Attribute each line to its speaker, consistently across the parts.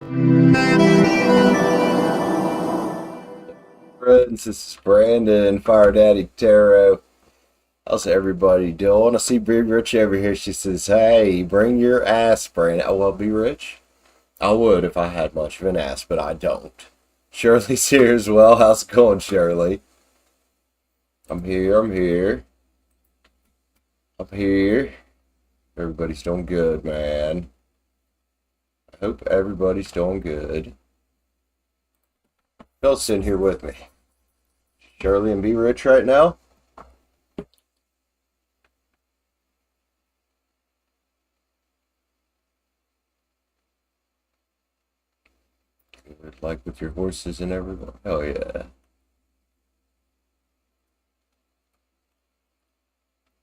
Speaker 1: Friends, this is Brandon, Fire Daddy Tarot. How's everybody doing? I see Big Rich over here. She says, "Hey, bring your ass, Brandon." Oh, well, be rich. I would if I had much of an ass, but I don't. Shirley's here as well. How's it going, Shirley? I'm here. I'm here. Everybody's doing good, man. I hope everybody's doing good. Who else in here with me? Shirley and Be Rich right now? Good, like with your horses and everything? Oh, yeah.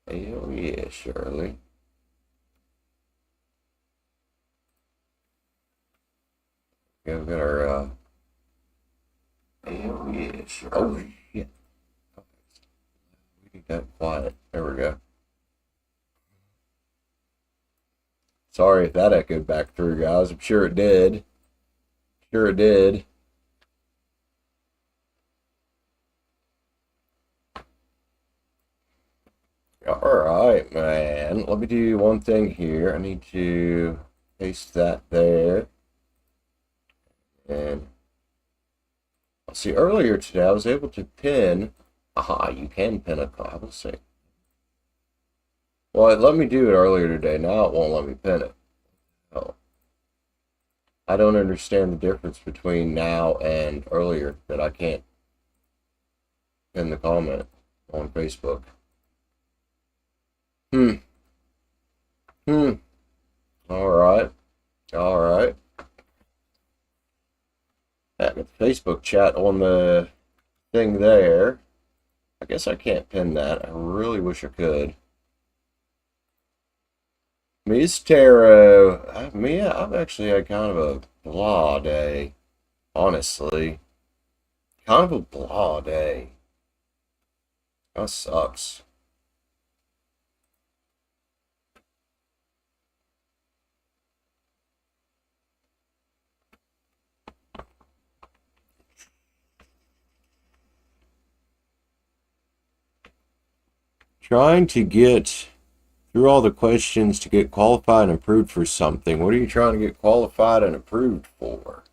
Speaker 1: Hell yeah, Shirley. Yeah, we got our, hell yeah, Shirley. Oh, shit. We need that quiet. There we go. Sorry if that echoed back through, guys. I'm sure it did. Sure it did. Alright, man. Let me do one thing here. I need to paste that there. And I'll see, earlier today I was able to pin. Aha, you can pin a card. We'll see. Well, it let me do it earlier today. Now it won't let me pin it. Oh. I don't understand the difference between now and earlier that I can't pin the comment on Facebook. Alright. Alright. I got the Facebook chat on the thing there. I guess I can't pin that. I really wish I could. Miss Tarot. I've actually had kind of a blah day. Honestly. Kind of a blah day. That sucks. Trying to get through all the questions to get qualified and approved for something. What are you trying to get qualified and approved for?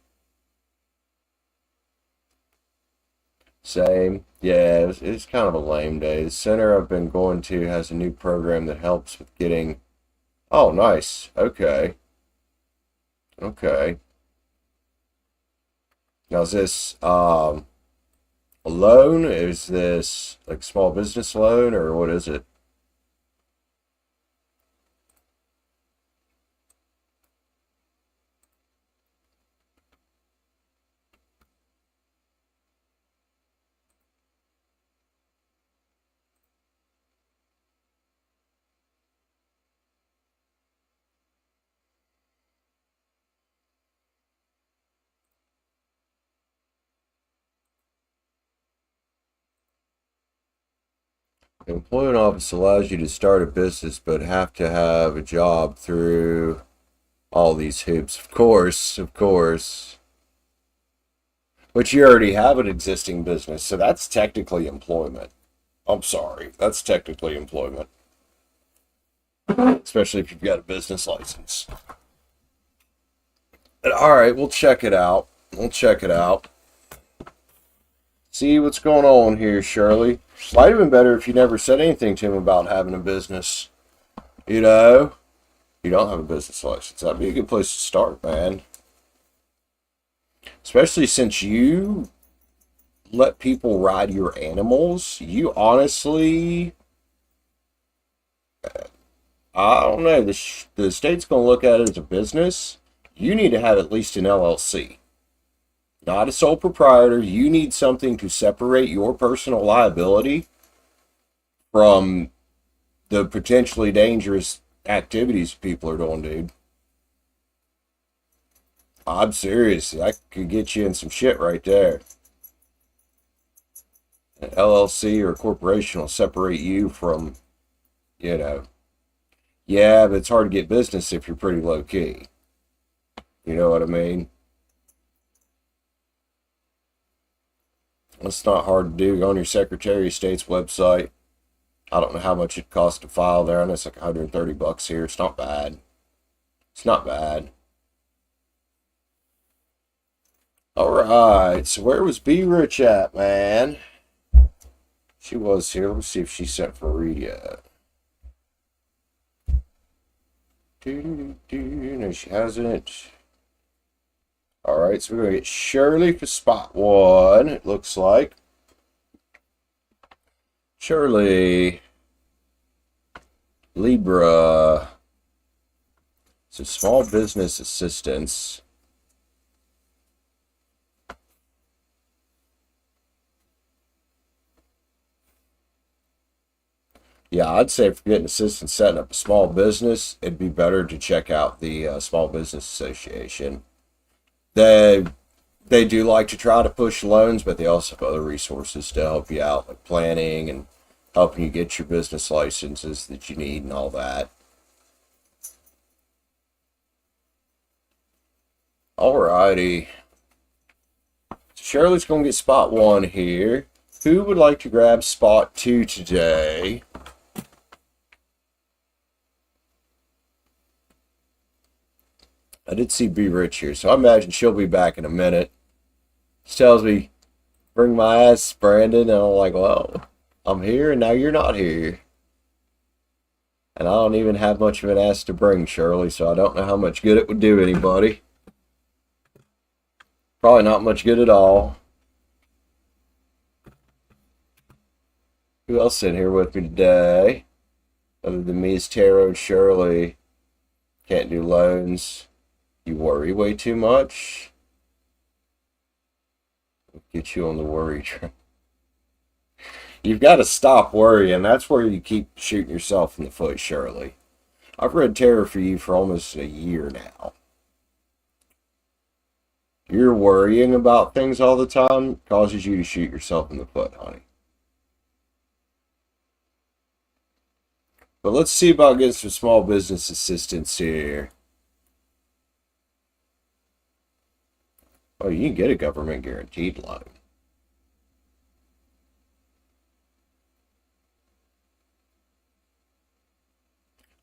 Speaker 1: Same. Yeah, it's kind of a lame day. The center I've been going to has a new program that helps with getting... Oh, nice. Okay. Okay. Now, is this a loan? Is this like small business loan, or what is it? The employment office allows you to start a business, but have to have a job through all these hoops. Of course, of course. But you already have an existing business, so that's technically employment. I'm sorry, that's technically employment. Especially if you've got a business license. But, all right, we'll check it out. We'll check it out. See what's going on here, Shirley. Might have been better if you never said anything to him about having a business. You know? You don't have a business license. That'd be a good place to start, man. Especially since you let people ride your animals. You honestly... I don't know. The state's going to look at it as a business. You need to have at least an LLC. Not a sole proprietor. You need something to separate your personal liability from the potentially dangerous activities people are doing, dude. I'm serious. That could get you in some shit right there. An LLC or a corporation will separate you from, you know. Yeah, but it's hard to get business if you're pretty low key. You know what I mean? It's not hard to do. Go on your Secretary of State's website. I don't know how much it costs to file there, and it's like $130 here. It's not bad. It's not bad. Alright, so where was B Rich at, man? She was here. Let's see if she sent for read yet. No, she hasn't. Alright, so we're going to get Shirley for spot 1, it looks like. Shirley. Libra. So small business assistance. Yeah, I'd say if you're getting assistance setting up a small business, it'd be better to check out the Small Business Association. They do like to try to push loans, but they also have other resources to help you out, like planning and helping you get your business licenses that you need and all that. Alrighty. Shirley's going to get spot 1 here. Who would like to grab spot 2 today? I did see B Rich here, so I imagine she'll be back in a minute. She tells me, bring my ass, Brandon, and I'm like, well, I'm here and now you're not here. And I don't even have much of an ass to bring, Shirley, so I don't know how much good it would do anybody. Probably not much good at all. Who else in here with me today? Other than me is Tara and Shirley. Can't do loans. You worry way too much. Get you on the worry train. You've got to stop worrying. That's where you keep shooting yourself in the foot, Shirley. I've read Terror for you for almost a year now. You're worrying about things all the time causes you to shoot yourself in the foot, honey. But let's see about getting some small business assistance here. Oh, you can get a government guaranteed loan.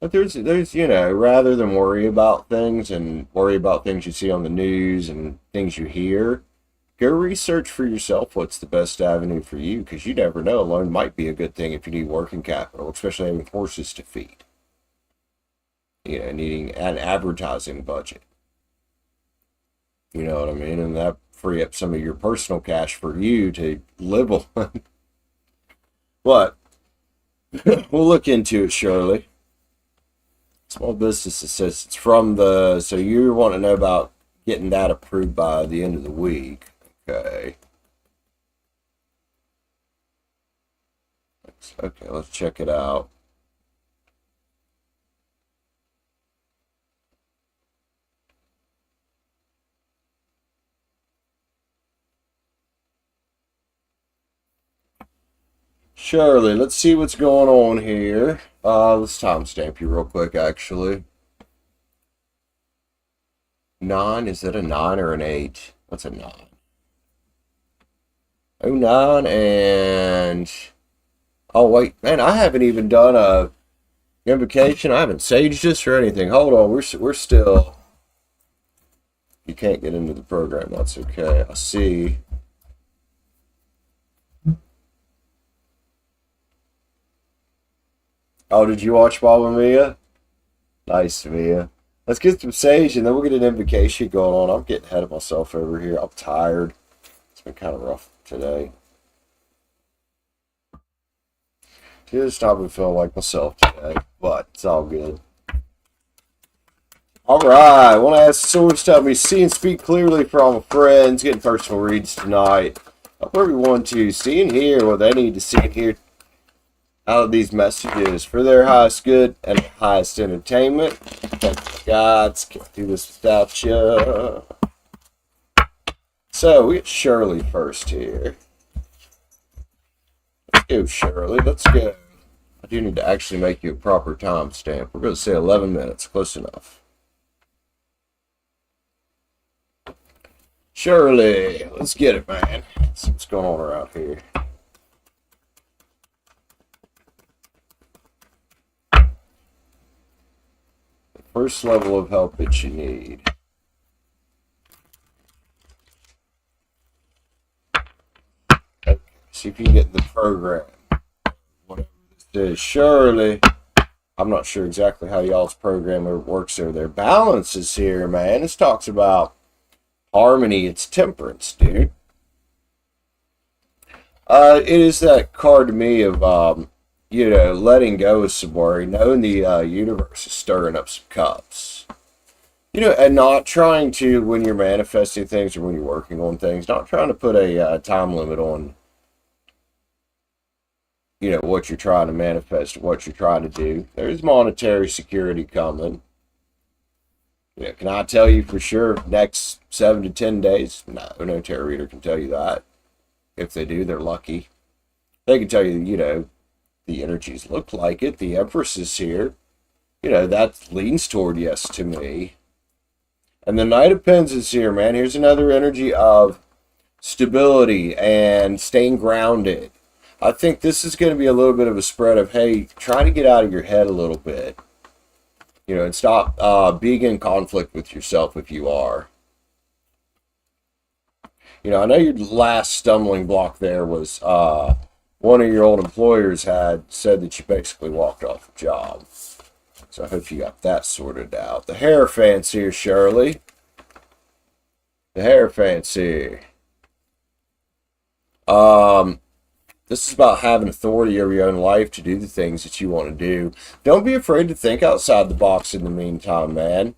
Speaker 1: But there's, you know, rather than worry about things and worry about things you see on the news and things you hear, go research for yourself what's the best avenue for you, because you never know. A loan might be a good thing if you need working capital, especially having horses to feed. You know, needing an advertising budget. You know what I mean? And that free up some of your personal cash for you to live on. But we'll look into it, Shirley. Small business assistance from the, so you want to know about getting that approved by the end of the week. Okay. Okay, let's check it out. Shirley, let's see what's going on here. Let's timestamp you real quick, actually. 9, is it a 9 or an 8? What's a 9? Oh, 9 and... Oh, wait, man, I haven't even done a invocation. I haven't saged this or anything. Hold on, we're still... You can't get into the program, that's okay. I see. Oh, did you watch Mama Mia? Nice, Mia. Let's get some sage and then we'll get an invocation going on. I'm getting ahead of myself over here. I'm tired. It's been kind of rough today. Just not been feeling like myself today, but it's all good. Alright, I want to ask the source to help me see and speak clearly for all my friends. Getting personal reads tonight. Help everyone to see and hear what they need to see and hear out of these messages for their highest good and highest entertainment. Thank you, gods. Can't do this without you. So, we get Shirley first here. Let's go, Shirley. Let's go. I do need to actually make you a proper timestamp. We're going to say 11 minutes. Close enough. Shirley, let's get it, man. Let's see what's going on around here. The first level of help that you need. Okay, see if you can get the program. Whatever this is. Shirley. I'm not sure exactly how y'all's program works there. Their balance is here, man. This talks about harmony. It's temperance, dude. It is that card to me of, letting go of some worry, knowing the universe is stirring up some cups. And not trying to, when you're manifesting things or when you're working on things, not trying to put a time limit on, what you're trying to manifest, what you're trying to do. There's monetary security coming. Can I tell you for sure next 7 to 10 days? No tarot reader can tell you that. If they do, they're lucky. They can tell you, the energies look like it. The Empress is here. That leans toward yes to me. And the Knight of Pens is here, man. Here's another energy of stability and staying grounded. I think this is going to be a little bit of a spread of, hey, try to get out of your head a little bit. And stop being in conflict with yourself if you are. I know your last stumbling block there was one of your old employers had said that you basically walked off the job. So I hope you got that sorted out. The Hierophant's here, Shirley. The Hierophant's here. This is about having authority over your own life to do the things that you want to do. Don't be afraid to think outside the box in the meantime, man.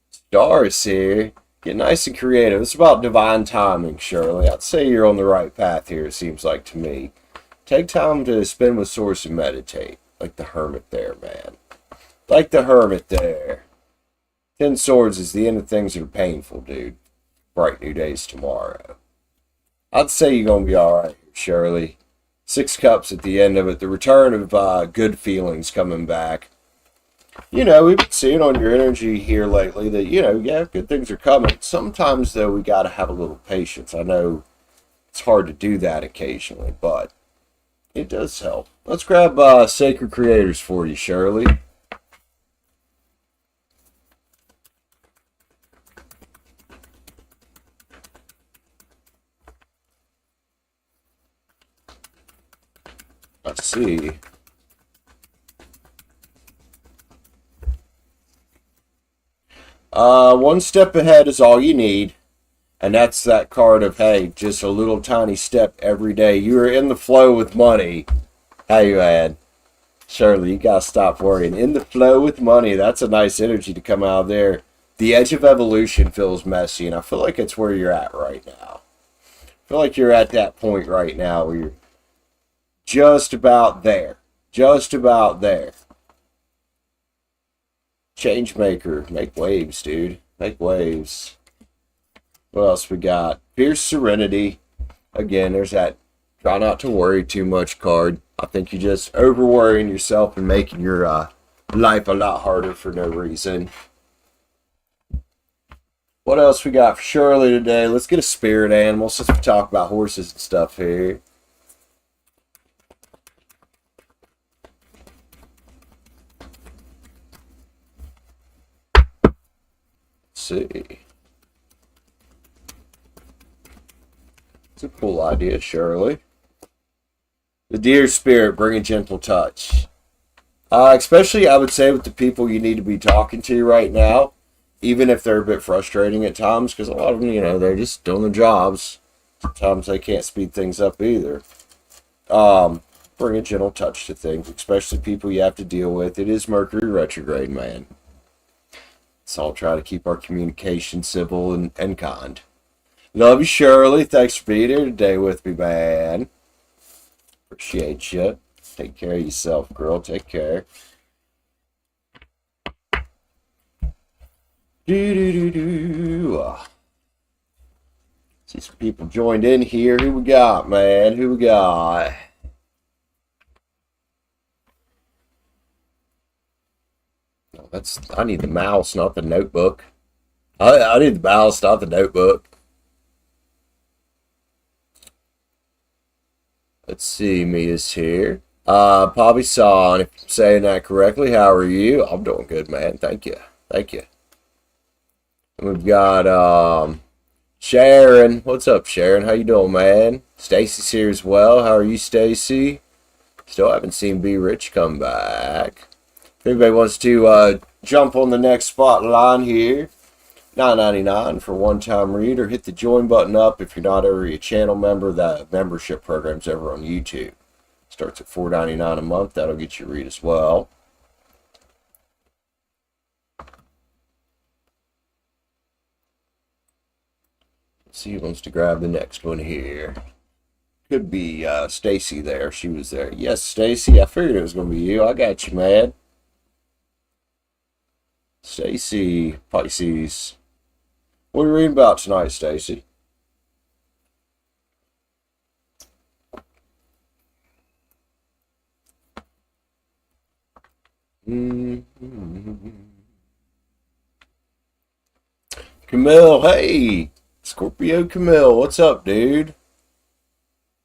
Speaker 1: Stars here. Get nice and creative. It's about divine timing, Shirley. I'd say you're on the right path here, it seems like to me. Take time to spend with Source and meditate. Like the Hermit there, man. Like the Hermit there. 10 Swords is the end of things that are painful, dude. Bright new days tomorrow. I'd say you're going to be alright, Shirley. 6 Cups at the end of it. The return of good feelings coming back. We've been seeing on your energy here lately that, good things are coming. Sometimes, though, we got to have a little patience. I know it's hard to do that occasionally, but it does help. Let's grab Sacred Creators for you, Shirley. Let's see. One step ahead is all you need. And that's that card of, hey, just a little tiny step every day. You are in the flow with money. Hey, man. Shirley, you gotta stop worrying. In the flow with money. That's a nice energy to come out of there. The edge of evolution feels messy, and I feel like it's where you're at right now. I feel like you're at that point right now where you're just about there. Just about there. Change maker. Make waves, dude. Make waves. What else we got? Fierce Serenity. Again, there's that try not to worry too much card. I think you're just over worrying yourself and making your life a lot harder for no reason. What else we got for Shirley today? Let's get a spirit animal since we talk about horses and stuff here. See. It's a cool idea, Shirley. The deer spirit, bring a gentle touch. Especially, I would say, with the people you need to be talking to right now, even if they're a bit frustrating at times, because a lot of them, they're just doing their jobs. Sometimes they can't speed things up either. Bring a gentle touch to things, especially people you have to deal with. It is Mercury retrograde, man. So I'll try to keep our communication civil and kind. Love you, Shirley. Thanks for being here today with me, man. Appreciate you. Take care of yourself, girl. Take care. See some people joined in here. Who we got, man? Who we got? No, I need the mouse, not the notebook. I need the mouse, not the notebook. Let's see, Mia's here. Bobby Son, if I'm saying that correctly, how are you? I'm doing good, man. Thank you. Thank you. And we've got Sharon. What's up, Sharon? How you doing, man? Stacy's here as well. How are you, Stacy? Still haven't seen B Rich come back. If anybody wants to jump on the next spot line here, $9.99 for one-time read, or hit the join button up if you're not already a channel member. The membership program's over on YouTube. Starts at $4.99 a month. That'll get you a read as well. Let's see who wants to grab the next one here. Could be Stacy there. She was there. Yes, Stacy. I figured it was going to be you. I got you, man. Stacy Pisces. What are you reading about tonight, Stacy? Camille, hey! Scorpio Camille, what's up, dude?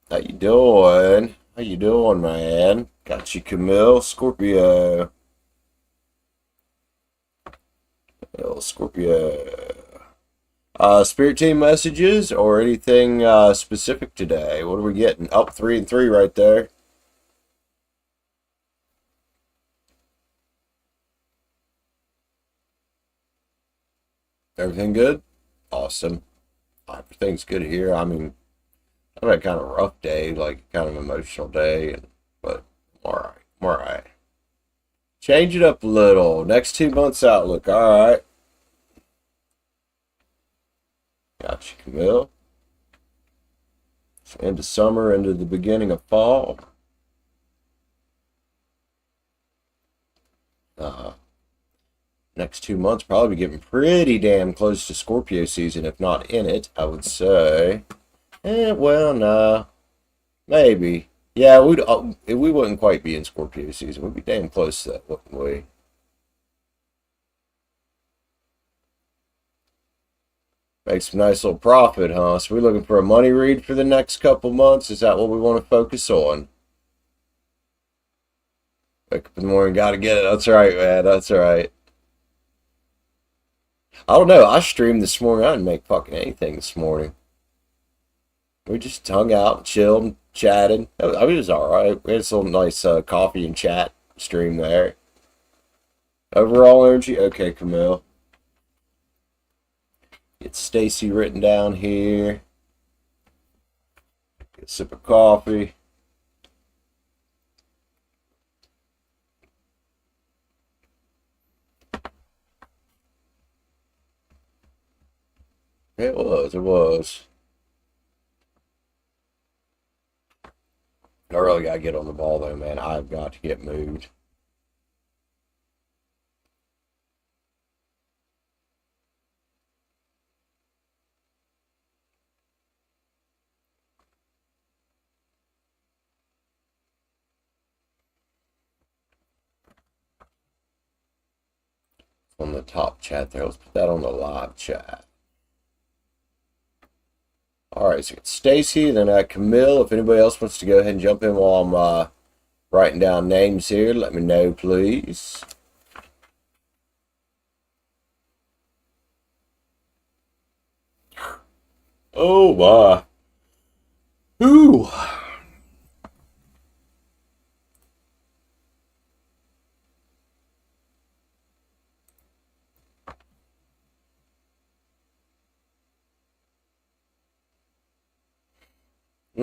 Speaker 1: How you doing? How you doing, man? Got you, Camille. Scorpio. Oh, Scorpio. Spirit team messages or anything specific today? What are we getting? Up 3 and 3 right there. Everything good? Awesome. Everything's good here. I mean, I've had kind of a rough day, like kind of emotional day, but I'm all right. I'm all right. Change it up a little. Next 2 months outlook. All right. Got you, Camille. End of summer, into the beginning of fall. Next 2 months probably getting pretty damn close to Scorpio season, if not in it, I would say. Well, no. Maybe. Yeah, we wouldn't quite be in Scorpio season. We'd be damn close to that, wouldn't we? Make some nice little profit, huh? So we're looking for a money read for the next couple months. Is that what we want to focus on? Wake up in the morning, gotta get it. That's right, man. That's right. I don't know. I streamed this morning. I didn't make fucking anything this morning. We just hung out, chilled, and chatted. I mean, it was alright. We had some nice coffee and chat stream there. Overall energy? Okay, Camille. Get Stacy written down here. Get a sip of coffee. It was, it was. I really gotta get on the ball though, man. I've got to get moved. On the top chat there. Let's put that on the live chat. Alright, so it's Stacy, then Camille. If anybody else wants to go ahead and jump in while I'm writing down names here, let me know, please. Oh, my. Ooh.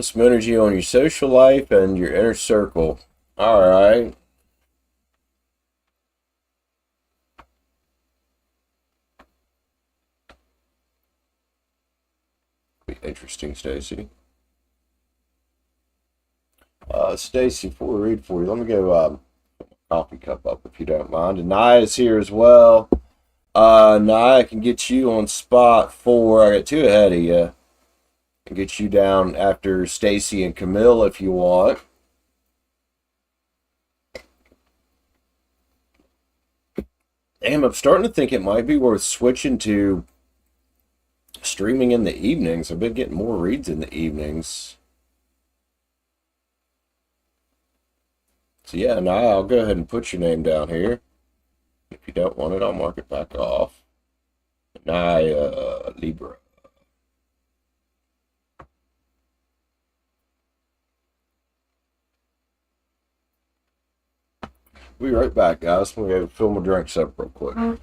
Speaker 1: Some energy on your social life and your inner circle. All right. Be interesting, Stacy. Stacy, before we read for you, let me go coffee cup up if you don't mind. And Naya's here as well. Naya can get you on spot 4. I got 2 ahead of you. And get you down after Stacy and Camille if you want. Damn, I'm starting to think it might be worth switching to streaming in the evenings. I've been getting more reads in the evenings. So yeah, now I'll go ahead and put your name down here. If you don't want it, I'll mark it back off. Naya Libra. We'll be right back, guys. We're going to fill my drinks up real quick.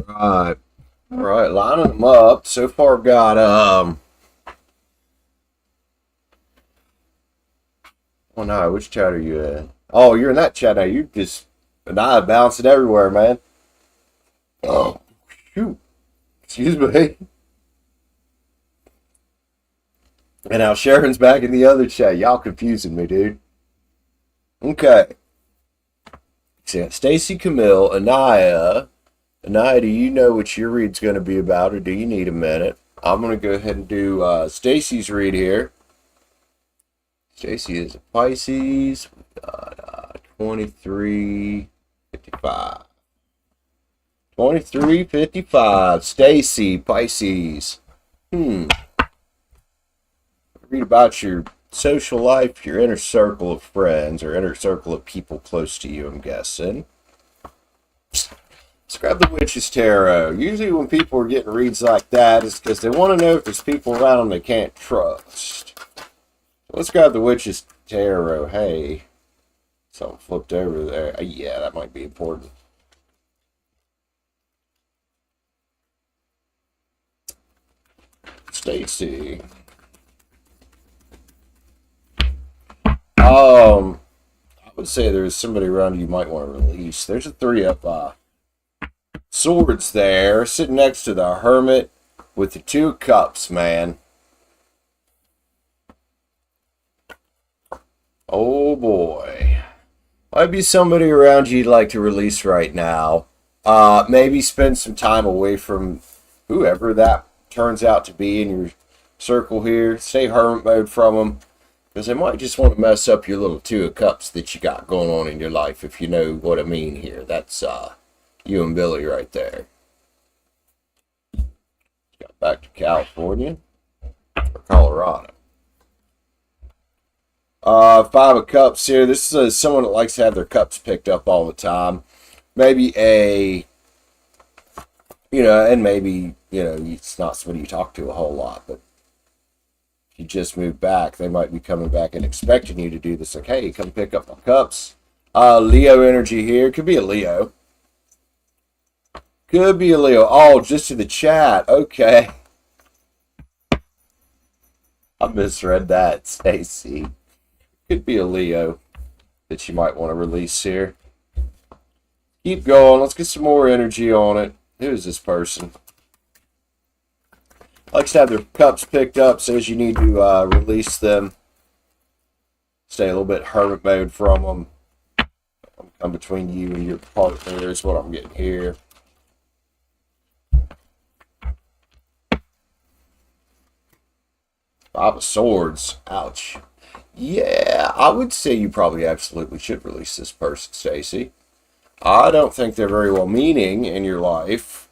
Speaker 1: All right, lining them up. So far, I've got Oh no, which chat are you in? Oh, you're in that chat now. You just bouncing everywhere, man. Oh, shoot. Excuse me. And now Sharon's back in the other chat. Y'all confusing me, dude. Okay. So Stacy, Camille, Anaya. Anaya, do you know what your read's going to be about, or do you need a minute? I'm going to go ahead and do Stacy's read here. Stacy is a Pisces. We got 2355. 2355. Stacy, Pisces. Read about your social life, your inner circle of friends, or inner circle of people close to you, I'm guessing. Let's grab the Witch's Tarot. Usually when people are getting reads like that, it's because they want to know if there's people around them they can't trust. Let's grab the Witch's Tarot. Hey, something flipped over there. Yeah, that might be important. Stacy. I would say there's somebody around you might want to release. There's a 3 of Swords there, sitting next to the Hermit with the 2 of Cups, man. Oh boy. Might be somebody around you you'd like to release right now. Maybe spend some time away from whoever that turns out to be in your circle here. Stay hermit mode from them, because they might just want to mess up your little 2 of Cups that you got going on in your life, if you know what I mean here. That's you and Billy right there. Got back to California or Colorado. 5 of Cups here. This is someone that likes to have their cups picked up all the time. Maybe and maybe, it's not somebody you talk to a whole lot, but if you just moved back, they might be coming back and expecting you to do this. Like, hey, come pick up my cups. Leo energy here. Could be a Leo. Could be a Leo. Oh, just to the chat. Okay. I misread that, Stacy. Could be a Leo that you might want to release here. Keep going. Let's get some more energy on it. Who is this person? Likes to have their cups picked up, says you need to release them. Stay a little bit hermit mode from them. Come between you and your partner is what I'm getting here. Five of Swords. Ouch. Yeah, I would say you probably absolutely should release this person, Stacy. I don't think they're very well meaning in your life.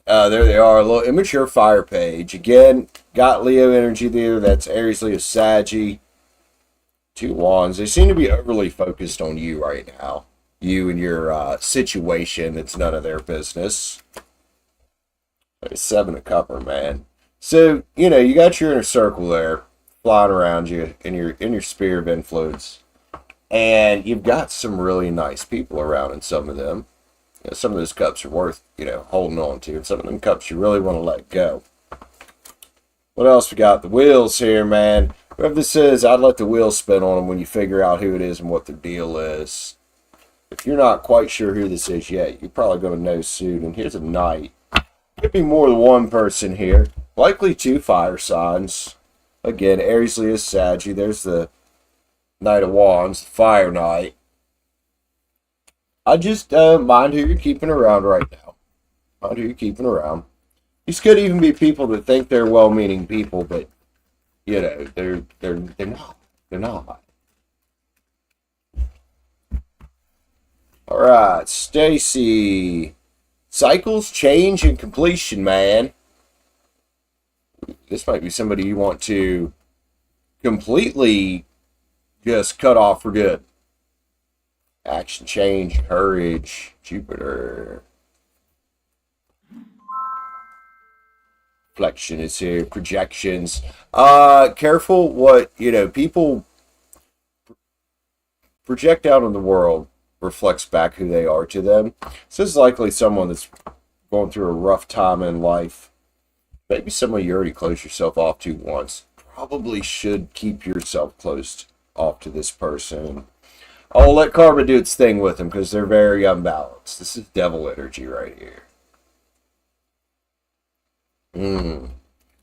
Speaker 1: There they are, a little immature fire page. Again, got Leo energy there. That's Aries, Leo, Saggy. Two Wands. They seem to be overly focused on you right now. You and your situation. It's none of their business. Seven of Copper, man. So, you know, you got your inner circle there flying around you in your sphere of influence. And you've got some really nice people around in some of them. You know, some of those cups are worth, you know, holding on to. And some of them cups you really want to let go. What else we got? The wheels here, man. Whoever this is, I'd let the wheels spin on them when you figure out who it is and what their deal is. If you're not quite sure who this is yet, you're probably going to know soon. And here's a Knight. Could be more than one person here. Likely two fire signs. Again, Aries, Leo, Saggy. There's the Knight of Wands, the Fire Knight. I just mind who you're keeping around right now. Mind who you're keeping around. These could even be people that think they're well-meaning people, but you know they're not. They're not. All right, Stacy. Cycles, change, and completion, man. This might be somebody you want to completely just cut off for good. Action, change, courage, Jupiter. Reflection is here, projections. Careful what, you know, people project out in the world reflects back who they are to them. So this is likely someone that's going through a rough time in life. Maybe someone you already closed yourself off to once. Probably should keep yourself closed off to this person. I'll let karma do its thing with them because they're very unbalanced. This is devil energy right here.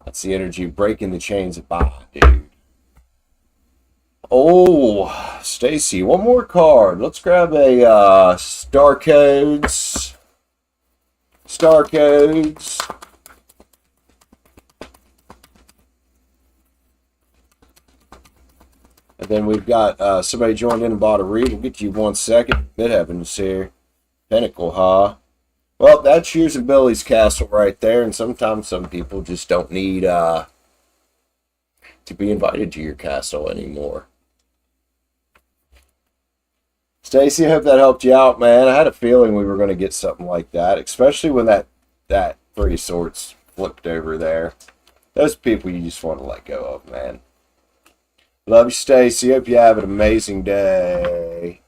Speaker 1: That's the energy breaking the chains of bond, dude. Oh, Stacy, one more card. Let's grab a Star Codes. Star Codes. And then we've got somebody joined in and bought a read. We'll get you 1 second. Midheaven's here. Pentacle, huh? Well, that's yours and Billy's castle right there. And sometimes some people just don't need to be invited to your castle anymore. Stacy, I hope that helped you out, man. I had a feeling we were going to get something like that, especially when that Three of Swords flipped over there. Those people you just want to let go of, man. Love you, Stacy. Hope you have an amazing day.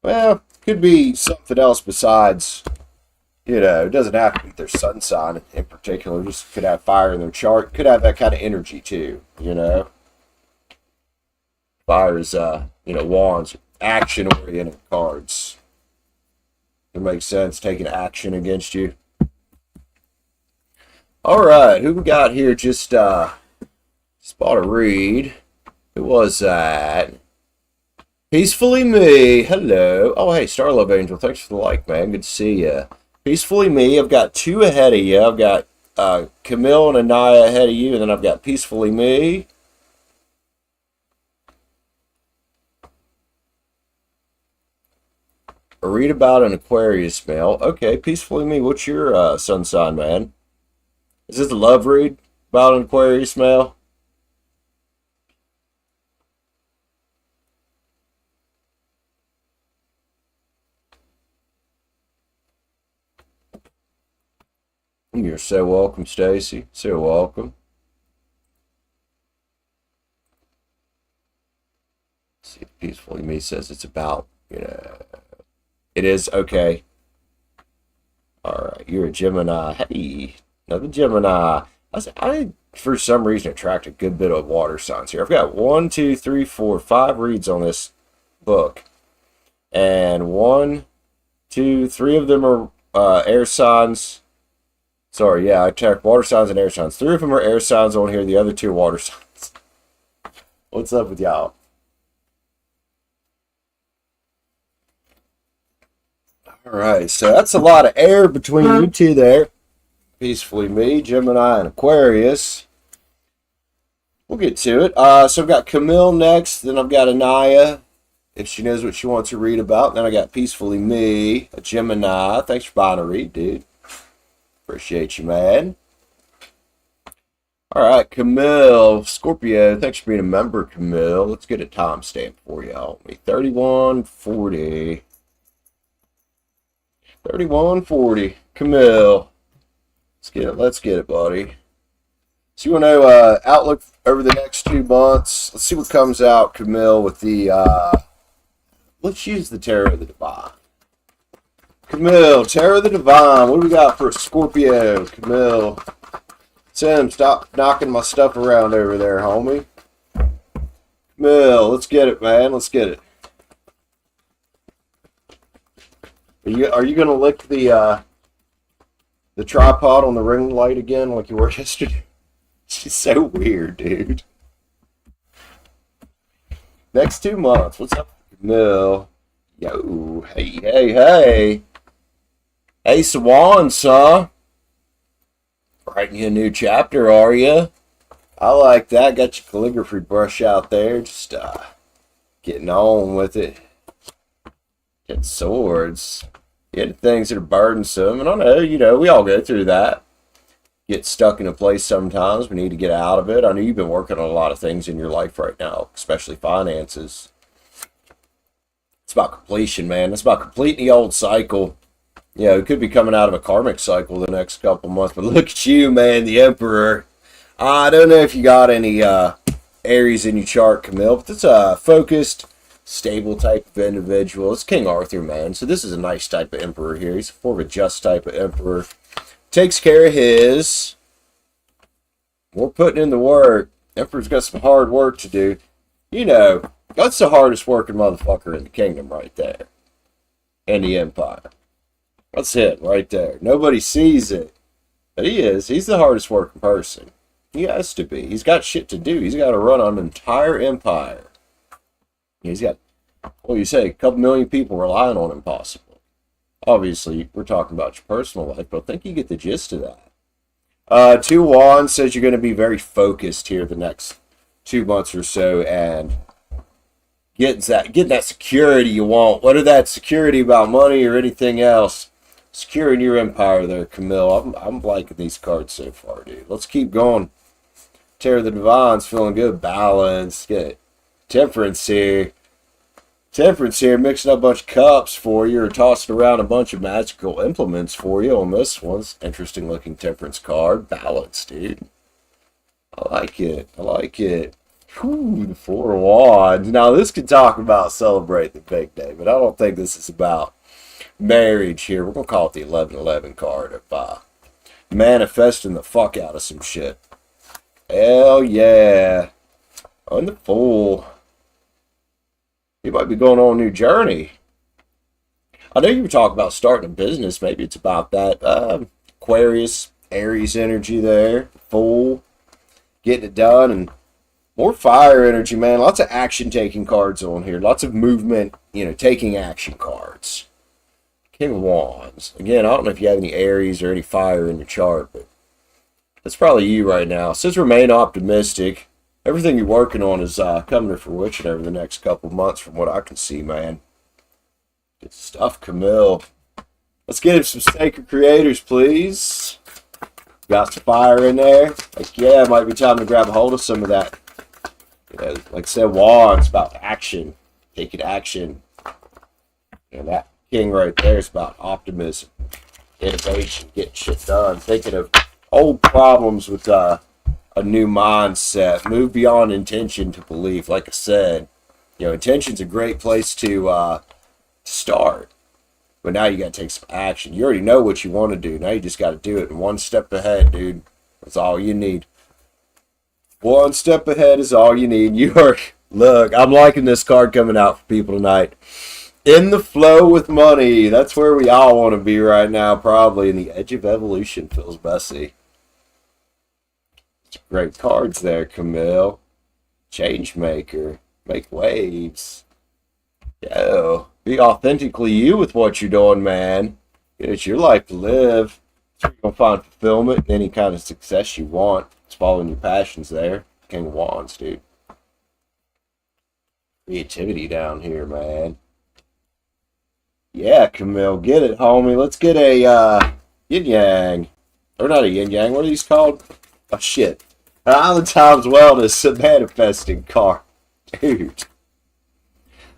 Speaker 1: Well, could be something else besides, you know, it doesn't have to be their sun sign in particular. Just could have fire in their chart. Could have that kind of energy too, you know. Fire is, you know, wands, action-oriented cards. It makes sense, taking action against you. All right, who we got here? Just bought a read. Who was that? Peacefully Me. Hello. Oh, hey, Star Love Angel. Thanks for the like, man. Good to see you. Peacefully Me. I've got two ahead of you. I've got Camille and Anaya ahead of you, and then I've got Peacefully Me. A read about an Aquarius male. Okay, Peacefully Me. What's your sun sign, man? Is this a love read about an Aquarius male? You're so welcome, Stacy. So welcome. Let's see, Peacefully Me says it's about, you know, it is okay. All right, you're a Gemini. Hey, another Gemini. I for some reason attract a good bit of water signs here. I've got 1, 2, 3, 4, 5 reads on this book, and 1, 2, 3 of them are air signs. Sorry, yeah, I checked water signs and air signs. 3 of them are air signs on here. The other 2 are water signs. What's up with y'all? All right, so that's a lot of air between you two there. Peacefully me, Gemini, and Aquarius. We'll get to it. So I've got Camille next, then I've got Anaya, if she knows what she wants to read about. Then I got Peacefully Me, a Gemini. Thanks for buying a read, dude. Appreciate you, man. All right, Camille, Scorpio. Thanks for being a member, Camille. Let's get a timestamp for y'all. 3140. 3140. Camille. Let's get it, buddy. So you want to know outlook over the next 2 months? Let's see what comes out, Camille, with the let's use the Tarot of the Divine. Camille, Tarot of the Divine. What do we got for Scorpio, Camille? Tim, stop knocking my stuff around over there, homie. Camille, let's get it, man. Let's get it. Are you gonna lick the tripod on the ring light again like you were yesterday? She's so weird, dude. Next 2 months. What's up, Camille? Yo, hey. Hey, Swan, son. Writing you a new chapter, are you? I like that. Got your calligraphy brush out there. Just getting on with it. Getting swords. Getting things that are burdensome. And I know, we all go through that. Get stuck in a place sometimes. We need to get out of it. I know you've been working on a lot of things in your life right now, especially finances. It's about completion, man. It's about completing the old cycle. It could be coming out of a karmic cycle the next couple months, but look at you, man, the Emperor. I don't know if you got any Aries in your chart, Camille, but it's a focused, stable type of individual. It's King Arthur, man, so this is a nice type of Emperor here. He's more of a just type of Emperor. Takes care of his. We're putting in the work. Emperor's got some hard work to do. That's the hardest working motherfucker in the kingdom right there. And the empire. That's it right there. Nobody sees it. But he is. He's the hardest working person. He has to be. He's got shit to do. He's got to run an entire empire. He's got, a couple million people relying on him possibly. Obviously, we're talking about your personal life, but I think you get the gist of that. 2 Wands says you're going to be very focused here the next 2 months or so, and getting that security you want. Whether that's security about money or anything else, securing your empire there, Camille. I'm liking these cards so far, dude. Let's keep going. Tarot of the Divine's feeling good. Balance. Get Temperance here. Temperance here, mixing up a bunch of cups for you, or tossing around a bunch of magical implements for you on this one. Interesting looking Temperance card. Balance, dude. I like it. Whew, the 4 of Wands. Now, this could talk about celebrate the big day, but I don't think this is about marriage here. We're going to call it the 1111 card of manifesting the fuck out of some shit. Hell yeah. On the Fool. You might be going on a new journey. I know you were talking about starting a business. Maybe it's about that. Aquarius, Aries energy there. Fool. Getting it done. And more fire energy, man. Lots of action-taking cards on here. Lots of movement, taking action cards. King of Wands. Again, I don't know if you have any Aries or any fire in your chart, but that's probably you right now. It says remain optimistic. Everything you're working on is coming to fruition over the next couple months from what I can see, man. Good stuff, Camille. Let's get him some Sacred Creators, please. Got some fire in there. It might be time to grab a hold of some of that. Like I said, Wands, about action. Taking action. That King right there is about optimism, innovation, getting shit done. Thinking of old problems with a new mindset. Move beyond intention to belief. Like I said, intention's a great place to start. But now you got to take some action. You already know what you want to do. Now you just got to do it. And one step ahead, dude. That's all you need. One step ahead is all you need. Look, I'm liking this card coming out for people tonight. In the flow with money. That's where we all want to be right now, probably. And the edge of evolution feels messy. Great cards there, Camille. Change maker. Make waves. Yo, be authentically you with what you're doing, man. It's your life to live. So you're gonna find fulfillment in any kind of success you want. It's following your passions there. King of Wands, dude. Creativity down here, man. Yeah, Camille, get it, homie. Let's get a yin yang. Or not a yin yang, what are these called? Oh shit. An Island Times Wellness, a manifesting card. Dude.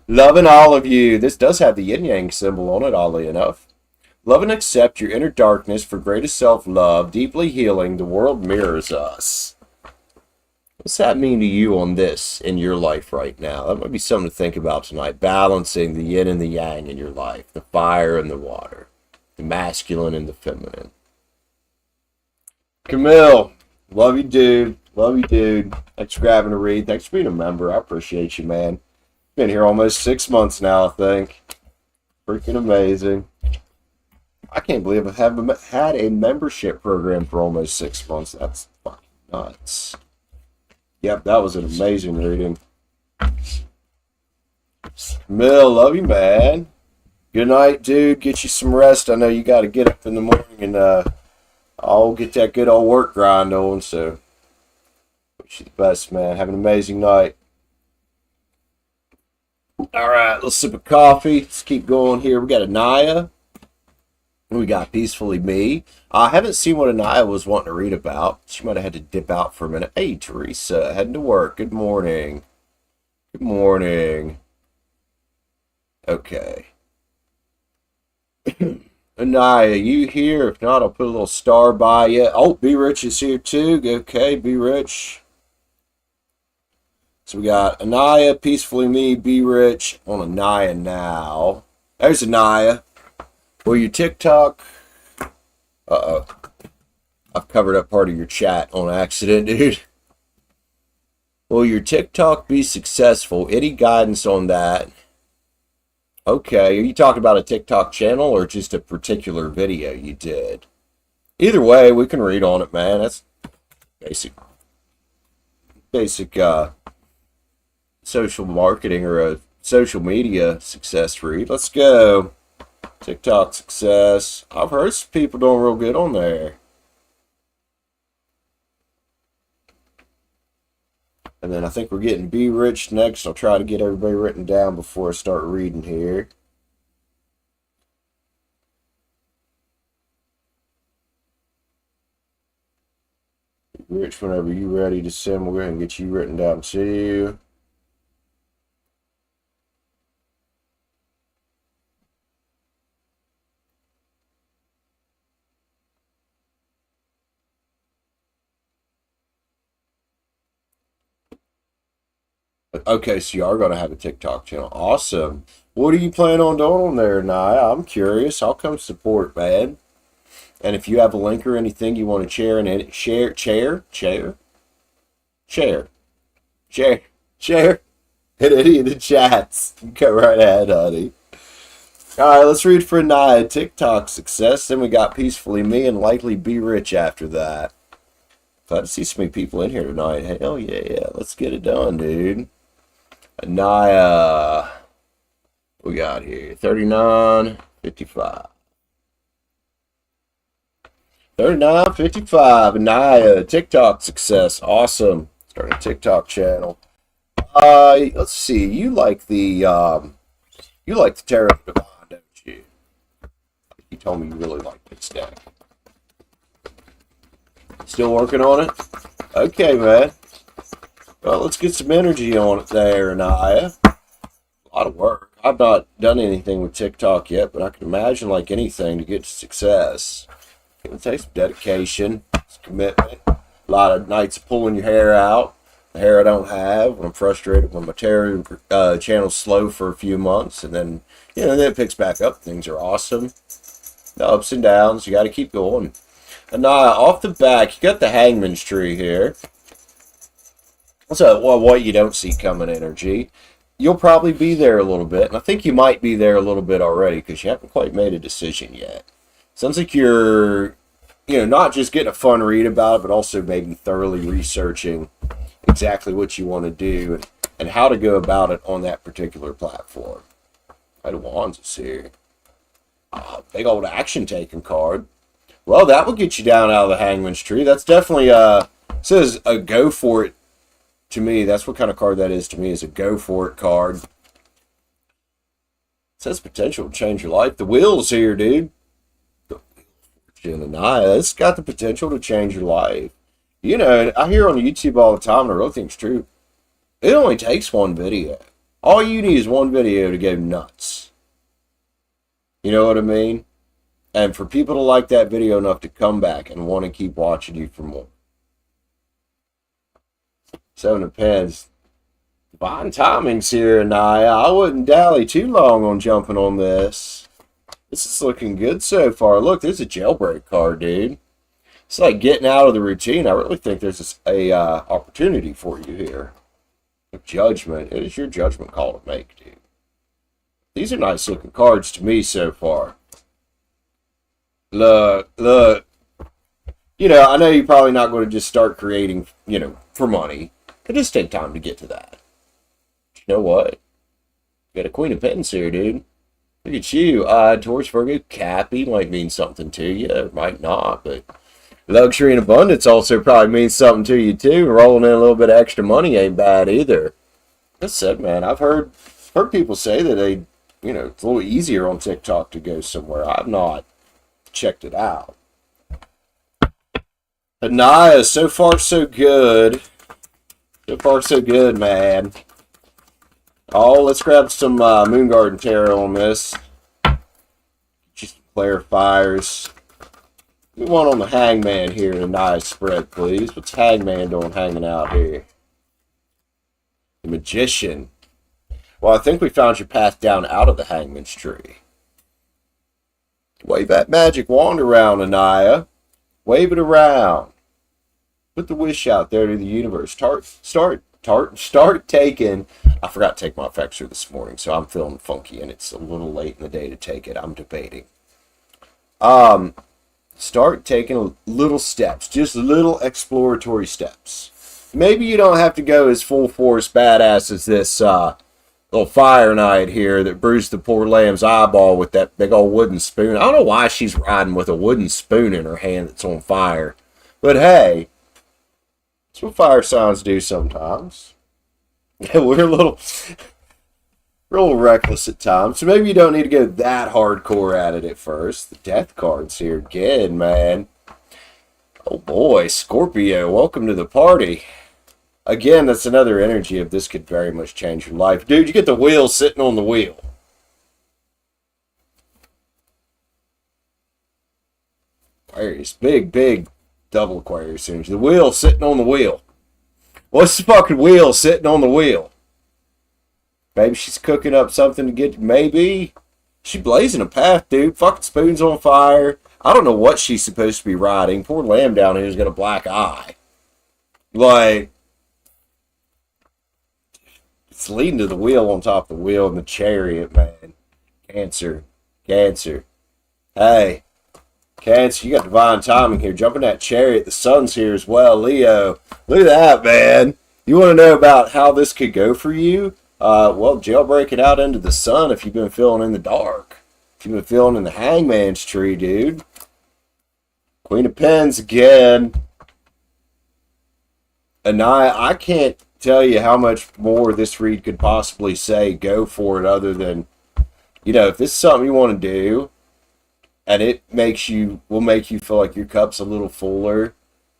Speaker 1: Loving all of you. This does have the yin yang symbol on it, oddly enough. Love and accept your inner darkness for greatest self-love, deeply healing. The world mirrors us. What's that mean to you on this in your life right now? That might be something to think about tonight. Balancing the yin and the yang in your life. The fire and the water. The masculine and the feminine. Camille, love you, dude. Love you, dude. Thanks for grabbing a read. Thanks for being a member. I appreciate you, man. Been here almost 6 months now, I think. Freaking amazing. I can't believe I haven't had a membership program for almost 6 months. That's fucking nuts. Yep, that was an amazing reading. Mill, love you, man. Good night, dude. Get you some rest. I know you got to get up in the morning and I'll get that good old work grind on. So, wish you the best, man. Have an amazing night. All right, let's sip of coffee. Let's keep going here. We got Anaya. We got Peacefully Me. I haven't seen what Anaya was wanting to read about. She might have had to dip out for a minute. Hey, Teresa, heading to work. Good morning. Good morning. Okay. Anaya, you here? If not, I'll put a little star by you. Oh, Be Rich is here too. Okay, Be Rich. So we got Anaya, Peacefully Me, Be Rich on Anaya now. There's Anaya. Will your TikTok... Uh-oh. I've covered up part of your chat on accident, dude. Will your TikTok be successful? Any guidance on that? Okay, are you talking about a TikTok channel or just a particular video you did? Either way, we can read on it, man. That's basic social marketing or a social media success read. Let's go. TikTok success. I've heard some people doing real good on there. And then I think we're getting Be Rich next. I'll try to get everybody written down before I start reading here. Be Rich, whenever you're ready to send, we'll go ahead and get you written down too. Okay, so you are going to have a TikTok channel. Awesome. What are you planning on doing on there, Naya? I'm curious. I'll come support, man. And if you have a link or anything you want to share and share in any of the chats, go right ahead, honey. All right, let's read for Naya. TikTok success. Then we got Peacefully Me and likely Be Rich after that. Glad to see so many people in here tonight. Hell yeah. Let's get it done, dude. Anaya, we got here 39.55. 39.55. Anaya, TikTok success, awesome. Starting a TikTok channel. Let's see. You like the Tarot Divine, don't you? You told me you really like this deck. Still working on it? Okay, man. Well, let's get some energy on it there, Anaya. A lot of work. I've not done anything with TikTok yet, but I can imagine, like anything, to get to success, it takes some dedication, some commitment, a lot of nights of pulling your hair out, the hair I don't have, when I'm frustrated, when my tarot channel's slow for a few months, and then, then it picks back up. Things are awesome. The ups and downs, you got to keep going. Anaya, off the back, you got the Hangman's Tree here. So, what you don't see coming energy. You'll probably be there a little bit, and I think you might be there a little bit already because you haven't quite made a decision yet. Sounds like you're, not just getting a fun read about it, but also maybe thoroughly researching exactly what you want to do and how to go about it on that particular platform. Knight of Wands is here. Big old action taking card. Well, that will get you down out of the Hangman's Tree. That's definitely says a go for it to me. That's what kind of card that is to me, is a go for it card. It says potential to change your life. The wheel's here, dude. Gemini, it's got the potential to change your life. You know, I hear on YouTube all the time, and I really think it's true. It only takes one video. All you need is one video to go nuts. You know what I mean? And for people to like that video enough to come back and want to keep watching you for more. Seven of Pens. Divine timing's here, Anaya. I wouldn't dally too long on jumping on this. This is looking good so far. Look, there's a jailbreak card, dude. It's like getting out of the routine. I really think there's a opportunity for you here. Judgment. It is your judgment call to make, dude. These are nice looking cards to me so far. Look. You know, I know you're probably not going to just start creating, you know, for money. It just take time to get to that. But you know what? You got a Queen of Pentacles here, dude. Look at you. Taurus, Virgo, Cappy might mean something to you. It might not, but luxury and abundance also probably means something to you too. Rolling in a little bit of extra money ain't bad either. That said, man, I've heard people say that they, you know, it's a little easier on TikTok to go somewhere. I've not checked it out. Anaya, so far so good. So far so good, man. Oh, let's grab some Moon Garden Tarot on this. Just clarifiers. We want on the Hangman here in a nice spread, please. What's Hangman doing hanging out here? The Magician. Well, I think we found your path down out of the Hangman's Tree. Wave that magic wand around, Anaya. Wave it around. Put the wish out there to the universe. Start taking. I forgot to take my Effexor this morning, so I'm feeling funky, and it's a little late in the day to take it. I'm debating. Start taking little steps, just little exploratory steps. Maybe you don't have to go as full force badass as this little fire knight here that bruised the poor lamb's eyeball with that big old wooden spoon. I don't know why she's riding with a wooden spoon in her hand that's on fire. But hey, that's what fire signs do sometimes. We're a little reckless at times. So maybe you don't need to go that hardcore at it at first. The death card's here again, man. Oh boy, Scorpio, welcome to the party. Again, that's another energy of this could very much change your life. Dude, you get the wheel sitting on the wheel. Aquarius, big double Aquarius energy. The wheel sitting on the wheel. What's the fucking wheel sitting on the wheel? Maybe she's cooking up something to get. Maybe she's blazing a path, dude. Fucking spoon's on fire. I don't know what she's supposed to be riding. Poor lamb down here's got a black eye. Like, it's leading to the wheel on top of the wheel and the chariot, man. Cancer. Hey, Cancer, you got divine timing here. Jumping that chariot. The sun's here as well. Leo, look at that, man. You want to know about how this could go for you? Well, jailbreak it out into the sun if you've been feeling in the dark. If you've been feeling in the Hangman's Tree, dude. Queen of Pens again. Anaya, I can't tell you how much more this read could possibly say go for it, other than, you know, if this is something you want to do and it will make you feel like your cup's a little fuller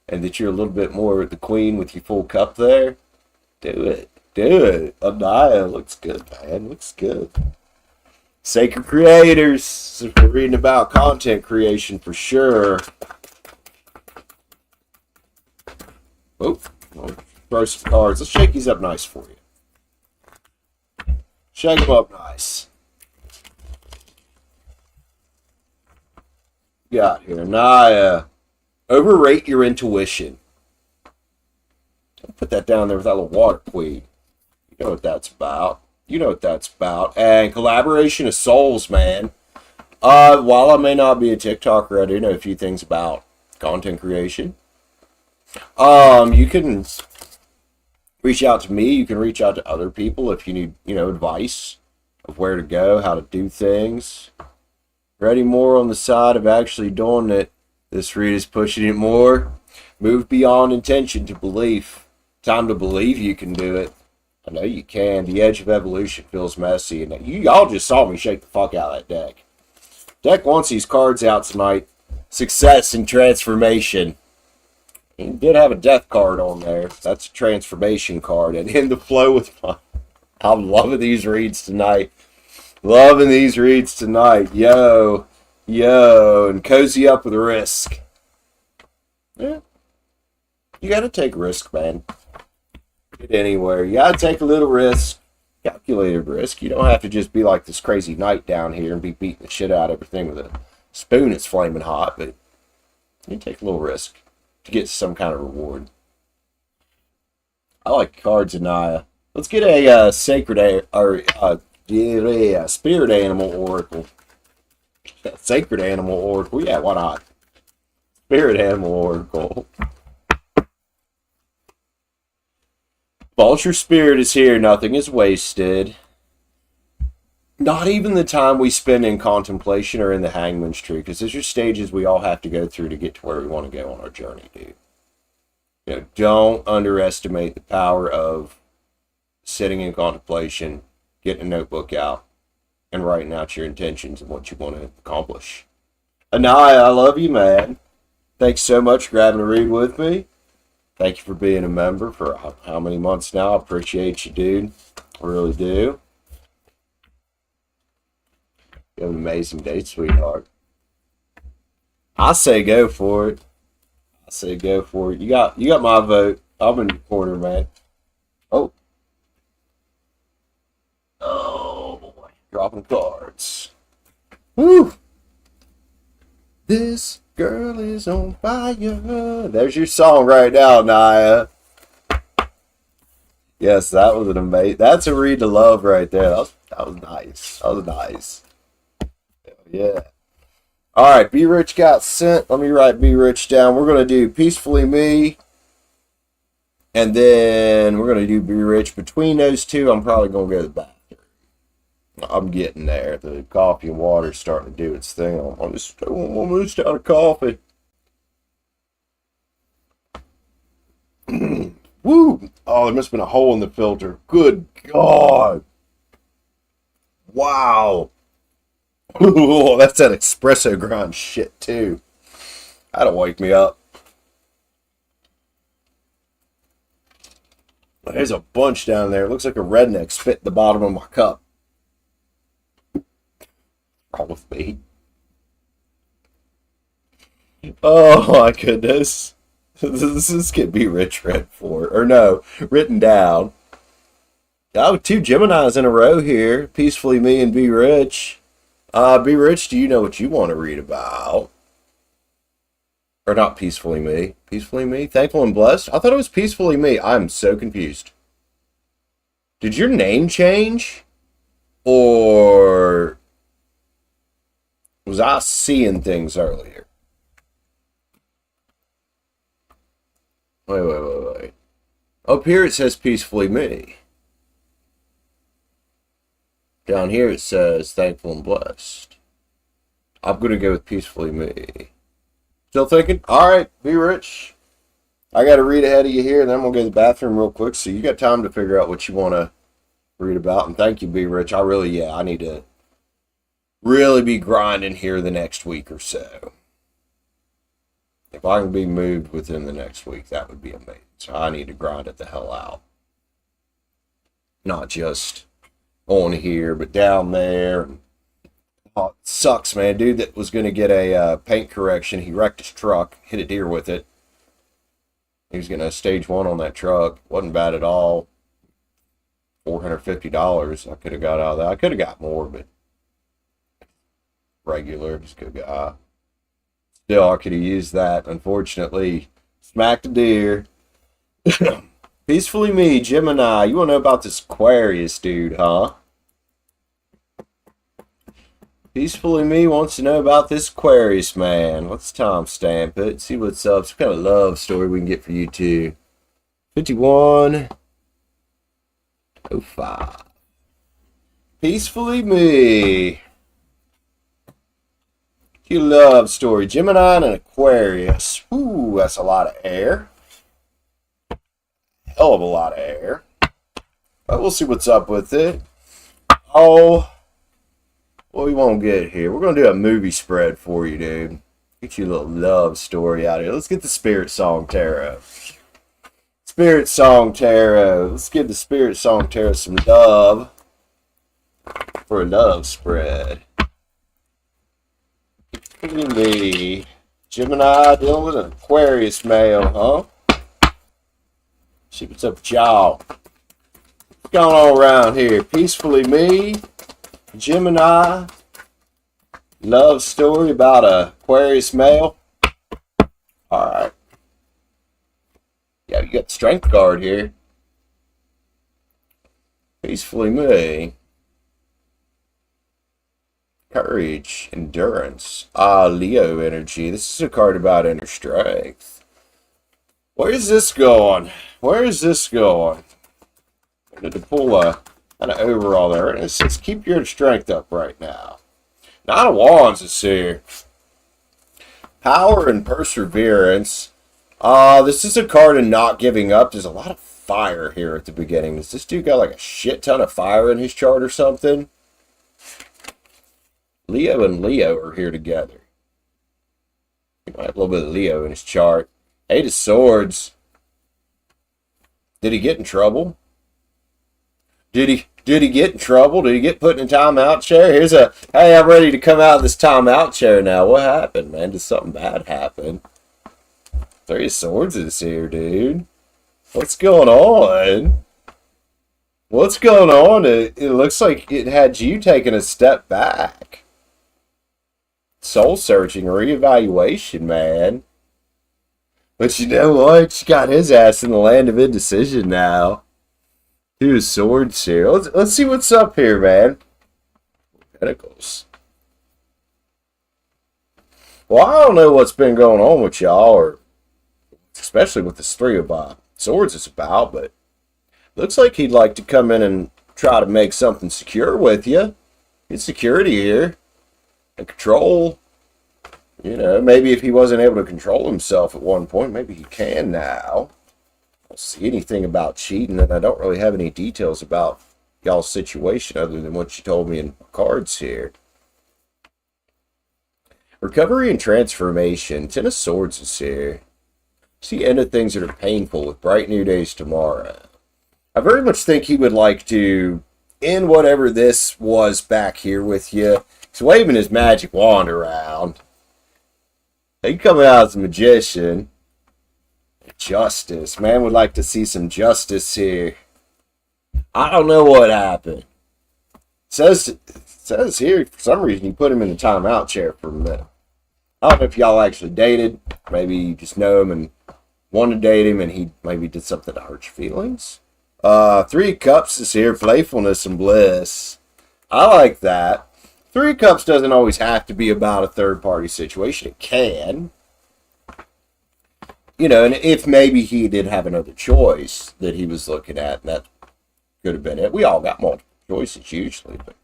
Speaker 1: and that you're a little bit more the queen with your full cup there, do it. Anaya, looks good, man. Looks good. Sacred Creators. If we're reading about content creation for sure. Oh, throw some cards. Let's shake these up nice for you. Shake them up nice. Got here. Anaya. Overrate your intuition. Don't put that down there with that little water queen. You know what that's about. And collaboration of souls, man. While I may not be a TikToker, I do know a few things about content creation. You can Reach out to me. You can reach out to other people if you need, advice of where to go, how to do things. Ready more on the side of actually doing it. This read is pushing it more. Move beyond intention to belief. Time to believe you can do it. I know you can. The edge of evolution feels messy, and y'all just saw me shake the fuck out of that deck. Deck wants these cards out tonight. Success and transformation. He did have a death card on there. That's a transformation card. And in the flow with my... I'm loving these reads tonight. Loving these reads tonight. Yo. And cozy up with risk. Yeah. You gotta take risk, man. Get anywhere. You gotta take a little risk. Calculated risk. You don't have to just be like this crazy knight down here and be beating the shit out of everything with a spoon that's flaming hot, but you take a little risk to get some kind of reward. I like cards in Naya. Let's get a spirit animal oracle. Sacred animal oracle. Yeah, why not? Spirit animal oracle. Vulture spirit is here. Nothing is wasted. Not even the time we spend in contemplation or in the hangman's tree, because those are stages we all have to go through to get to where we want to go on our journey, dude. Don't underestimate the power of sitting in contemplation, getting a notebook out, and writing out your intentions and what you want to accomplish. Anaya, I love you, man. Thanks so much for grabbing a read with me. Thank you for being a member for how many months now. I appreciate you, dude. I really do. You have an amazing day, sweetheart. I say go for it. You got my vote. I'm in the corner, man. Oh, boy. Dropping cards. Woo! This girl is on fire. There's your song right now, Naya. Yes, that was an amazing... That's a read to love right there. That was nice. Yeah. Alright, Be Rich got sent. Let me write Be Rich down. We're going to do Peacefully Me. And then we're going to do Be Rich. Between those two, I'm probably going to go to the bathroom. I'm getting there. The coffee and water is starting to do its thing. I'm just almost out of coffee. Woo! Oh, there must have been a hole in the filter. Good God. Wow. Ooh, that's that espresso grind shit, too. That'll wake me up. There's a bunch down there. It looks like a redneck spit at the bottom of my cup. Wrong with me. Oh my goodness. This could be Rich read for. Or no, written down. Oh, 2 Geminis in a row here. Peacefully Me and Be Rich. Be Rich, do you know what you want to read about? Or not Peacefully Me. Peacefully Me? Thankful and Blessed? I thought it was Peacefully Me. I'm so confused. Did your name change? Or... was I seeing things earlier? Wait. Up here it says Peacefully Me. Down here it says Thankful and Blessed. I'm going to go with Peacefully Me. Still thinking? Alright, Be Rich. I got to read ahead of you here, and then I'm going to go to the bathroom real quick, so you got time to figure out what you want to read about. And thank you, Be Rich. I need to really be grinding here the next week or so. If I can be moved within the next week, that would be amazing. So I need to grind it the hell out. Not just on here, but down there. Oh, it sucks, man. Dude that was going to get a paint correction, he wrecked his truck, hit a deer with it. He was getting a stage 1 on that truck. Wasn't bad at all. $450 I could have got out of that. I could have got more, but regular, just good guy. Still, I could have used that. Unfortunately, smacked a deer. Peacefully Me, Gemini. You want to know about this Aquarius dude, huh? Peacefully Me wants to know about this Aquarius man. Let's timestamp it. See what's up. Some kind of love story we can get for you too. 51. 05. Peacefully Me. You love story. Gemini and Aquarius. Ooh, that's a lot of air. Hell of a lot of air. But we'll see what's up with it. Oh, what we won't get here. We're going to do a movie spread for you, dude. Get you a little love story out here. Let's get the Spirit Song Tarot. Spirit Song Tarot. Let's give the Spirit Song Tarot some love for a love spread. Me. Gemini dealing with an Aquarius male, huh? See what's up with y'all. What's going on around here? Peacefully Me. Gemini. Love story about a Aquarius male. Alright. Yeah, you got the Strength card here. Peacefully Me. Courage. Endurance. Leo energy. This is a card about inner strength. Where's this going? Where is this going? I need to pull a kind of overall there. And it says keep your strength up right now. Nine of Wands is here. Power and perseverance. This is a card of not giving up. There's a lot of fire here at the beginning. Does this dude got like a shit ton of fire in his chart or something? Leo and Leo are here together. He might have a little bit of Leo in his chart. Eight of Swords. Did he get in trouble? Did he get in trouble? Did he get put in a timeout chair? Here's a, hey, I'm ready to come out of this timeout chair now. What happened, man? Did something bad happen? Three of Swords is here, dude. What's going on? What's going on? It looks like it had you taking a step back. Soul searching, reevaluation, man. But you know what? She got his ass in the land of indecision now. Two of Swords here. Let's see what's up here, man. Pentacles. Well, I don't know what's been going on with y'all, or especially with this Three of Swords is about, but looks like he'd like to come in and try to make something secure with you. Get security here. And control. You know, maybe if he wasn't able to control himself at one point, maybe he can now. I don't see anything about cheating, and I don't really have any details about y'all's situation other than what you told me in cards here. Recovery and transformation. Ten of Swords is here. See, end of things that are painful with bright new days tomorrow. I very much think he would like to end whatever this was back here with you. He's waving his magic wand around. He coming out as a magician. Justice. Man would like to see some justice here. I don't know what happened. It says here, for some reason, you put him in the timeout chair for a minute. I don't know if y'all actually dated. Maybe you just know him and wanted to date him, and he maybe did something to hurt your feelings. Three of Cups is here. Playfulness and bliss. I like that. Three of Cups doesn't always have to be about a third-party situation. It can. You know, and if maybe he did have another choice that he was looking at, and that could have been it. We all got multiple choices usually, but it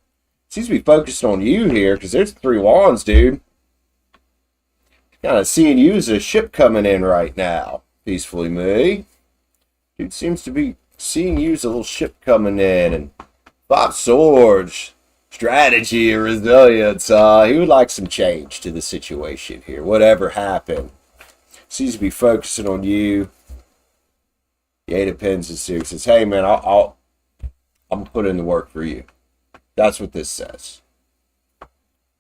Speaker 1: seems to be focused on you here, because there's Three Wands, dude. Kind of seeing you as a ship coming in right now. Peacefully Me. Dude seems to be seeing you as a little ship coming in. And Five Swords. Strategy and resilience. He would like some change to the situation here. Whatever happened. Seems to be focusing on you. The Eight of Pens is here. Says, hey man, I'm gonna put in the work for you. That's what this says. I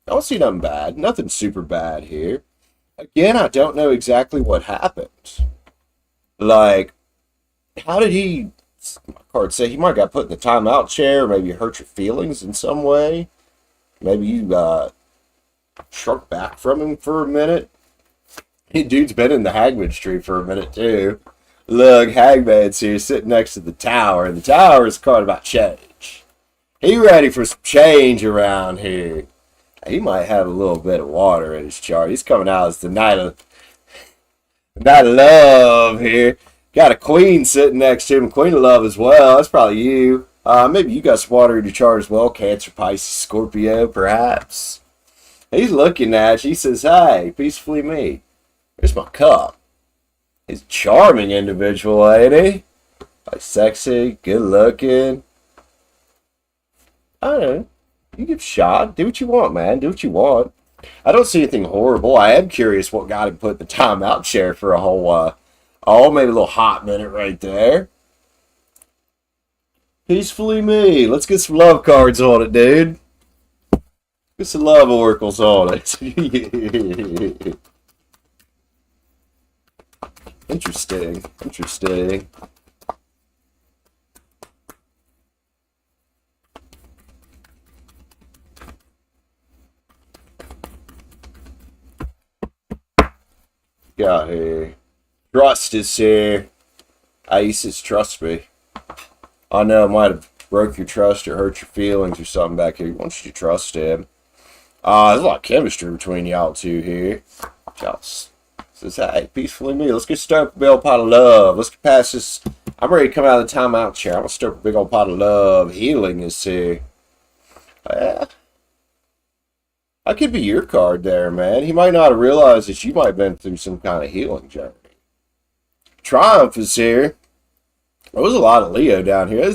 Speaker 1: don't see nothing bad. Nothing super bad here. Again, I don't know exactly what happened. Like, how did he... My cards say he might have got put in the timeout chair, or maybe hurt your feelings in some way. Maybe you shrunk back from him for a minute. Dude's been in the Hangman's tree for a minute too. Look, Hangman's here sitting next to the Tower, and the Tower is a card about change. He ready for some change around here. He might have a little bit of water in his chart. He's coming out as the Knight of Love here. Got a Queen sitting next to him. Queen of Love as well. That's probably you. Maybe you got some water in your chart as well. Cancer, Pisces, Scorpio, perhaps. He's looking at you. He says, hey, peacefully me. Here's my cup. He's a charming individual, ain't he? Like sexy, good looking. I don't know. You give a shot. Do what you want, man. Do what you want. I don't see anything horrible. I am curious what got him put in the timeout chair for a whole, maybe a little hot minute right there. Peacefully me. Let's get some love cards on it, dude. Get some love oracles on it. Interesting. Interesting. Got here. Trust is here. Isis, trust me. I know it might have broke your trust or hurt your feelings or something back here. He wants you to trust him. There's a lot of chemistry between y'all two here. Y'all says, hey, peacefully me. Let's get started with a big old pot of love. Let's get past this. I'm ready to come out of the timeout chair. I'm going to start with a big old pot of love. Healing is here. Yeah. I could be your card there, man. He might not have realized that you might have been through some kind of healing journey. Triumph is here. There was a lot of Leo down here.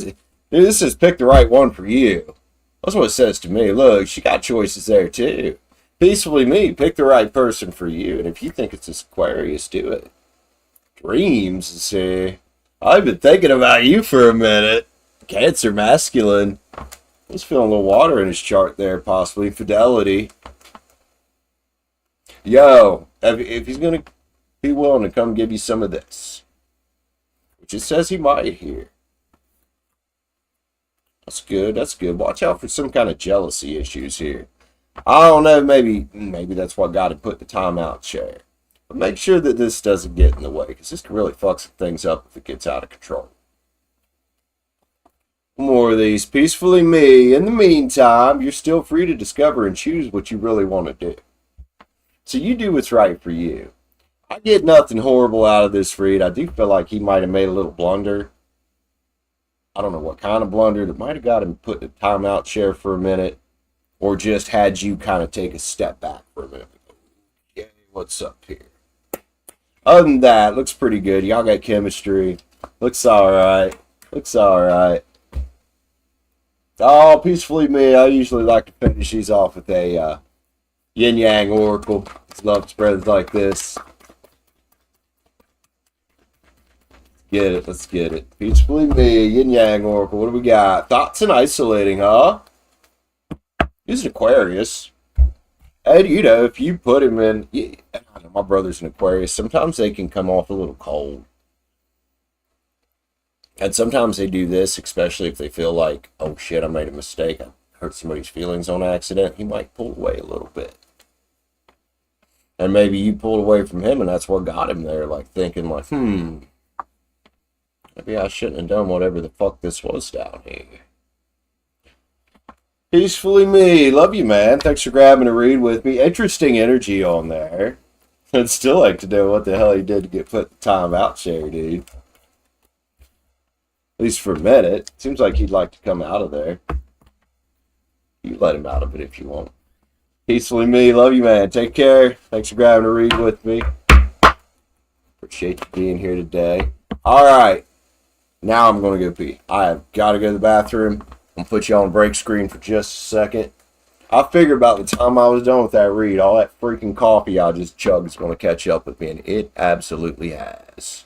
Speaker 1: This says pick the right one for you. That's what it says to me. Look, she got choices there too. Peacefully me, pick the right person for you. And if you think it's this Aquarius, do it. Dreams is here. I've been thinking about you for a minute. Cancer masculine. He's feeling a little water in his chart there, possibly. Fidelity. Yo, if he's going to be willing to come give you some of this, which it says he might here. That's good. That's good. Watch out for some kind of jealousy issues here. I don't know. Maybe that's what got him put the timeout chair. But make sure that this doesn't get in the way, because this can really fuck some things up if it gets out of control. More of these. Peacefully me. In the meantime, you're still free to discover and choose what you really want to do. So you do what's right for you. I get nothing horrible out of this read. I do feel like he might have made a little blunder. I don't know what kind of blunder that might have got him put in a timeout chair for a minute, or just had you kind of take a step back for a minute. Okay, what's up here? Other than that, looks pretty good. Y'all got chemistry. Looks alright. Looks alright. Oh, peacefully me. I usually like to finish these off with a yin yang oracle. Love spreads like this. Get it, let's get it. Peacefully me, yin yang oracle. What do we got? Thoughts and isolating, huh? He's an Aquarius. And you know, if you put him in, yeah, I know my brother's an Aquarius. Sometimes they can come off a little cold. And sometimes they do this, especially if they feel like, oh shit, I made a mistake. I hurt somebody's feelings on accident. He might pull away a little bit. And maybe you pulled away from him and that's what got him there. Like thinking like, maybe I shouldn't have done whatever the fuck this was down here. Peacefully me. Love you, man. Thanks for grabbing a read with me. Interesting energy on there. I'd still like to know what the hell he did to get put in the timeout chair, dude. At least for a minute. Seems like he'd like to come out of there. You let him out of it if you want. Peacefully me. Love you, man. Take care. Thanks for grabbing a read with me. Appreciate you being here today. Alright. Now I'm going to go pee. I have got to go to the bathroom. I'm going to put you on break screen for just a second. I figured about the time I was done with that read, all that freaking coffee I just chugged is going to catch up with me, and it absolutely has.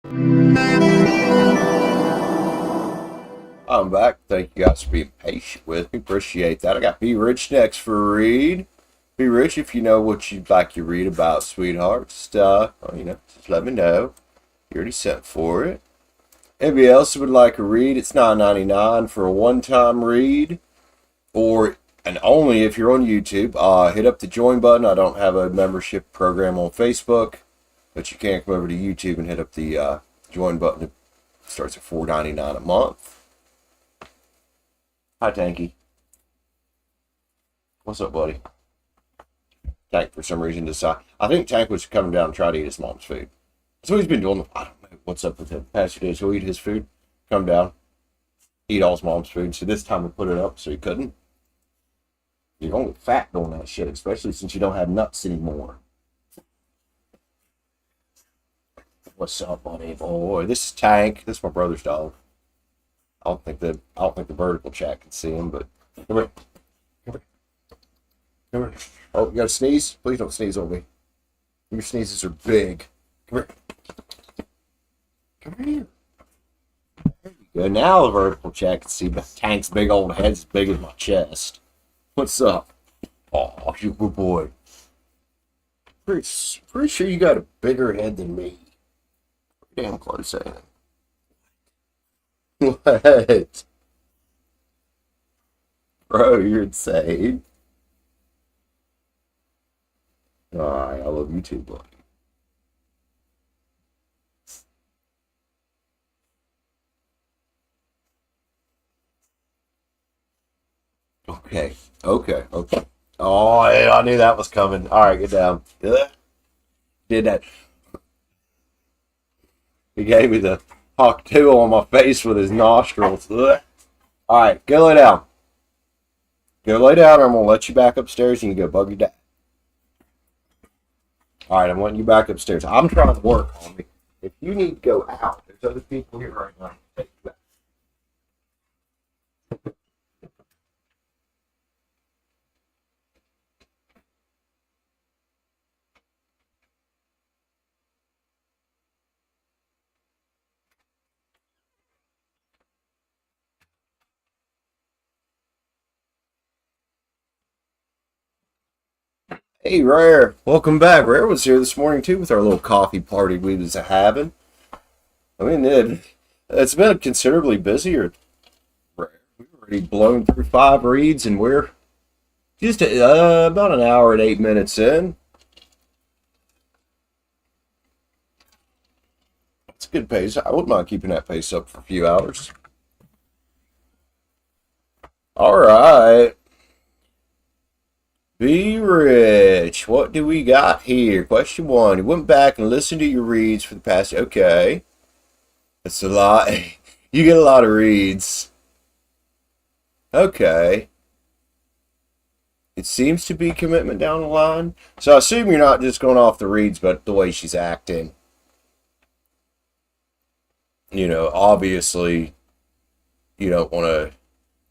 Speaker 1: I'm back. Thank you guys for being patient with me. Appreciate that. I got B Rich next for a read. B Rich, if you know what you'd like to read about, sweetheart, stuff, just let me know. You already sent for it. Anybody else would like a read? It's $9.99 for a one-time read, and only if you're on YouTube. Hit up the join button. I don't have a membership program on Facebook, but you can come over to YouTube and hit up the join button. It starts at $4.99 a month. Hi, Tanky. What's up, buddy? Tank, for some reason, decided. I think Tank was coming down and try to eat his mom's food. That's what he's been doing. I don't know what's up with him. Past few days, he'll eat his food, come down, eat all his mom's food. So this time we put it up so he couldn't. You're gonna get fat doing that shit, especially since you don't have nuts anymore. What's up, buddy boy? This is Tank. This is my brother's dog. I don't think the vertical chat can see him, but come here. Come here. Come here. Oh, you gotta sneeze? Please don't sneeze on me. Your sneezes are big. Come here. Come here. There you go. Now the vertical chat can see Tank's big old head's as big as my chest. What's up? Oh, you good boy. Pretty sure you got a bigger head than me. Pretty damn close, ain't it? What? Bro, you're insane. Alright, I love you too, buddy. Okay. Oh, I knew that was coming. Alright, get down. Did that. He gave me the Hawk 2 on my face with his nostrils. Alright, go lay down. Go lay down, or I'm going to let you back upstairs and you go bug your dad. Alright, I'm wanting you back upstairs. I'm trying to work on me. If you need to go out, there's other people here right now. Take you back. Hey, Rare. Welcome back. Rare was here this morning, too, with our little coffee party we was having. I mean, it's been considerably busier. Rare. We've already blown through 5 reads, and we're just about an hour and 8 minutes in. That's a good pace. I wouldn't mind keeping that pace up for a few hours. All right. Be Rich. What do we got here? Question 1. You went back and listened to your reads for the past... Okay. That's a lot. You get a lot of reads. Okay. It seems to be commitment down the line. So I assume you're not just going off the reads, but the way she's acting. You know, obviously, you don't want to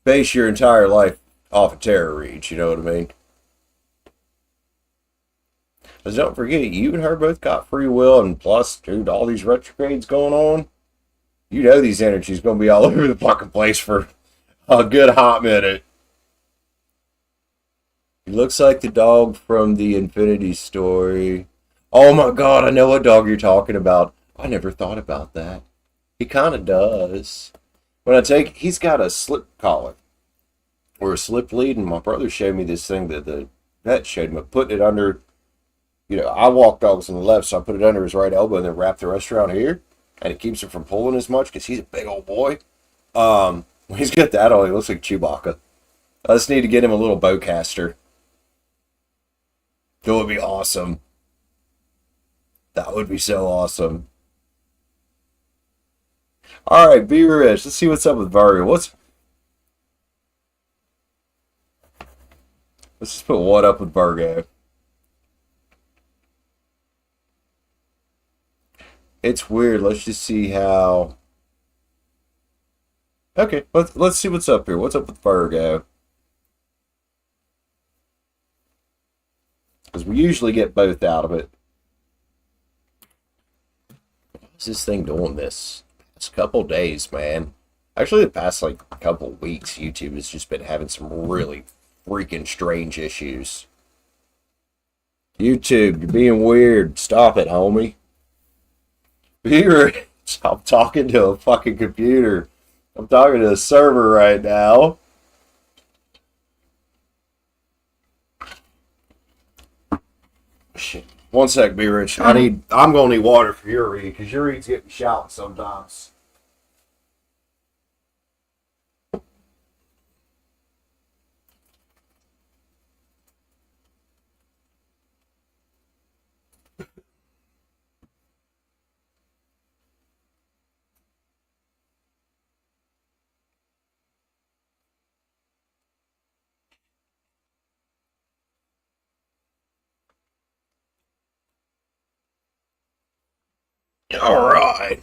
Speaker 1: base your entire life off of tarot reads. You know what I mean? Because don't forget, you and her both got free will, and plus, dude, all these retrogrades going on. You know these energies going to be all over the fucking place for a good hot minute. He looks like the dog from the Infinity Story. Oh my god, I know what dog you're talking about. I never thought about that. He kind of does. He's got a slip collar. Or a slip lead, and my brother showed me this thing that the vet showed me. Putting it under... You know, I walk dogs on the left, so I put it under his right elbow and then wrap the rest around here. And it keeps him from pulling as much because he's a big old boy. When he's got that on, he looks like Chewbacca. I just need to get him a little bowcaster. That would be awesome. That would be so awesome. Alright, Be Rich. Let's see what's up with Virgo. Let's just put what up with Virgo. It's weird. Let's just see how... Okay, let's see what's up here. What's up with Virgo? Because we usually get both out of it. What's this thing doing this? It's a couple days, man. Actually, the past like couple weeks, YouTube has just been having some really freaking strange issues. YouTube, you're being weird. Stop it, homie. I'm talking to a fucking computer. I'm talking to a server right now. Shit. One sec, Be Rich. I'm gonna need water for your read, because your reads get me shouting sometimes. Alright.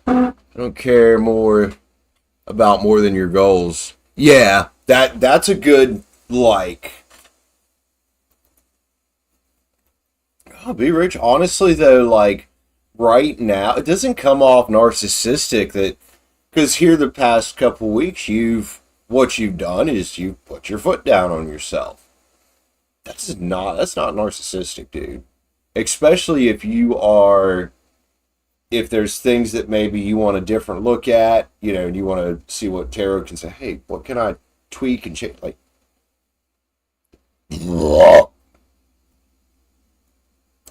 Speaker 1: I don't care more about more than your goals. Yeah, that's a good, like... Oh, Be Rich, honestly though, like, right now, it doesn't come off narcissistic that... Because here the past couple weeks, what you've done is you've put your foot down on yourself. That's not narcissistic, dude. Especially if there's things that maybe you want a different look at, and you want to see what tarot can say, hey, what can I tweak and change? Like,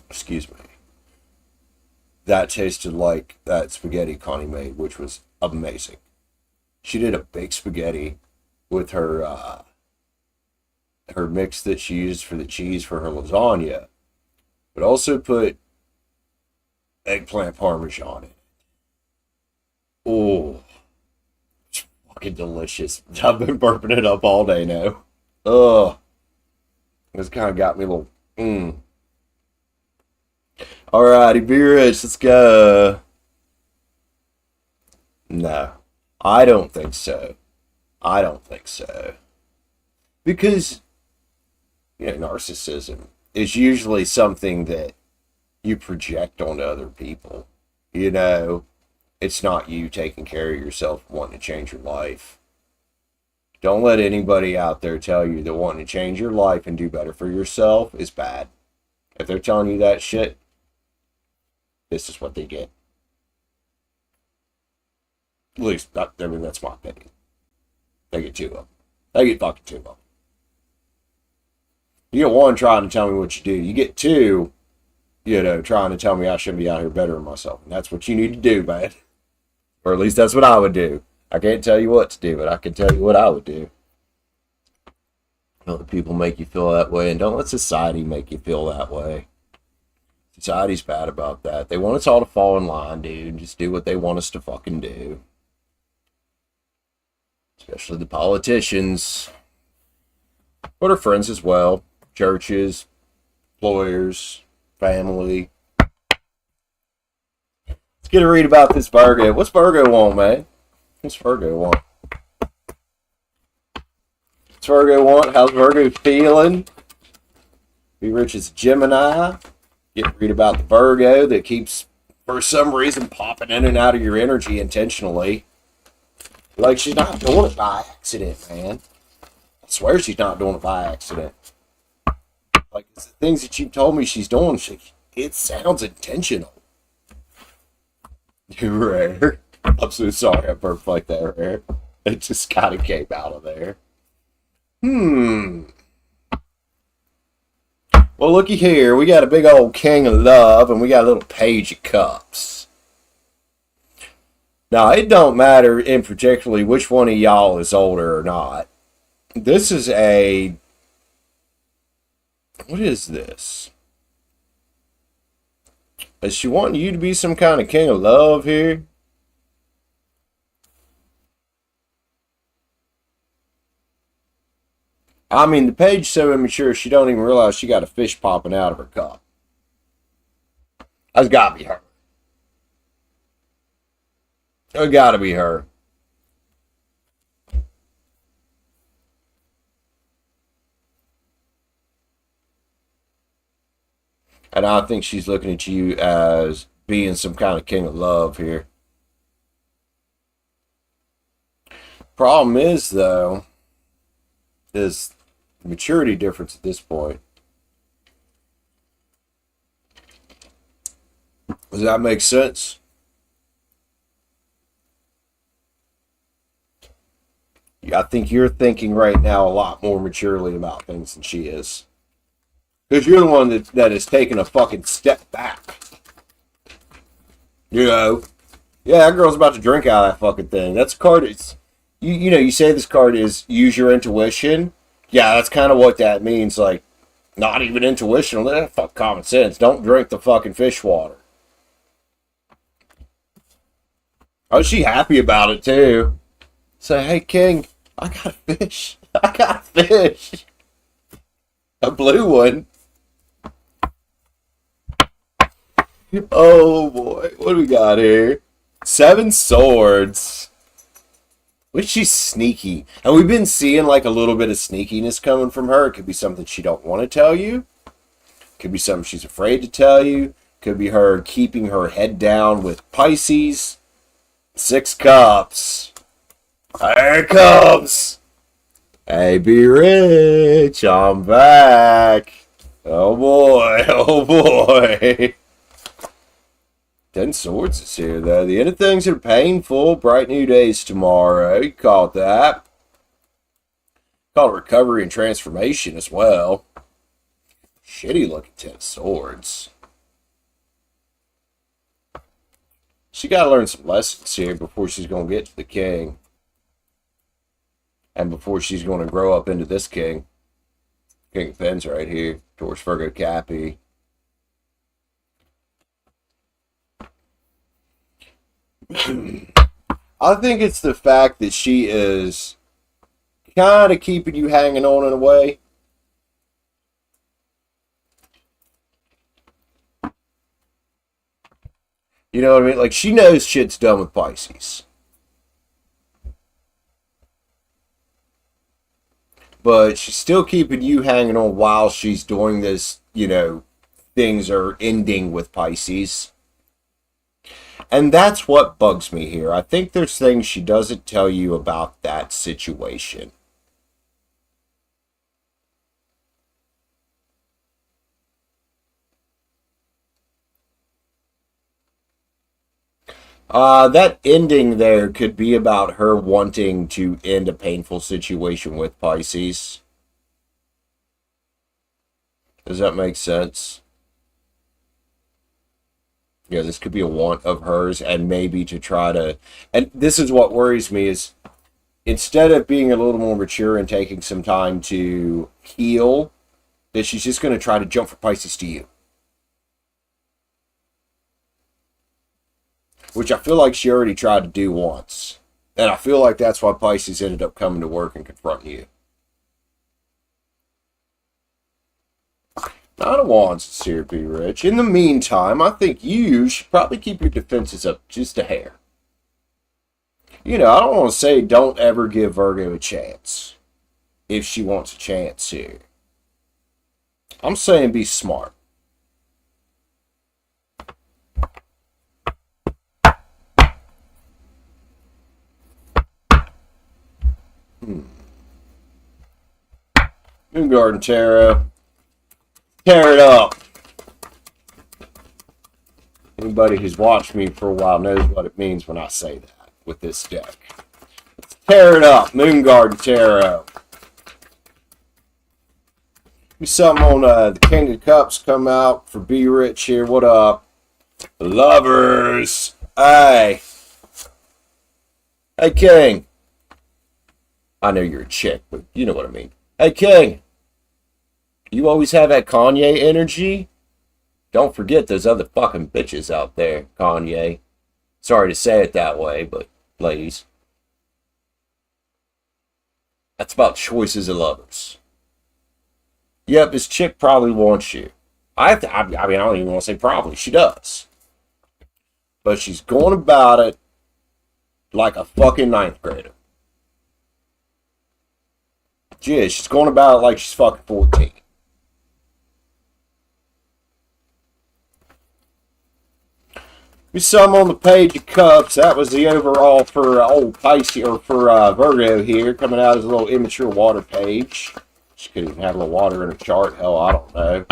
Speaker 1: excuse me. That tasted like that spaghetti Connie made, which was amazing. She did a baked spaghetti with her mix that she used for the cheese for her lasagna, but also put eggplant parmesan in it. Oh, it's fucking delicious. I've been burping it up all day now. Ugh. It's kind of got me a little, Alrighty, Be Rich, let's go. No, I don't think so. I don't think so. Because, narcissism is usually something that you project onto other people. It's not you taking care of yourself, wanting to change your life. Don't let anybody out there tell you that wanting to change your life and do better for yourself is bad. If they're telling you that shit, this is what they get. At least, that's my opinion. They get two of them. They get fucking two of them. You get one trying to tell me what you do. You get two, trying to tell me I shouldn't be out here bettering myself. And that's what you need to do, man. Or at least that's what I would do. I can't tell you what to do, but I can tell you what I would do. Don't let people make you feel that way, and don't let society make you feel that way. Society's bad about that. They want us all to fall in line, dude. Just do what they want us to fucking do. Especially the politicians. But our friends as well. Churches, employers, family. Let's get a read about this Virgo. What's Virgo want, man? What's Virgo want? What's Virgo want? How's Virgo feeling? Be Rich is Gemini. Get a read about the Virgo that keeps, for some reason, popping in and out of your energy intentionally. Like she's not doing it by accident, man. I swear she's not doing it by accident. Like, the things that you told me she's doing, it sounds intentional. Rare. I'm so sorry I burped like that, Rare. It just kind of came out of there. Well, looky here. We got a big old King of Love, and we got a little Page of Cups. Now, it don't matter in particularly which one of y'all is older or not. This is a... What is this? Is she wanting you to be some kind of King of Love here? I mean, the Page so immature she don't even realize she got a fish popping out of her cup. That's gotta be her. It gotta be her. And I think she's looking at you as being some kind of king of love here. Problem is, though, is maturity difference at this point. Does that make sense? I think you're thinking right now a lot more maturely about things than she is. Because you're the one that is taking a fucking step back. You know? Yeah, that girl's about to drink out of that fucking thing. That's a card. It's, you know, you say this card is use your intuition. Yeah, that's kind of what that means. Like, not even intuition. Fuck common sense. Don't drink the fucking fish water. Oh, she happy about it, too. Say, hey, King, I got a fish. I got a fish. A blue one. Oh, boy. What do we got here? 7 swords. Which she's sneaky. And we've been seeing, like, a little bit of sneakiness coming from her. It could be something she don't want to tell you. It could be something she's afraid to tell you. It could be her keeping her head down with Pisces. 6 cups. Here it comes. Hey, be rich. I'm back. Oh boy. Oh boy. 10 swords is here, though. The end of things are painful. Bright new days tomorrow. You call it that. Call it recovery and transformation as well. Shitty looking 10 swords. She got to learn some lessons here before she's going to get to the king. And before she's going to grow up into this king. King of Pens right here. Taurus, Virgo, Cappy. I think it's the fact that she is kind of keeping you hanging on in a way. You know what I mean? Like, she knows shit's done with Pisces. But she's still keeping you hanging on while she's doing this, you know, things are ending with Pisces. And that's what bugs me here. I think there's things she doesn't tell you about that situation. That ending there could be about her wanting to end a painful situation with Pisces. Does that make sense? Yeah, this could be a want of hers, and maybe to try to... And this is what worries me, is instead of being a little more mature and taking some time to heal, that she's just going to try to jump from Pisces to you. Which I feel like she already tried to do once. And I feel like that's why Pisces ended up coming to work and confronting you. Nine of Wands is here to be rich. In the meantime, I think you should probably keep your defenses up just a hair. You know, I don't want to say don't ever give Virgo a chance. If she wants a chance here. I'm saying be smart. Moon Garden Tarot. Tear it up. Anybody who's watched me for a while knows what it means when I say that with this deck. Let's tear it up. Moon Garden Tarot. Do something on the King of Cups come out for Be Rich here. What up? Lovers. Hey. Hey, King. I know you're a chick, but you know what I mean. Hey, King. You always have that Kanye energy? Don't forget those other fucking bitches out there, Kanye. Sorry to say it that way, but ladies. That's about choices of lovers. Yep, this chick probably wants you. I mean, I don't even want to say probably. She does. But she's going about it like a fucking 9th grader. She is. She's going about it like she's fucking 14. Some on the Page of Cups. That was the overall for old Pisces, or for Virgo here, coming out as a little immature water page. She could even have a little water in her chart. Hell, I don't know.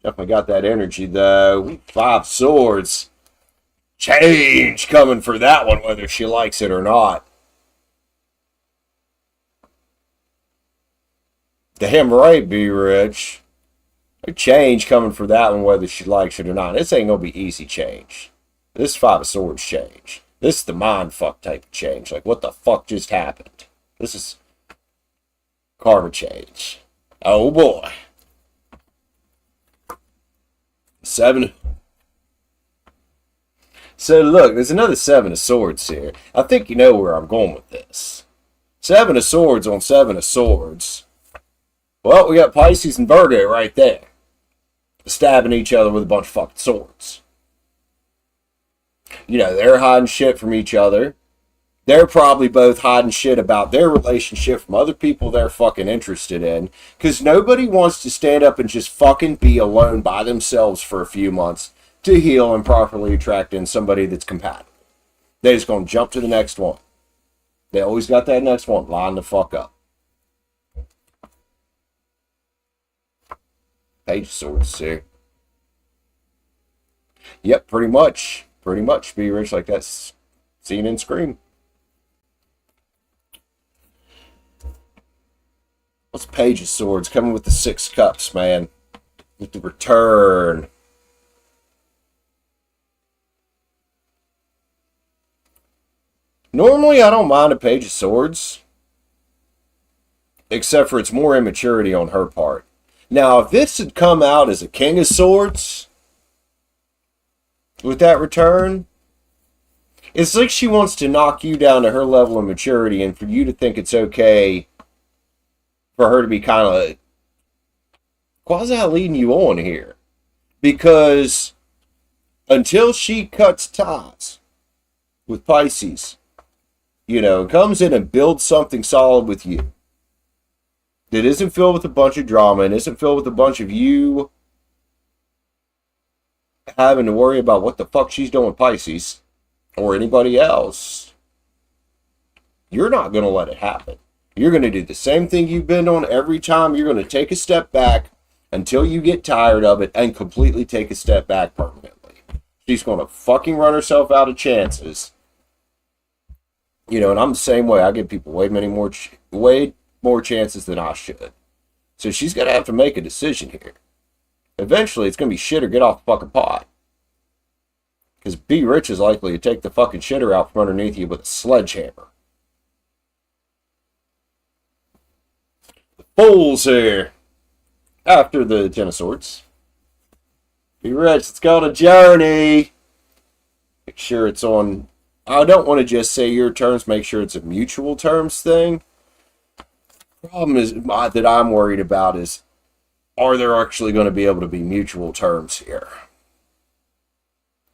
Speaker 1: Definitely got that energy, though. 5 Swords. Change coming for that one, whether she likes it or not. Damn right, be rich. A change coming for that one, whether she likes it or not. This ain't gonna be easy change. This 5 of Swords change. This is the mind fuck type of change. Like, what the fuck just happened? This is karma change. Oh boy. 7. So look, there's another 7 of Swords here. I think you know where I'm going with this. 7 of Swords on 7 of Swords. Well, we got Pisces and Virgo right there. Stabbing each other with a bunch of fucking swords. You know, they're hiding shit from each other. They're probably both hiding shit about their relationship from other people they're fucking interested in. Because nobody wants to stand up and just fucking be alone by themselves for a few months to heal and properly attract in somebody that's compatible. They're just going to jump to the next one. They always got that next one. Line the fuck up. Page of Swords here. Yep, pretty much. Pretty much. Be rich like that's seen in Scream. What's Page of Swords? Coming with the 6 Cups, man. With the return. Normally, I don't mind a Page of Swords. Except for it's more immaturity on her part. Now, if this had come out as a King of Swords, with that return, it's like she wants to knock you down to her level of maturity and for you to think it's okay for her to be kind of quasi leading you on here. Because until she cuts ties with Pisces, you know, comes in and builds something solid with you that isn't filled with a bunch of drama and isn't filled with a bunch of you having to worry about what the fuck she's doing with Pisces or anybody else, you're not going to let it happen. You're going to do the same thing you've been on every time. You're going to take a step back until you get tired of it and completely take a step back permanently. She's going to fucking run herself out of chances. You know, and I'm the same way. I give people way more chances than I should. So she's going to have to make a decision here. Eventually, it's going to be shit or get off the fucking pot. Because Be Rich is likely to take the fucking shitter out from underneath you with a sledgehammer. The Fools here. After the 10 of Swords. Be Rich, let's go on a journey. Make sure it's on... I don't want to just say your terms. Make sure it's a mutual terms thing. Problem is that I'm worried about is, are there actually going to be able to be mutual terms here?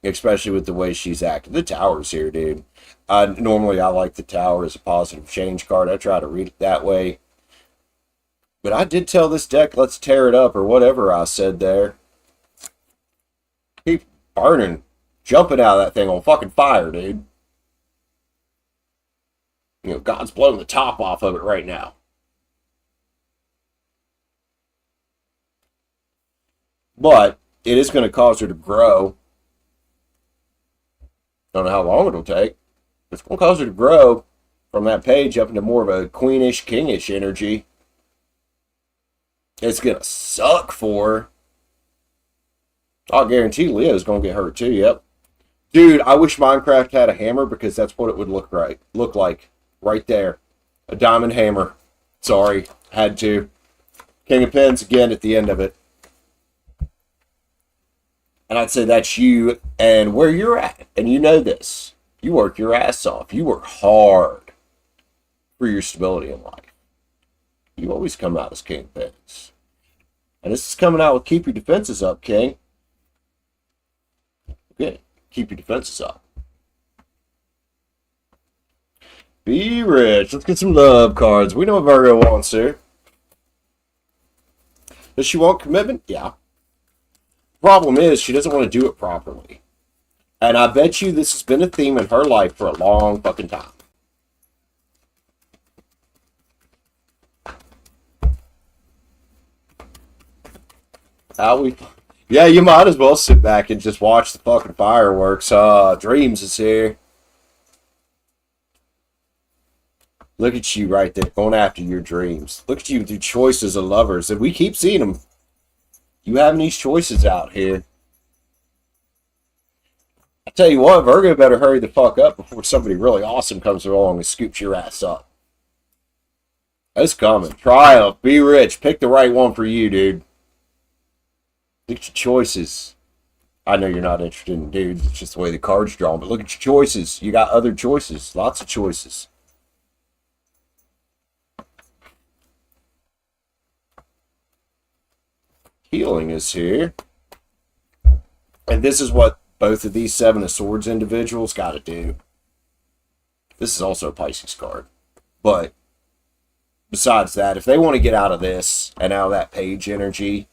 Speaker 1: Especially with the way she's acting. The Tower's here, dude. Normally, I like the Tower as a positive change card. I try to read it that way. But I did tell this deck, let's tear it up, or whatever I said there. Keep burning, jumping out of that thing on fucking fire, dude. You know, God's blowing the top off of it right now. But it is going to cause her to grow. Don't know how long it'll take. It's going to cause her to grow from that page up into more of a queenish, kingish energy. It's going to suck for her. I'll guarantee Leo's going to get hurt too, yep. Dude, I wish Minecraft had a hammer because that's what it would look like. Right there. A diamond hammer. Sorry, had to. King of Pens again at the end of it. And I'd say that's you and where you're at. And you know this. You work your ass off. You work hard for your stability in life. You always come out as King of Pens. And this is coming out with keep your defenses up, King. Okay, keep your defenses up. Be Rich. Let's get some love cards. We know what Virgo wants here. Does she want commitment? Yeah. Problem is, she doesn't want to do it properly. And I bet you this has been a theme in her life for a long fucking time. How we... Yeah, you might as well sit back and just watch the fucking fireworks. Dreams is here. Look at you right there, going after your dreams. Look at you with your choices of lovers. And we keep seeing them. You having these choices out here. I tell you what, Virgo better hurry the fuck up before somebody really awesome comes along and scoops your ass up. That's coming. Triumph. Be rich. Pick the right one for you, dude. Look at your choices. I know you're not interested in dudes. It's just the way the card's drawn. But look at your choices. You got other choices. Lots of choices. Healing is here. And this is what both of these Seven of Swords individuals got to do. This is also a Pisces card. But besides that, if they want to get out of this and out of that page energy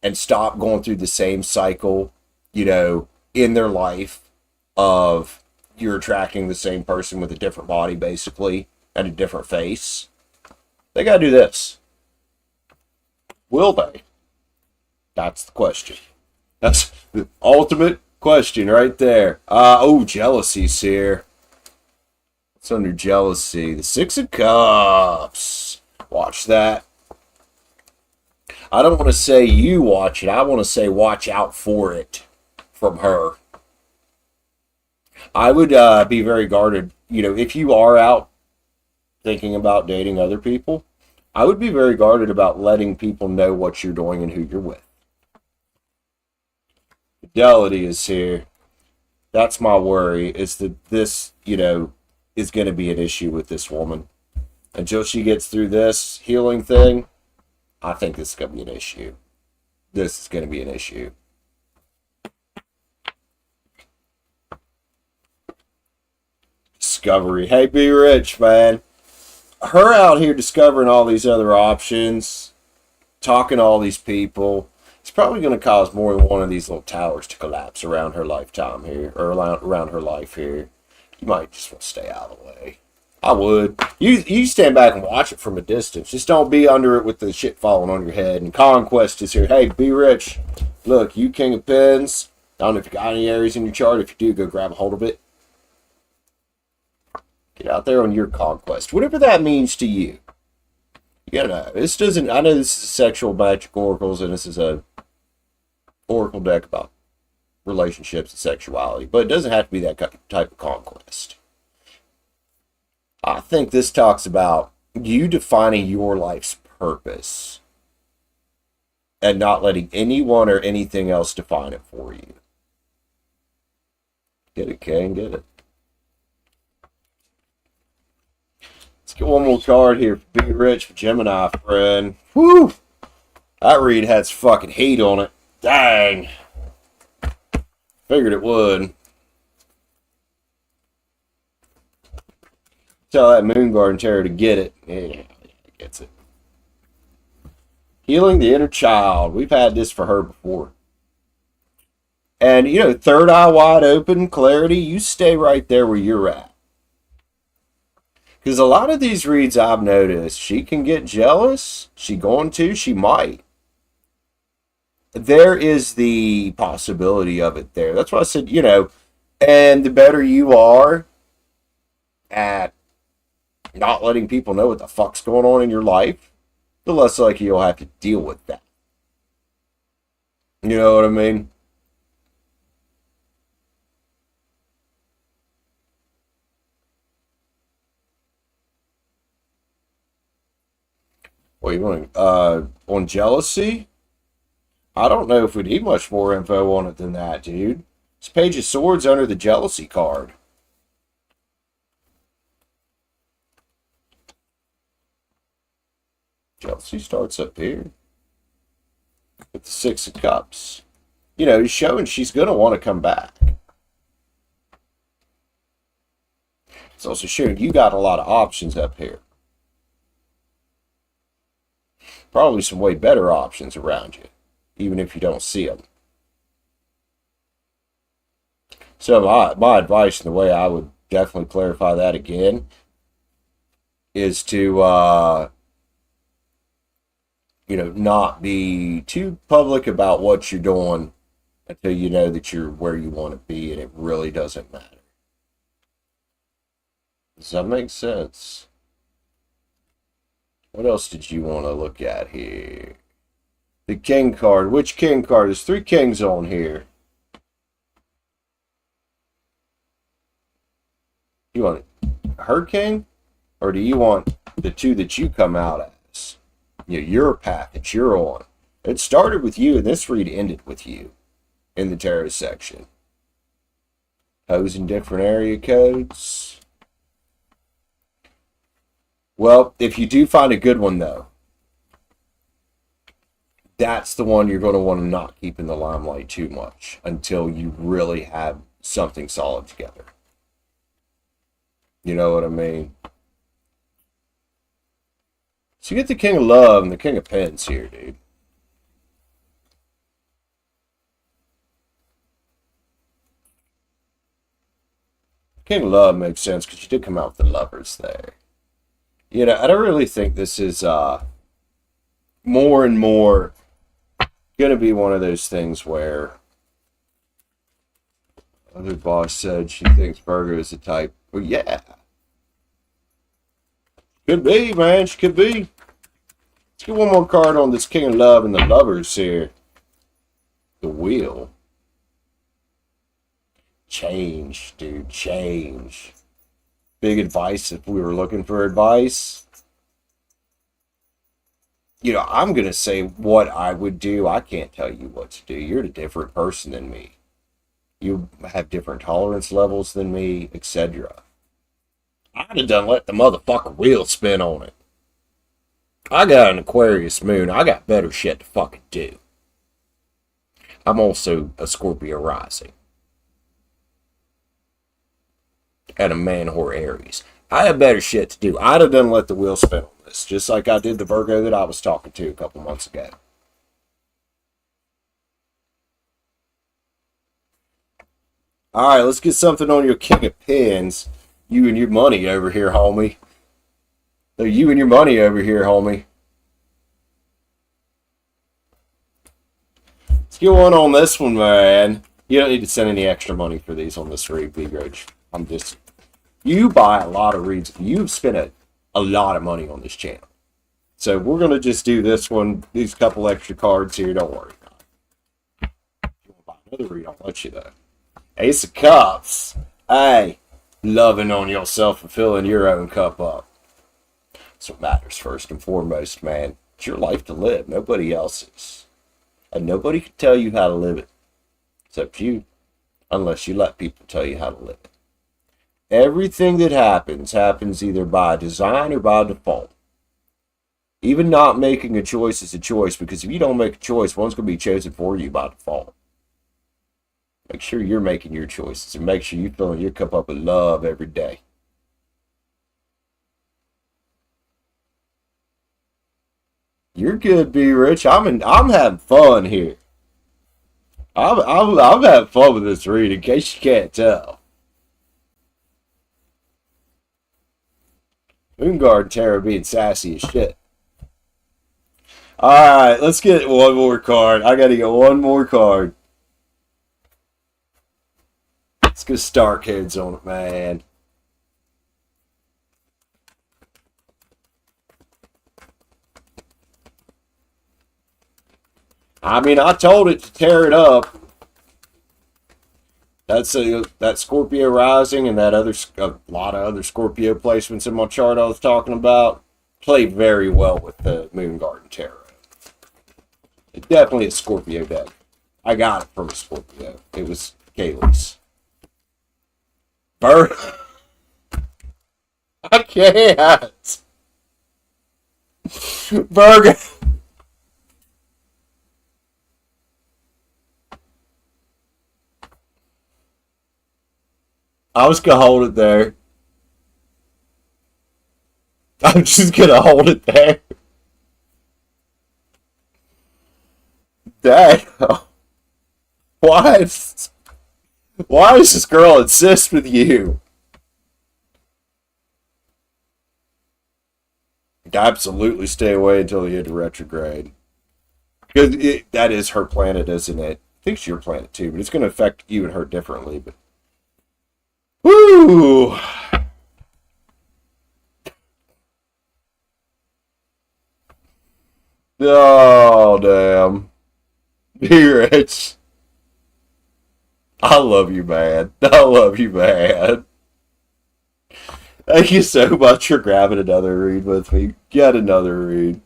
Speaker 1: and stop going through the same cycle, you know, in their life of you're attracting the same person with a different body, basically, and a different face, they got to do this. Will they? That's the question. That's the ultimate question right there. Oh, jealousy's here. What's under jealousy? The Six of Cups. Watch that. I don't want to say you watch it. I want to say watch out for it from her. I would be very guarded. You know, if you are out thinking about dating other people, I would be very guarded about letting people know what you're doing and who you're with. Fidelity is here. That's my worry, is that this, you know, is going to be an issue with this woman. Until she gets through this healing thing, I think this is going to be an issue. This is going to be an issue. Discovery. Hey, be rich, man. Her out here discovering all these other options, talking to all these people, it's probably going to cause more than one of these little towers to collapse around her lifetime here, or around her life here. You might just want to stay out of the way. I would. You stand back and watch it from a distance. Just don't be under it with the shit falling on your head. And Conquest is here. Hey, be rich. Look, you King of Pens. I don't know if you got any Aries in your chart. If you do, go grab a hold of it. Get out there on your conquest. Whatever that means to you. You know, this doesn't... I know this is sexual magic oracles, and this is a oracle deck about relationships and sexuality, but it doesn't have to be that type of conquest. I think this talks about you defining your life's purpose and not letting anyone or anything else define it for you. Get it, King? Get it. Let's get one more card here for Be Rich for Gemini, friend. Whew! That read has fucking heat on it. Dang. Figured it would. Tell that Moon Garden Tarot to get it. Yeah, it gets it. Healing the inner child. We've had this for her before. And, you know, third eye wide open, clarity, you stay right there where you're at. Because a lot of these reads I've noticed, she can get jealous. She going to, she might. There is the possibility of it there. That's why I said, you know, and the better you are at not letting people know what the fuck's going on in your life, the less likely you'll have to deal with that. You know what I mean? What you want? On jealousy? I don't know if we need much more info on it than that, dude. This Page of Swords under the jealousy card. Jealousy starts up here with the Six of Cups. You know, he's showing she's going to want to come back. It's also showing you got a lot of options up here. Probably some way better options around you, even if you don't see them. So my advice and the way I would definitely clarify that again is to not be too public about what you're doing until you know that you're where you want to be and it really doesn't matter. Does that make sense? What else did you want to look at here? The king card. Which king card? There's 3 kings on here. You want her king? Or do you want the 2 that you come out as? Your path that you're on. It started with you, and this read ended with you in the tarot section. Posing different area codes. Well, if you do find a good one, though, that's the one you're going to want to not keep in the limelight too much until you really have something solid together. You know what I mean? So you get the King of Love and the King of Pens here, dude. King of Love makes sense because you did come out with the Lovers there. I don't really think this is more and more going to be one of those things where other boss said she thinks Virgo is the type. Well, yeah. Could be, man. She could be. Let's get one more card on this King of Love and the Lovers here. The Wheel. Change, dude. Change. Big advice if we were looking for advice. I'm going to say what I would do. I can't tell you what to do. You're a different person than me. You have different tolerance levels than me, etc. I'd have done let the motherfucking wheel spin on it. I got an Aquarius moon. I got better shit to fucking do. I'm also a Scorpio rising. And a man-whore Aries. I have better shit to do. I'd have done let the wheel spin on this. Just like I did the Virgo that I was talking to a couple months ago. Alright, let's get something on your King of Pens. You and your money over here, homie. You and your money over here, homie. Let's get one on this one, man. You don't need to send any extra money for these on this read, B-Grudge. You buy a lot of reads. You've spent a lot of money on this channel. So we're going to just do this one, these couple extra cards here. Don't worry about it. If you want to buy another read, I'll let you though. Ace of Cups. Hey, loving on yourself and filling your own cup up. That's what matters first and foremost, man. It's your life to live, nobody else's. And nobody can tell you how to live it. Except you. Unless you let people tell you how to live it. Everything that happens either by design or by default. Even not making a choice is a choice, because if you don't make a choice, one's going to be chosen for you by default. Make sure you're making your choices and make sure you're filling your cup up with love every day. You're good, B Rich. I'm having fun here. I'm having fun with this read, in case you can't tell. Moonguard Tarot being sassy as shit. Alright, let's get one more card. I gotta get one more card. Let's get Stark Heads on it, man. I mean, I told it to tear it up. That Scorpio rising and that a lot of other Scorpio placements in my chart I was talking about play very well with the Moon Garden Tarot. It's definitely a Scorpio deck. I got it from a Scorpio. It was Kaylee's. I can't. Virgo. I was gonna hold it there. I'm just gonna hold it there. Dang. What? Why does this girl insist with you? Absolutely stay away until you hit retrograde. Because that is her planet, isn't it? I think it's your planet too, but it's going to affect you and her differently. But woo! Oh damn! Be rich. I love you, man. I love you, man. Thank you so much for grabbing another read with me. Get another read.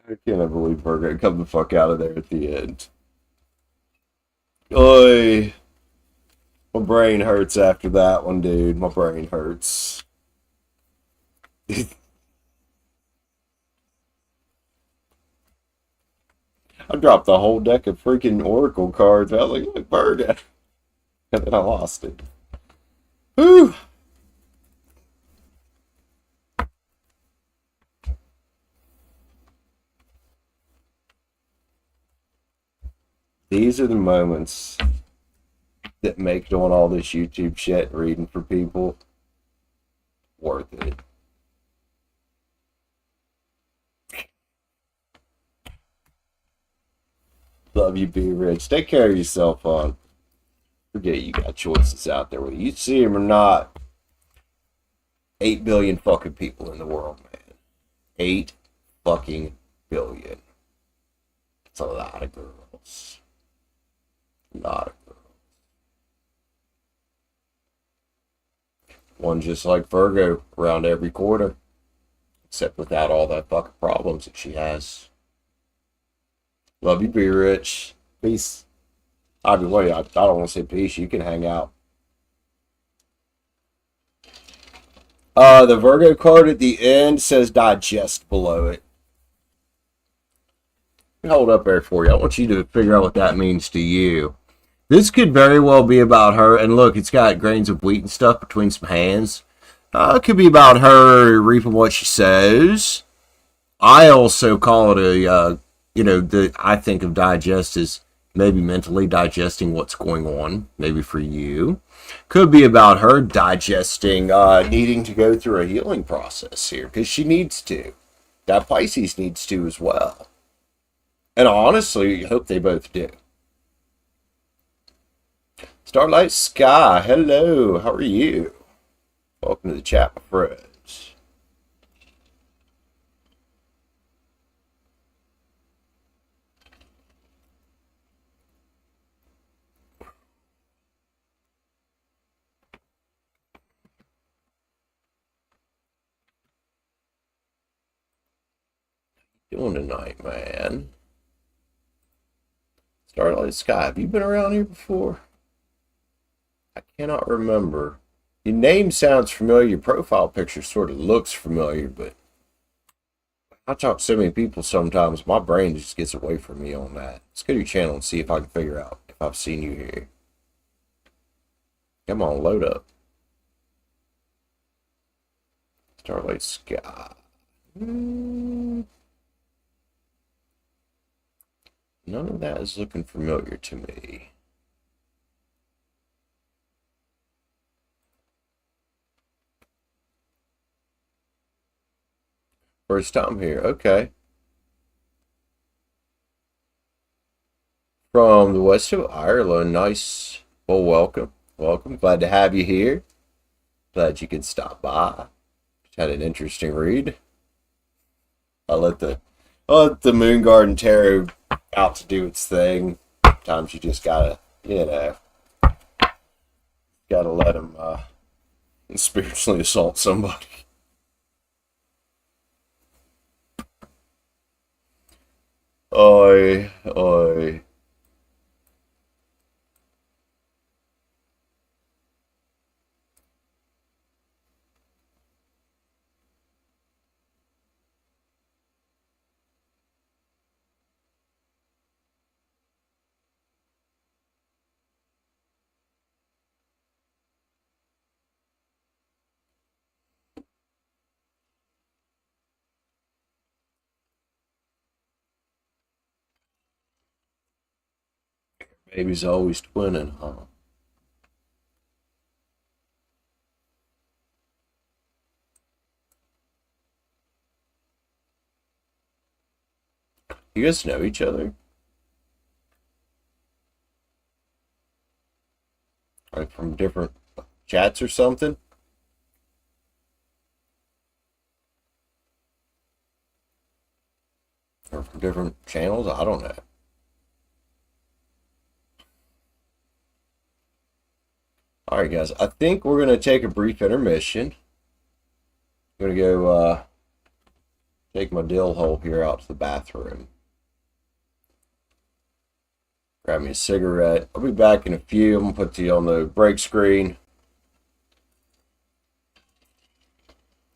Speaker 1: I can't believe we're gonna come the fuck out of there at the end. Oi. My brain hurts after that one, dude. My brain hurts. I dropped the whole deck of freaking Oracle cards. I was like, look, bird. And then I lost it. Whew. These are the moments that make doing all this YouTube shit, reading for people, worth it. Love you, be rich. Take care of yourself, on. Forget you got choices out there, whether you see them or not. 8 billion fucking people in the world, man. 8 fucking billion. It's a lot of girls. A lot of girls. One just like Virgo around every corner. Except without all that fucking problems that she has. Love you, be rich. Peace. Either way, I don't want to say peace. You can hang out. The Virgo card at the end says digest below it. Hold up there for you. I want you to figure out what that means to you. This could very well be about her. And look, it's got grains of wheat and stuff between some hands. It could be about her reaping what she sows. I also call it a, I think of digest as maybe mentally digesting what's going on, maybe for you. Could be about her digesting, needing to go through a healing process here, because she needs to. That Pisces needs to as well. And honestly, I hope they both do. Starlight Sky, hello, how are you? Welcome to the chat, my friends. Doing tonight, man? Starlight Sky, have you been around here before? I cannot remember. Your name sounds familiar. Your profile picture sort of looks familiar, but I talk to so many people sometimes, my brain just gets away from me on that. Let's go to your channel and see if I can figure out if I've seen you here. Come on, load up. Starlight Sky. None of that is looking familiar to me. First time here, okay. From the west of Ireland, nice. Well, welcome. Welcome. Glad to have you here. Glad you could stop by. Just had an interesting read. I'll let the Moon Garden Tarot out to do its thing. Sometimes you just gotta, gotta let them spiritually assault somebody. Oi, oi. Baby's always twinning, huh? You guys know each other? Like from different chats or something? Or from different channels? I don't know. Alright, guys. I think we're going to take a brief intermission. I'm going to go take my dill hole here out to the bathroom. Grab me a cigarette. I'll be back in a few. I'm going to put you on the break screen.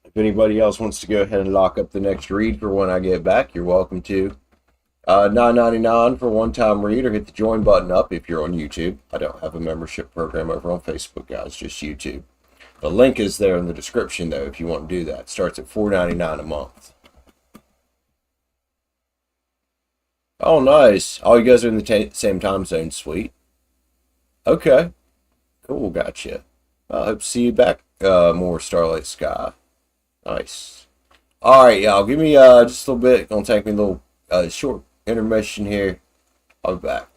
Speaker 1: If anybody else wants to go ahead and lock up the next read for when I get back, you're welcome to. $9.99 for one-time read, or hit the join button up if you're on YouTube. I don't have a membership program over on Facebook, guys, just YouTube. The link is there in the description, though, if you want to do that. It starts at $4.99 a month. Oh, nice. All you guys are in the same time zone. Sweet. Okay. Cool, gotcha. I hope to see you back more Starlight Sky. Nice. Alright, y'all. Give me just a little bit. Gonna take me a little short intermission here. I'll be back.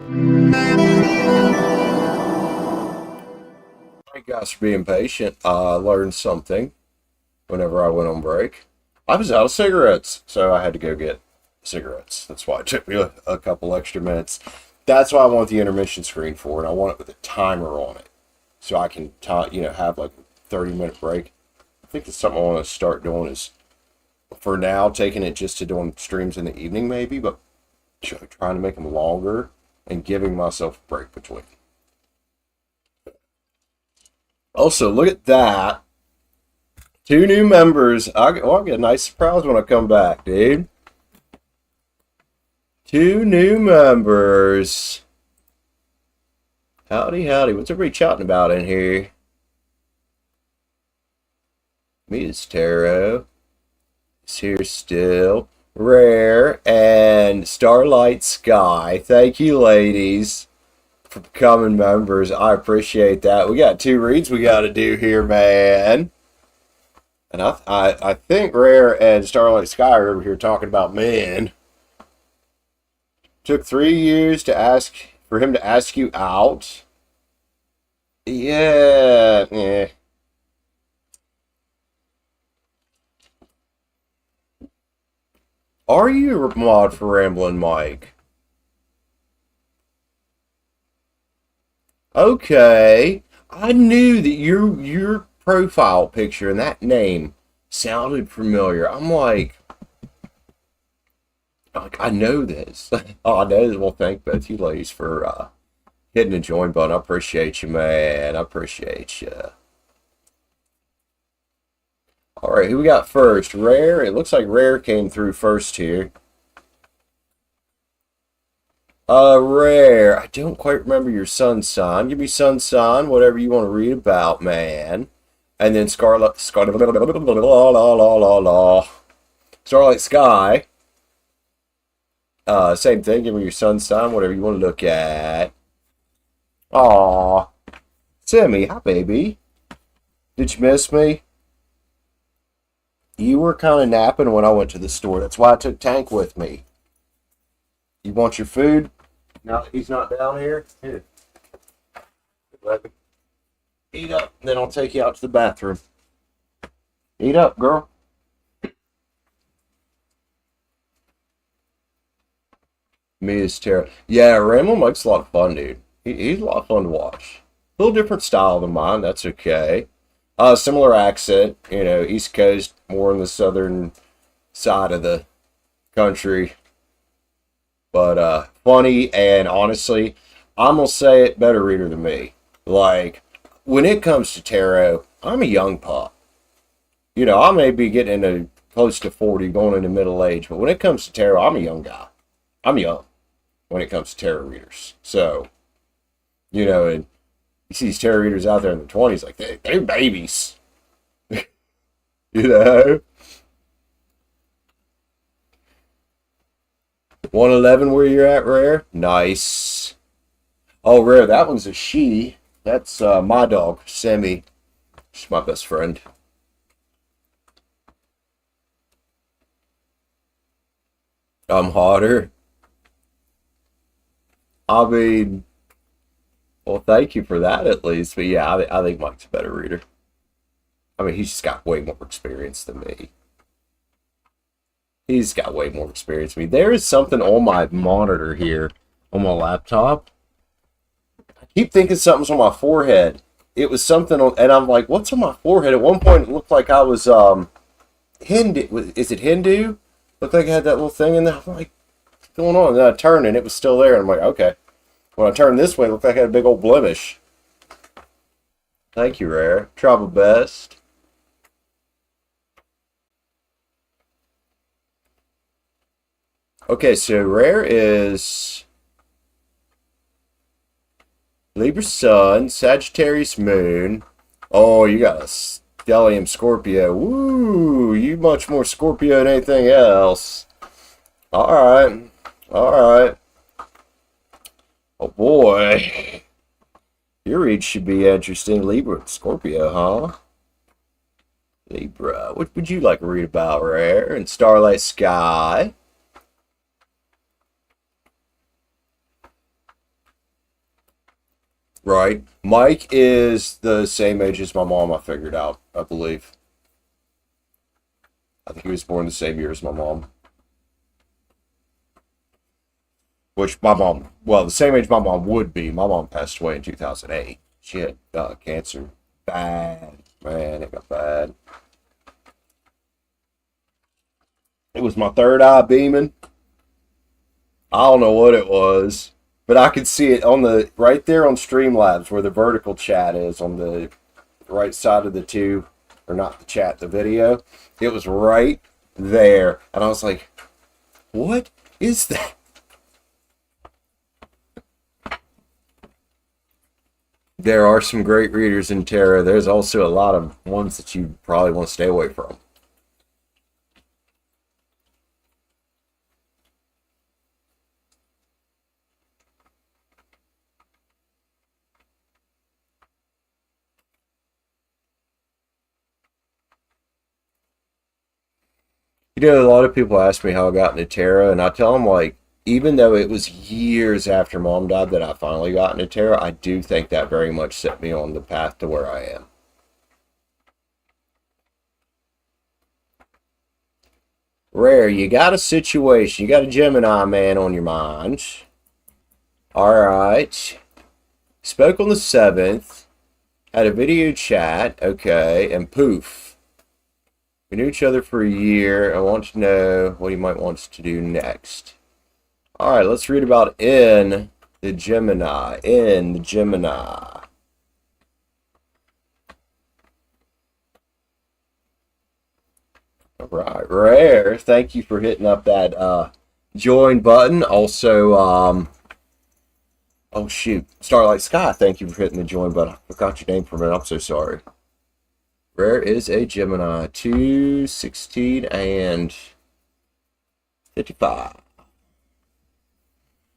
Speaker 1: Thank you guys for being patient. I learned something whenever I went on break. I was out of cigarettes, so I had to go get cigarettes. That's why it took me a couple extra minutes. That's why I want the intermission screen for, and I want it with a timer on it, so I can have like a 30-minute break. I think it's something I want to start doing is, for now, taking it just to doing streams in the evening maybe, but trying to make them longer and giving myself a break between. Also, look at that. 2 new members. I'll get a nice surprise when I come back, dude. 2 new members. Howdy, howdy. What's everybody chatting about in here? Me is Taro. It's here still. Rare and Starlight Sky. Thank you, ladies, for becoming members. I appreciate that. We got 2 reads we got to do here, man. And I think Rare and Starlight Sky are over here talking about men. Took 3 years for him to ask you out. Yeah. Are you a mod for Ramblin' Mike? Okay. I knew that your profile picture and that name sounded familiar. I'm like I know this. Oh, I know this. Well, thank both you ladies for hitting the join button. I appreciate you, man. I appreciate you. All right, who we got first? Rare. It looks like Rare came through first here. Rare. I don't quite remember your sun sign. Give me sun sign, whatever you want to read about, man. And then Starlight Sky. Same thing. Give me your sun sign, whatever you want to look at. Aw. Sammy, hi, baby. Did you miss me? You were kind of napping when I went to the store. That's why I took Tank with me. You want your food? Now that he's not down here? Here. Eat up, then I'll take you out to the bathroom. Eat up, girl. Me is Tara. Yeah, Ramblin' Mike's a lot of fun, dude. He's a lot of fun to watch. A little different style than mine. That's okay. Similar accent. East Coast, more on the southern side of the country. But funny, and honestly, I'm going to say it, better reader than me. Like, when it comes to tarot, I'm a young pup. I may be getting into close to 40, going into middle age, but when it comes to tarot, I'm a young guy. I'm young when it comes to tarot readers. So, and you see these tarot readers out there in the 20s, like, they're babies. 111 where you're at, Rare? Nice. Oh, Rare, that one's a she. That's my dog, Sammy. She's my best friend. I'm hotter. I mean, well, thank you for that at least. But yeah, I think Mike's a better reader. I mean, he's just got way more experience than me. He's got way more experience than me. There is something on my monitor here on my laptop. I keep thinking something's on my forehead. It was something on, and I'm like, what's on my forehead? At one point, it looked like I was Hindu. Is it Hindu? Looked like I had that little thing in there. I'm like, what's going on? And then I turned, and it was still there. And I'm like, okay. When I turned this way, it looked like I had a big old blemish. Thank you, Rare. Try my best. Okay, so Rare is Libra Sun, Sagittarius Moon. Oh, you got a Stellium Scorpio. Woo! You much more Scorpio than anything else. Alright. Alright. Oh boy. Your read should be interesting. Libra Scorpio, huh? Libra. What would you like to read about, Rare? And Starlight Sky. Right. Mike is the same age as my mom, I figured out, I believe. I think he was born the same year as my mom. Which my mom, well, the same age my mom would be. My mom passed away in 2008. She had cancer. Bad. Man, it got bad. It was my third eye beaming. I don't know what it was, but I could see it on the right there on Streamlabs where the vertical chat is on the right side of the two, or not the chat, the video. It was right there, and I was like, "What is that?" There are some great readers in tarot. There's also a lot of ones that you probably want to stay away from. You know, a lot of people ask me how I got into tarot, and I tell them, like, even though it was years after mom died that I finally got into tarot, I do think that very much set me on the path to where I am. Rare, you got a situation. You got a Gemini man on your mind. All right. Spoke on the 7th. Had a video chat. Okay. And poof. We knew each other for a year. I want to know what he might want us to do next. All right. Let's read about in the Gemini. In the Gemini. All right. Rare. Thank you for hitting up that join button. Also, oh shoot, Starlight Sky, thank you for hitting the join button. I forgot your name for a minute. I'm so sorry. Rare is a Gemini, 216 and 55.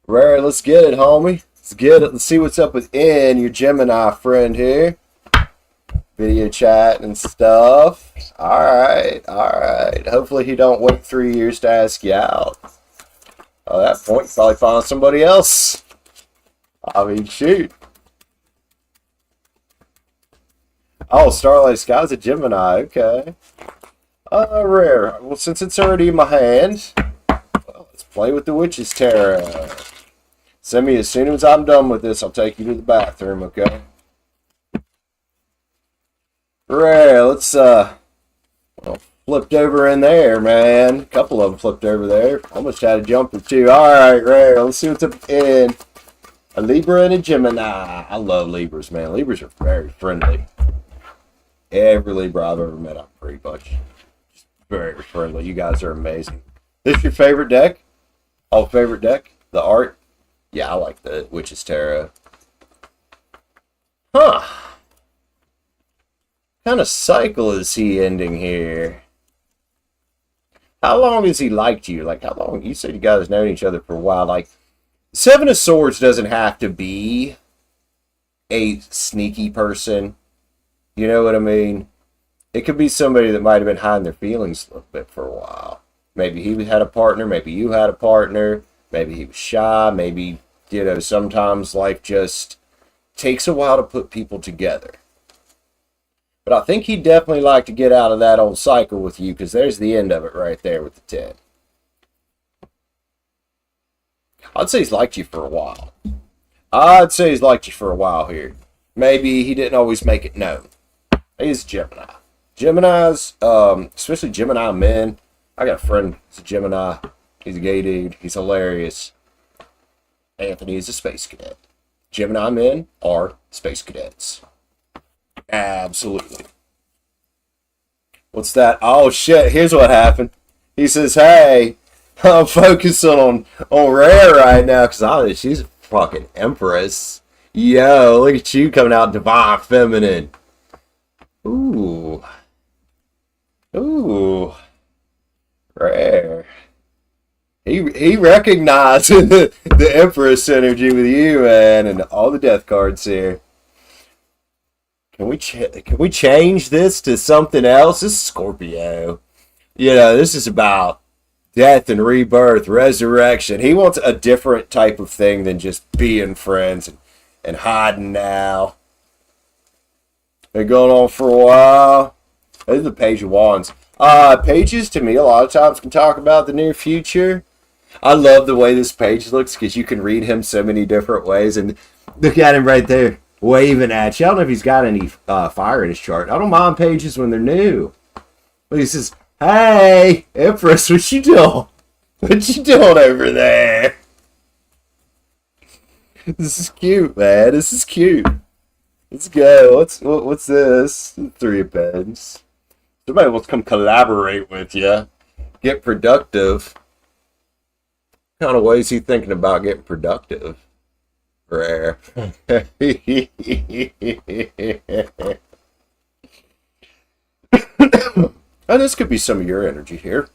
Speaker 1: Rare, let's get it, homie. Let's get it. Let's see what's up with N, your Gemini friend here. Video chat and stuff. All right, all right. Hopefully he don't wait 3 years to ask you out. At that point, you probably find somebody else. I mean, shoot. Oh, Starlight Sky's a Gemini. Okay. Rare. Well, since it's already in my hand, well, let's play with the Witch's Tarot. Send me as soon as I'm done with this. I'll take you to the bathroom, okay? Rare, let's, well, flipped over in there, man. A couple of them flipped over there. Almost had a jump or two. All right, Rare, let's see what's up in. A Libra and a Gemini. I love Libras, man. Libras are very friendly. Every Libra I've ever met, I'm pretty much just very friendly. You guys are amazing. This your favorite deck? Oh, favorite deck? The art? Yeah, I like the Witch's Tarot. Huh. What kind of cycle is he ending here? How long has he liked you? Like, how long? You said you guys known each other for a while. Like, Seven of Swords doesn't have to be a sneaky person. You know what I mean? It could be somebody that might have been hiding their feelings a little bit for a while. Maybe he had a partner. Maybe you had a partner. Maybe he was shy. Maybe, you know, sometimes life just takes a while to put people together. But I think he'd definitely like to get out of that old cycle with you, because there's the end of it right there with the 10. I'd say he's liked you for a while. I'd say he's liked you for a while here. Maybe he didn't always make it known. He's a Gemini. Geminis, especially Gemini men. I got a friend who's a Gemini. He's a gay dude. He's hilarious. Anthony is a space cadet. Gemini men are space cadets. Absolutely. What's that? Oh, shit. Here's what happened. He says, hey, I'm focusing on Rare right now because she's a fucking empress. Yo, look at you coming out divine feminine. Ooh. Ooh. Rare. He recognized the empress energy with you, man, and all the death cards here. Can we change this to something else? This is Scorpio. You know, this is about death and rebirth, resurrection. He wants a different type of thing than just being friends. and hiding now. Been going on for a while. This is the Page of Wands. Pages, to me, a lot of times can talk about the near future. I love the way this page looks because you can read him so many different ways. And look at him right there, waving at you. I don't know if he's got any fire in his chart. I don't mind pages when they're new. But he says, "Hey, Empress, what you doing? What you doing over there?" This is cute, man. This is cute. Let's go. What's this? Three of Pens. Somebody wants to come collaborate with you. Get productive. What kind of ways he thinking about getting productive? Rare. And this could be some of your energy here.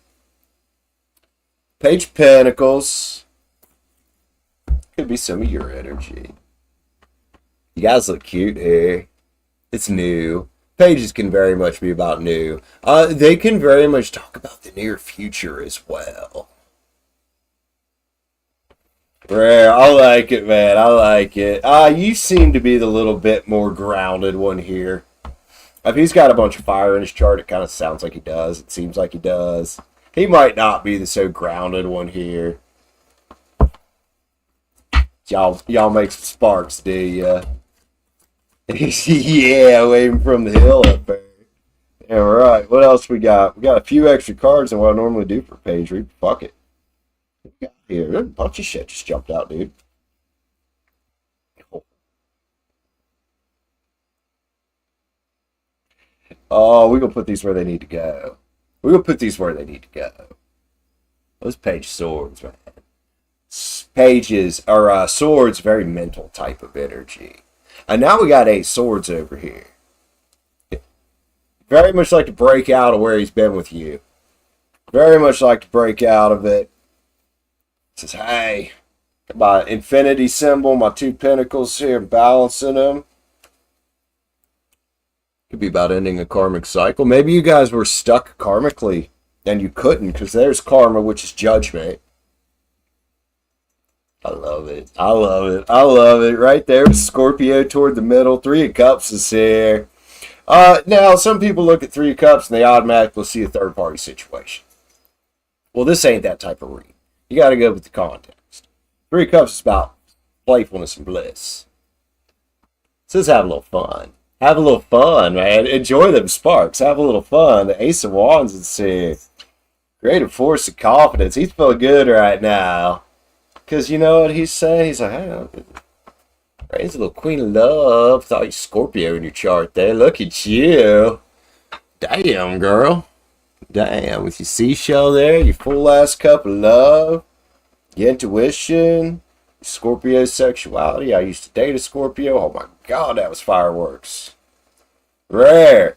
Speaker 1: Page of Pentacles. Could be some of your energy. You guys look cute here. It's new. Pages can very much be about new. They can very much talk about the near future as well. Rare, I like it, man. I like it. You seem to be the little bit more grounded one here. If he's got a bunch of fire in his chart, it kind of sounds like he does. It seems like he does. He might not be the so grounded one here. Y'all make some sparks, do ya? Yeah, waving from the hill up there. Yeah, right. What else we got? We got a few extra cards than what I normally do for page read. Fuck it. What we got here? A bunch of shit just jumped out, dude. Oh, we're gonna put these where they need to go. We're gonna put these where they need to go. Those page swords, man. Pages are swords, very mental type of energy. And now we got 8 swords over here. Very much like to break out of where he's been with you. Very much like to break out of it. Says, hey, my infinity symbol, my 2 pentacles here, balancing them. Could be about ending a karmic cycle. Maybe you guys were stuck karmically and you couldn't because there's karma, which is judgment. I love it. I love it. I love it. Right there, Scorpio toward the middle. 3 of Cups is here. Now, some people look at 3 of Cups and they automatically see a third-party situation. Well, this ain't that type of read. You got to go with the context. 3 of Cups is about playfulness and bliss. It says have a little fun. Have a little fun, man. Enjoy them sparks. Have a little fun. The Ace of Wands is here. Creative force of confidence. He's feeling good right now. Because you know what he's saying? He's like, hey, he's a little Queen of Love. Thought you Scorpio in your chart there. Look at you. Damn, girl. Damn. With your seashell there, your full ass cup of love, your intuition, Scorpio sexuality. I used to date a Scorpio. Oh my God, that was fireworks. Rare.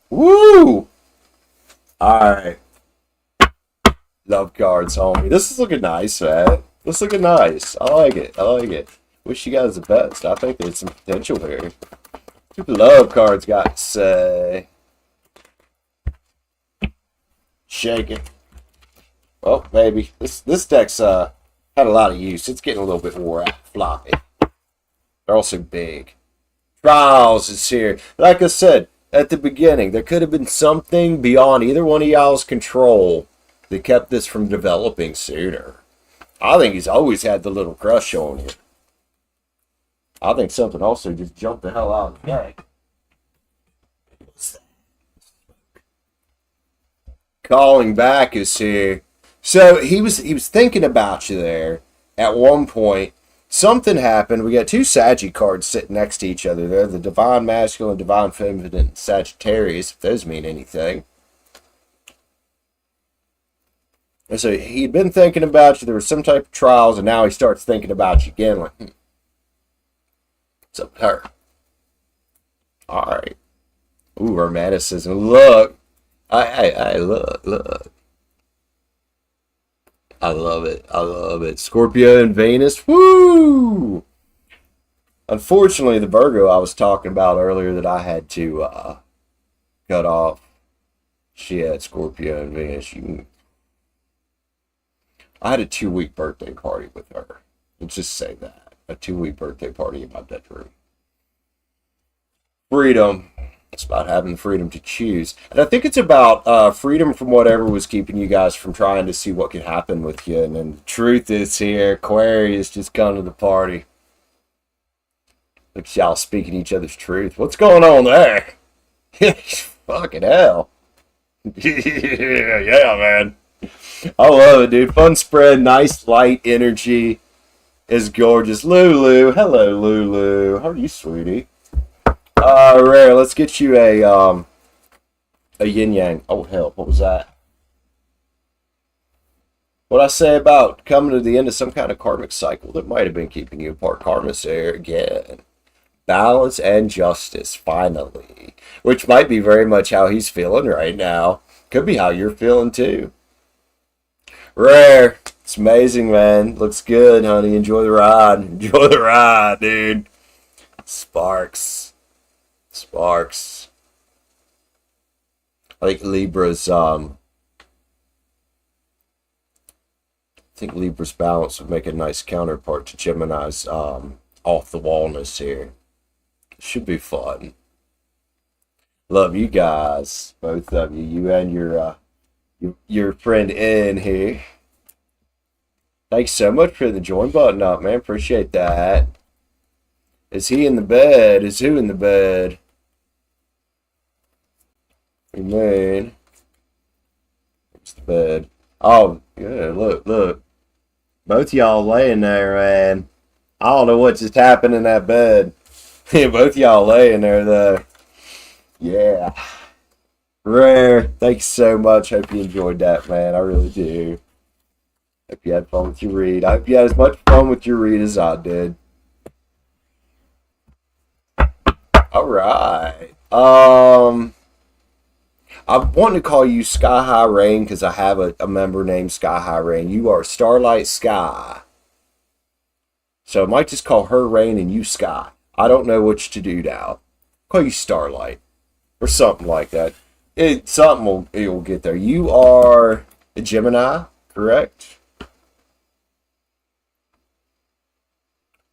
Speaker 1: Woo! Alright. Love cards, homie. This is looking nice, man. This is looking nice. I like it. I like it. Wish you guys the best. I think there's some potential here. What the love cards got to say? Shake it. Oh, baby. This deck's had a lot of use. It's getting a little bit wore out. Floppy. They're also big. Trials is here. Like I said at the beginning, there could have been something beyond either one of y'all's control that kept this from developing sooner. I think he's always had the little crush on you. I think something also just jumped the hell out of the deck. Calling back is here. So he was thinking about you there at one point. Something happened. We got 2 Saggy cards sitting next to each other there. The Divine Masculine, Divine Feminine, Sagittarius, if those mean anything. And so he'd been thinking about you. There was some type of trials, and now he starts thinking about you again. Like, what's up with her? All right. Ooh, romanticism. Look. Look. I love it. I love it. Scorpio and Venus. Woo! Unfortunately, the Virgo I was talking about earlier that I had to cut off, she had Scorpio and Venus. I had a 2-week birthday party with her. Let's just say that. a 2-week birthday party in my bedroom. Freedom. It's about having the freedom to choose. And I think it's about freedom from whatever was keeping you guys from trying to see what could happen with you. And then the truth is here, Aquarius just come to the party. Look at y'all speaking each other's truth. What's going on there? Fucking hell. Yeah, man. I love it, dude. Fun spread, nice light energy. Is gorgeous. Lulu. Hello, Lulu. How are you, sweetie? Rare, let's get you a yin yang. Oh hell, what was that? What I say about coming to the end of some kind of karmic cycle that might have been keeping you apart. Karma's there again. Balance and justice, finally. Which might be very much how he's feeling right now. Could be how you're feeling too. Rare, it's amazing, man. Looks good, honey. Enjoy the ride. Enjoy the ride, dude. Sparks. Sparks. I think Libra's balance would make a nice counterpart to Gemini's off the wallness here. Should be fun. Love you guys, both of you. You and your friend in here. Thanks so much for the join button up, man. Appreciate that. Is he in the bed? Is who in the bed? Man. It's the bed. Oh, yeah, look. Both y'all laying there, man. I don't know what just happened in that bed. Both y'all laying there, though. Yeah. Rare. Thanks so much. Hope you enjoyed that, man. I really do. Hope you had fun with your read. I hope you had as much fun with your read as I did. All right. I want to call you Sky High Rain because I have a member named Sky High Rain. You are Starlight Sky. So I might just call her Rain and you Sky. I don't know which to do now. Call you Starlight. Or something like that. It will get there. You are a Gemini, correct?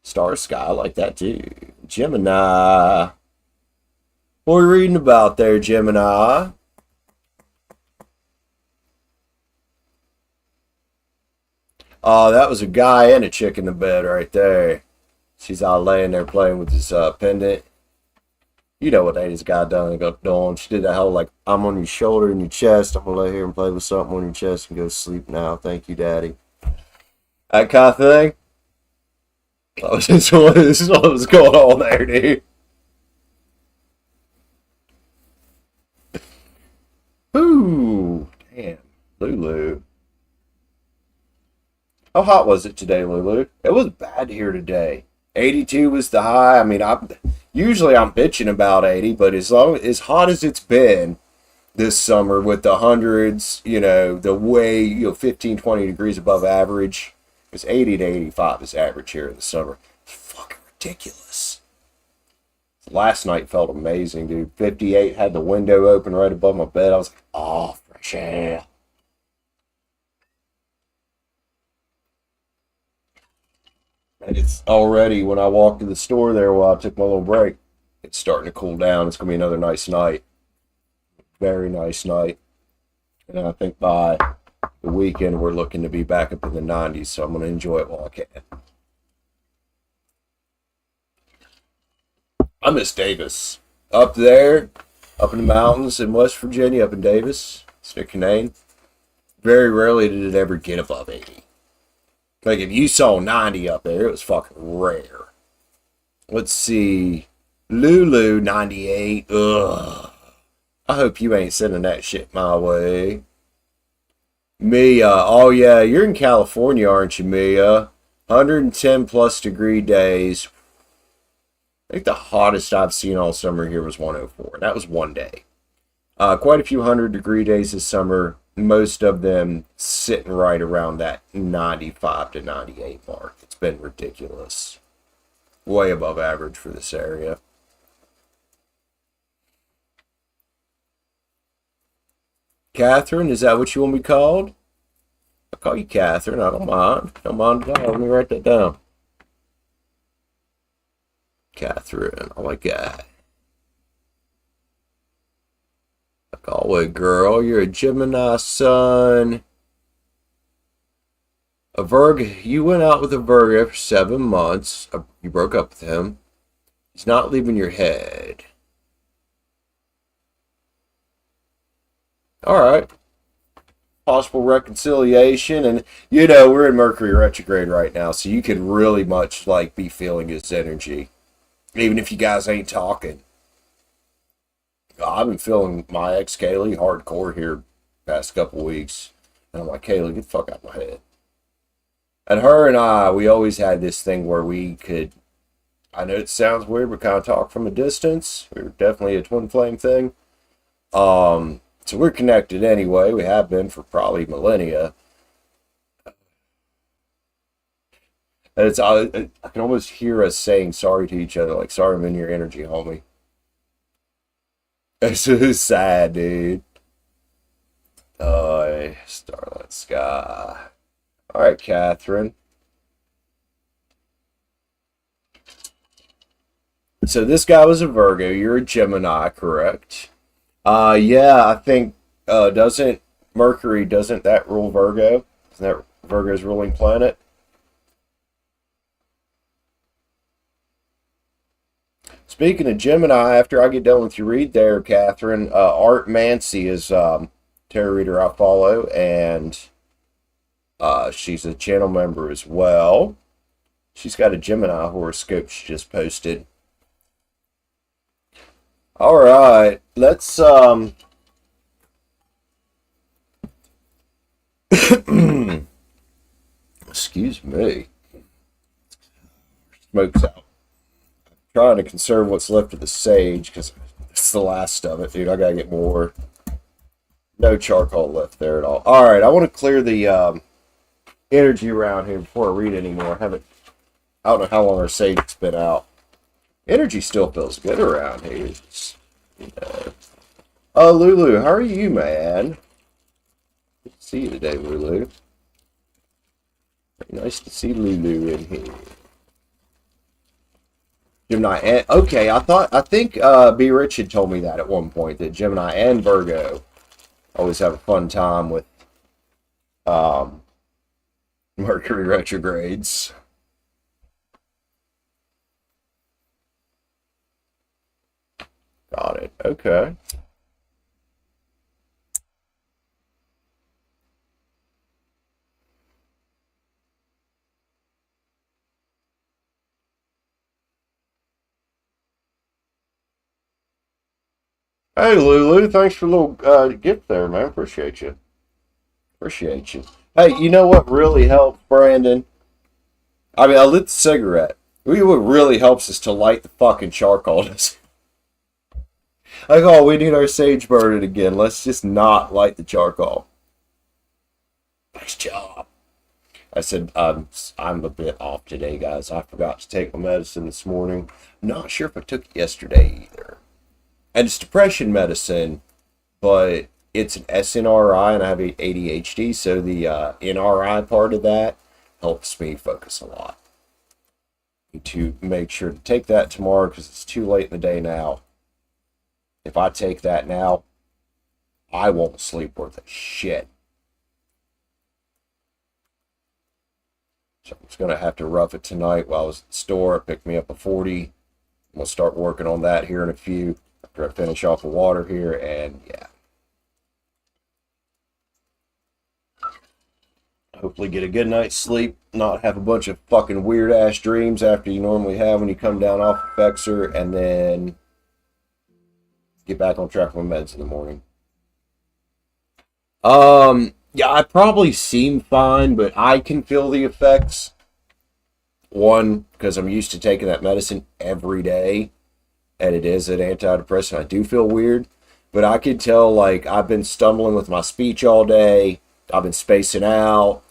Speaker 1: Star Sky, I like that too. Gemini. What are we reading about there, Gemini? Oh, that was a guy and a chick in the bed right there. She's all laying there playing with this pendant. You know what that guy doing. She did that whole like, I'm on your shoulder and your chest. I'm going to lay here and play with something on your chest and go to sleep now. Thank you, Daddy. That kind of thing. Oh, this is what was going on there, dude. Ooh, damn. Lulu. How hot was it today, Lulu? It was bad here today. 82 was the high. I mean, usually I'm bitching about 80, but as hot as it's been this summer with the hundreds, the way, 15, 20 degrees above average. It's 80 to 85 is average here in the summer. It's fucking ridiculous. Last night felt amazing, dude. 58, had the window open right above my bed. I was like, oh, fresh air. And it's already, when I walked to the store there while I took my little break, it's starting to cool down. It's going to be another nice night. Very nice night. And I think by the weekend, we're looking to be back up in the 90s, so I'm going to enjoy it while I can. I miss Davis. Up there, up in the mountains in West Virginia, up in Davis, Stick Canaan, very rarely did it ever get above 80. Like, if you saw 90 up there, it was fucking rare. Let's see. Lulu, 98. Ugh. I hope you ain't sending that shit my way. Mia. Oh, yeah. You're in California, aren't you, Mia? 110 plus degree days. I think the hottest I've seen all summer here was 104. And that was one day. Quite a few 100-degree days this summer. Most of them sitting right around that 95 to 98 mark. It's been ridiculous. Way above average for this area. Catherine, is that what you want to be called? I'll call you Catherine. I don't mind. Don't mind at all. Let me write that down. Catherine, oh my god. Galway girl, you're a Gemini son. A Virgo, you went out with a Virgo for 7 months. You broke up with him. He's not leaving your head. Alright. Possible reconciliation, and we're in Mercury retrograde right now, so you could really much like be feeling his energy. Even if you guys ain't talking. I've been feeling my ex Kaylee hardcore here past couple weeks. And I'm like, Kaylee, get the fuck out of my head. And her and I, we always had this thing where we could, I know it sounds weird, but kind of talk from a distance. We were definitely a twin flame thing. So we're connected anyway. We have been for probably millennia. And I can almost hear us saying sorry to each other, like, sorry I'm in your energy, homie. It's so sad, dude. Oh, starlit sky. All right, Catherine. So this guy was a Virgo. You're a Gemini, correct? Yeah, I think, doesn't that rule Virgo? Isn't that Virgo's ruling planet? Speaking of Gemini, after I get done with your read there, Catherine, Art Mancy is tarot reader I follow, and she's a channel member as well. She's got a Gemini horoscope she just posted. All right, let's excuse me. Smoke's out. I'm trying to conserve what's left of the sage because it's the last of it, dude. I gotta get more. No charcoal left there at all. All right, I want to clear the energy around here before I read anymore. I don't know how long our sage has been out. Energy still feels good around here. Oh, Lulu, how are you, man? Good to see you today, Lulu. Very nice to see Lulu in here. Gemini and okay, I think B Rich had told me that at one point that Gemini and Virgo always have a fun time with Mercury retrogrades. Got it. Okay. Hey, Lulu, thanks for a little gift there, man. Appreciate you. Appreciate you. Hey, you know what really helps, Brandon? I mean, I lit the cigarette. What really helps is to light the fucking charcoal. Like, oh, we need our sage burning again. Let's just not light the charcoal. Nice job. I said, I'm a bit off today, guys. I forgot to take my medicine this morning. Not sure if I took it yesterday either. And it's depression medicine, but it's an SNRI, and I have ADHD, so the NRI part of that helps me focus a lot. Need to make sure to take that tomorrow because it's too late in the day now. If I take that now, I won't sleep worth a shit. So I'm just going to have to rough it tonight while I was at the store. I picked me up a 40. I'm going to start working on that here in a few after I finish off the water here, and yeah. Hopefully get a good night's sleep, not have a bunch of fucking weird ass dreams after you normally have when you come down off Fexer, and then get back on track with my meds in the morning. Yeah, I probably seem fine, but I can feel the effects. One, because I'm used to taking that medicine every day, and it is an antidepressant. I do feel weird, but I can tell, like, I've been stumbling with my speech all day. I've been spacing out.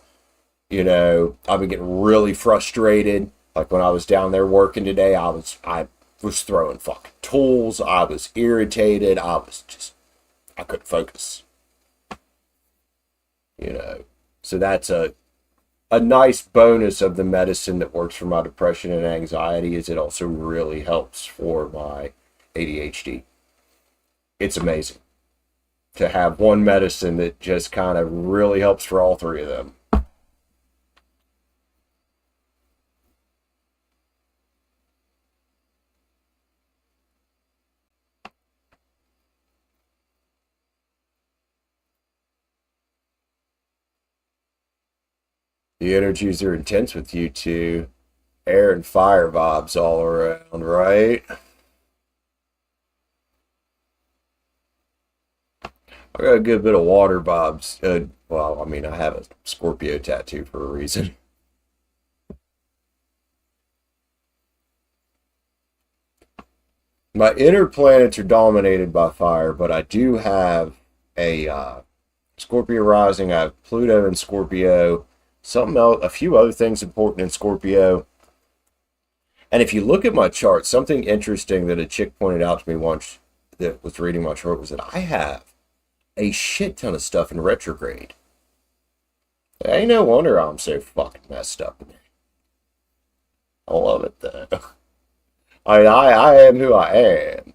Speaker 1: I've been getting really frustrated. Like when I was down there working today, I was throwing fucking tools. I was irritated. I couldn't focus. So that's a a nice bonus of the medicine that works for my depression and anxiety is it also really helps for my ADHD. It's amazing to have one medicine that just kind of really helps for all three of them. The energies are intense with you two. Air and fire vibes all around, right? I got a good bit of water vibes. Well, I mean, I have a Scorpio tattoo for a reason. My inner planets are dominated by fire, but I do have a Scorpio rising. I have Pluto in Scorpio. Something else, a few other things important in Scorpio. And if you look at my chart, something interesting that a chick pointed out to me once that was reading my chart was that I have a shit ton of stuff in retrograde. Ain't no wonder I'm so fucking messed up. I love it though. I am who I am.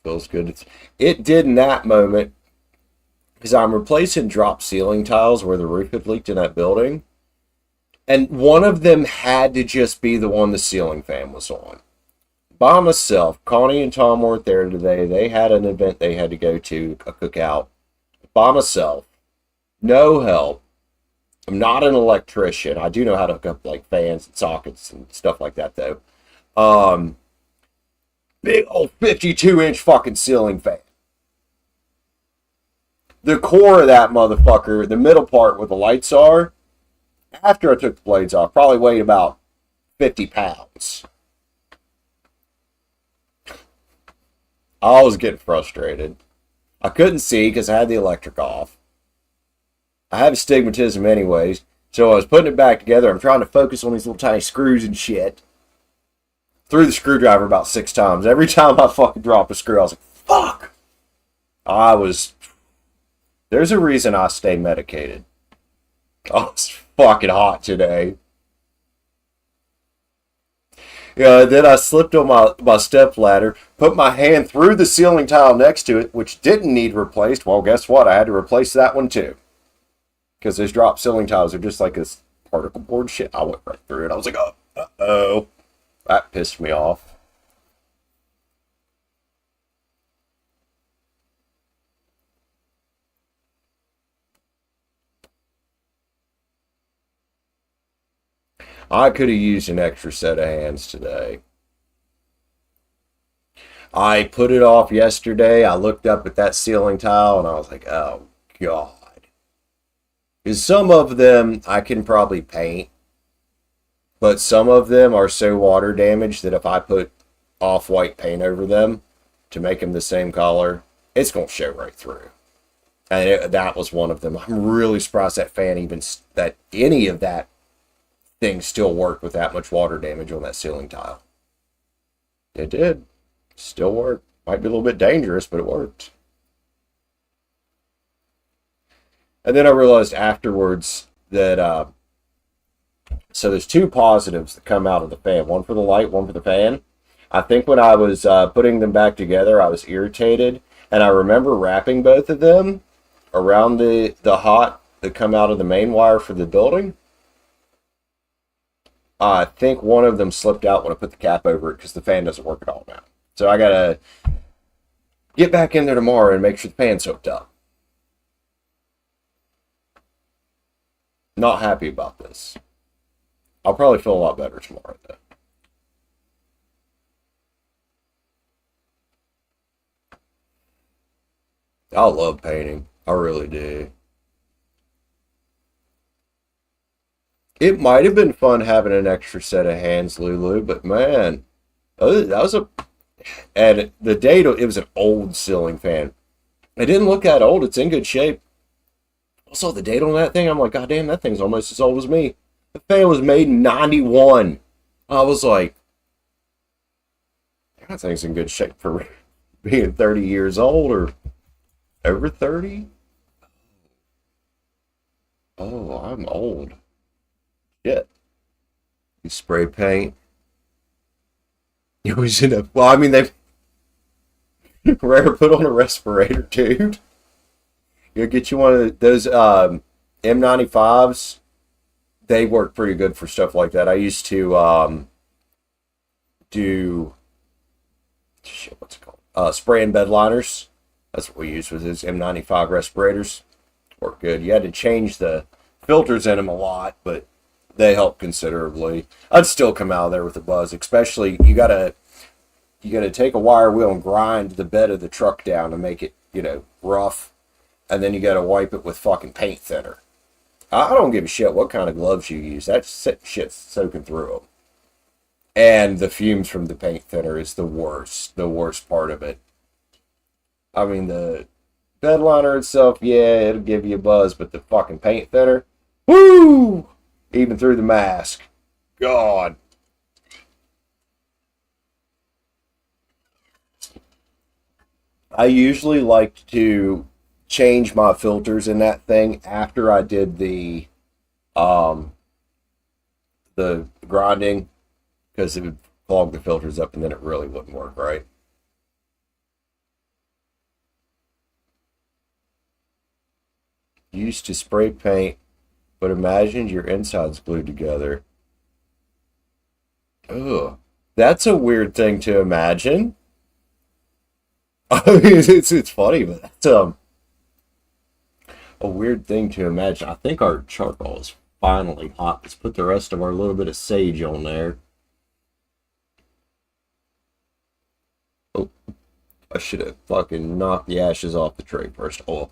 Speaker 1: Feels good. It did in that moment because I'm replacing drop ceiling tiles where the roof had leaked in that building. And one of them had to just be the one the ceiling fan was on. By myself, Connie and Tom weren't there today. They had an event they had to go to, a cookout. By myself. No help. I'm not an electrician. I do know how to hook up like fans and sockets and stuff like that though. Big old 52-inch fucking ceiling fan. The core of that motherfucker, the middle part where the lights are, after I took the blades off, probably weighed about 50 pounds. I was getting frustrated. I couldn't see because I had the electric off. I have astigmatism anyways, so I was putting it back together. I'm trying to focus on these little tiny screws and shit. Threw the screwdriver about 6 times. Every time I fucking drop a screw, I was like, fuck! There's a reason I stay medicated. I was fucking hot today. Yeah, then I slipped on my step ladder, put my hand through the ceiling tile next to it, which didn't need replaced. Well, guess what? I had to replace that one too. Because those drop ceiling tiles are just like this particle board shit. I went right through it. I was like, oh, uh-oh. That pissed me off. I could have used an extra set of hands today. I put it off yesterday. I looked up at that ceiling tile and I was like, oh, God. Because some of them I can probably paint. But some of them are so water damaged that if I put off-white paint over them to make them the same color, it's going to show right through. And that was one of them. I'm really surprised that any of that thing still worked with that much water damage on that ceiling tile. It did. Still worked. Might be a little bit dangerous, but it worked. And then I realized afterwards that so there's 2 positives that come out of the fan. One for the light, one for the fan. I think when I was putting them back together, I was irritated. And I remember wrapping both of them around the hot that come out of the main wire for the building. I think one of them slipped out when I put the cap over it because the fan doesn't work at all now. So I got to get back in there tomorrow and make sure the fan's hooked up. Not happy about this. I'll probably feel a lot better tomorrow, though. I love painting. I really do. It might have been fun having an extra set of hands, Lulu, but man, that was and the date, it was an old ceiling fan. It didn't look that old. It's in good shape. I saw the date on that thing. I'm like, God damn, that thing's almost as old as me. The fan was made in 91. I was like, that thing's in good shape for being 30 years old or over 30. Oh, I'm old. Shit. You spray paint. You always end up. Well, I mean, they rare put on a respirator, dude. You'll get you one of those M95s. They work pretty good for stuff like that. I used to do shit. What's it called? Spray and bed liners. That's what we used with his M95 respirators. Work good. You had to change the filters in them a lot, but they help considerably. I'd still come out of there with a buzz, especially you gotta take a wire wheel and grind the bed of the truck down to make it, rough, and then you gotta wipe it with fucking paint thinner. I don't give a shit what kind of gloves you use. That shit's soaking through them. And the fumes from the paint thinner is the worst part of it. I mean, the bed liner itself, yeah, it'll give you a buzz, but the fucking paint thinner, woo! Even through the mask. God. I usually like to change my filters in that thing after I did the grinding, because it would clog the filters up and then it really wouldn't work right. Used to spray paint, but imagine your insides glued together. Ugh. That's a weird thing to imagine. I mean, it's funny, but that's a weird thing to imagine. I think our charcoal is finally hot. Let's put the rest of our little bit of sage on there. Oh, I should have fucking knocked the ashes off the tray first. Oh.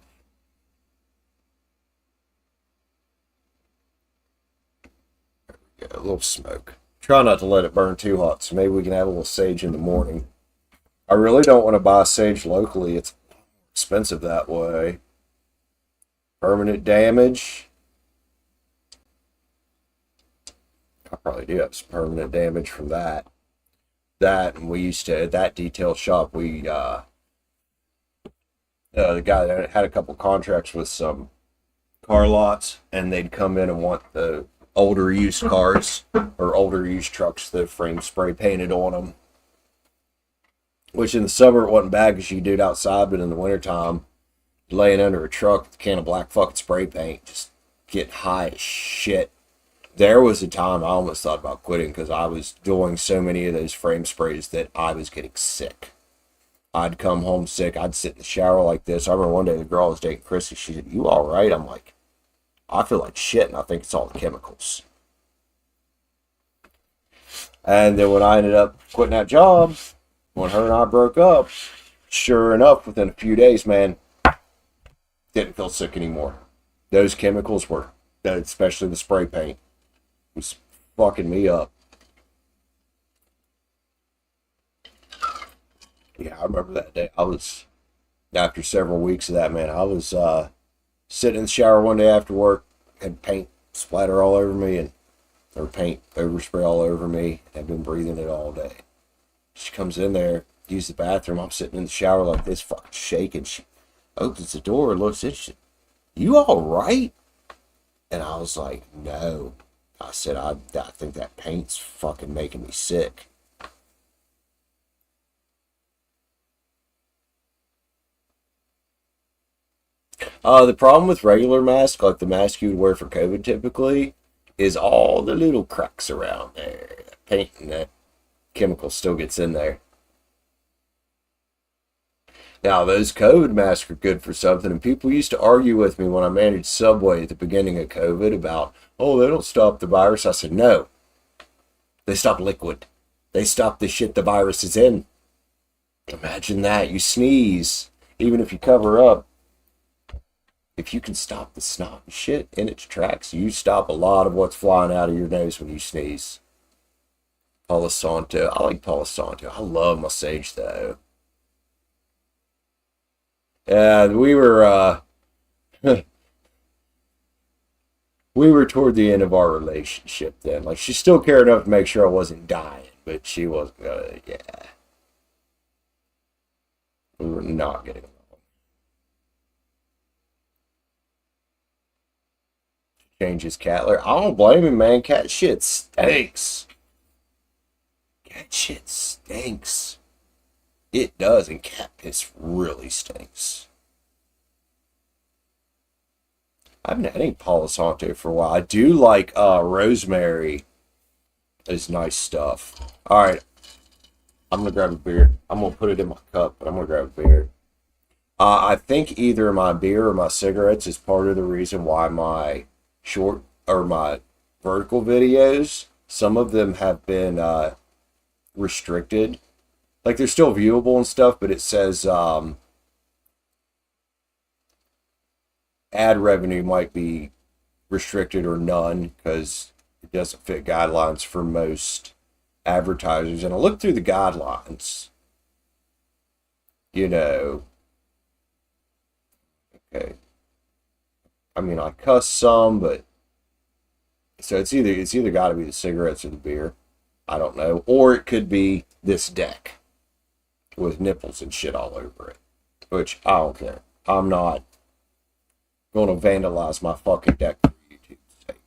Speaker 1: Yeah, a little smoke. Try not to let it burn too hot, so maybe we can have a little sage in the morning. I really don't want to buy sage locally. It's expensive that way. Permanent damage. I probably do have some permanent damage from that. And we used to, at that detail shop, we, the guy that had a couple contracts with some car lots, and they'd come in and want the older used cars or older used trucks, the frame spray painted on them. Which in the summer it wasn't bad because you could do it outside, but in the wintertime, laying under a truck with a can of black fucking spray paint, just get high as shit. There was a time I almost thought about quitting because I was doing so many of those frame sprays that I was getting sick. I'd come home sick. I'd sit in the shower like this. I remember one day the girl I was dating, Chrissy, she said, "You all right?" I'm like, I feel like shit, and I think it's all the chemicals. And then when I ended up quitting that job, when her and I broke up, sure enough, within a few days, man, didn't feel sick anymore. Those chemicals were, especially the spray paint, was fucking me up. Yeah, I remember that day. After several weeks of that, man, I was sitting in the shower one day after work, had paint splatter all over me, or paint overspray all over me. I've been breathing it all day. She comes in there, use the bathroom. I'm sitting in the shower like this, fucking shaking. She opens the door and looks at me. "You all right?" And I was like, "No." I said, I think that paint's fucking making me sick. The problem with regular masks, like the mask you would wear for COVID typically, is all the little cracks around there. That paint and that chemical still gets in there. Now, those COVID masks are good for something, and people used to argue with me when I managed Subway at the beginning of COVID about, oh, they don't stop the virus. I said, no, they stop liquid. They stop the shit the virus is in. Imagine that. You sneeze, even if you cover up. If you can stop the snot and shit in its tracks, you stop a lot of what's flying out of your nose when you sneeze. Palo Santo. I like Palo Santo. I love my sage, though. We were we were toward the end of our relationship then. Like, she still cared enough to make sure I wasn't dying, but she wasn't gonna, yeah. We were not getting along. Change his cat litter. I don't blame him, man. Cat shit stinks. Cat shit stinks. It does, and cat piss really stinks. I haven't had any Palo Santo for a while. I do like rosemary. Is nice stuff. All right, I'm gonna grab a beer. I'm gonna put it in my cup, but I'm gonna grab a beer. I think either my beer or my cigarettes is part of the reason why my short or my vertical videos, some of them have been restricted. Like they're still viewable and stuff, but it says ad revenue might be restricted or none because it doesn't fit guidelines for most advertisers. And I looked through the guidelines, okay. I mean, I cuss some, but so it's either got to be the cigarettes or the beer. I don't know, or it could be this deck with nipples and shit all over it, which I don't care. I'm not going to vandalize my fucking deck for YouTube's sake.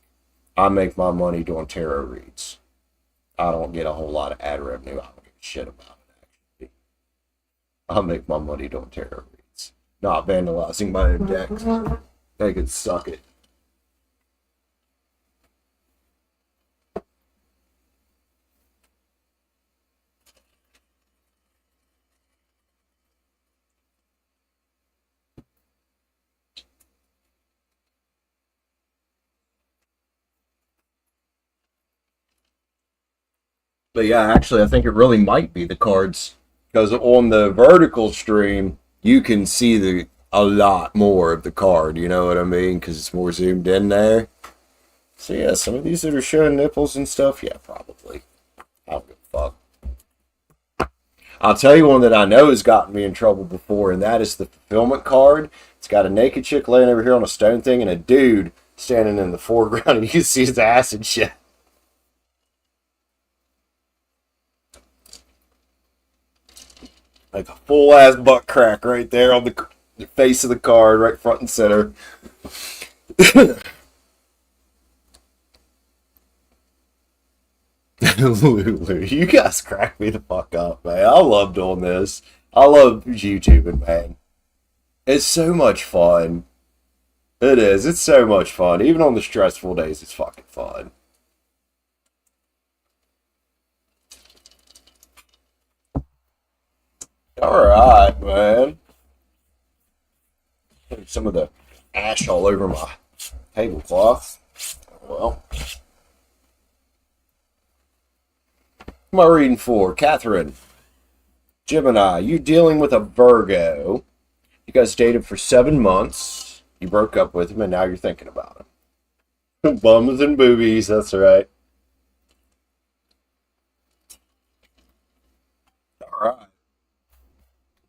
Speaker 1: I make my money doing tarot reads. I don't get a whole lot of ad revenue. I don't give a shit about it, actually. I make my money doing tarot reads, not vandalizing my own decks. They can suck it. But yeah, actually, I think it really might be the cards because on the vertical stream, you can see a lot more of the card. You know what I mean? Because it's more zoomed in there. So yeah, some of these that are showing nipples and stuff, yeah, probably. I don't give a fuck. I'll tell you one that I know has gotten me in trouble before, and that is the fulfillment card. It's got a naked chick laying over here on a stone thing and a dude standing in the foreground, and you can see his ass and shit. Like a full ass butt crack right there on the face of the card, right front and center. Lulu, you guys crack me the fuck up, man. I love doing this. I love YouTubing, man. It's so much fun. It is. It's so much fun. Even on the stressful days, it's fucking fun. Alright, man. Some of the ash all over my tablecloth. Well. What am I reading for? Catherine. Gemini, you dealing with a Virgo. You guys dated for 7 months. You broke up with him and now you're thinking about him. Bums and boobies, that's right. Alright.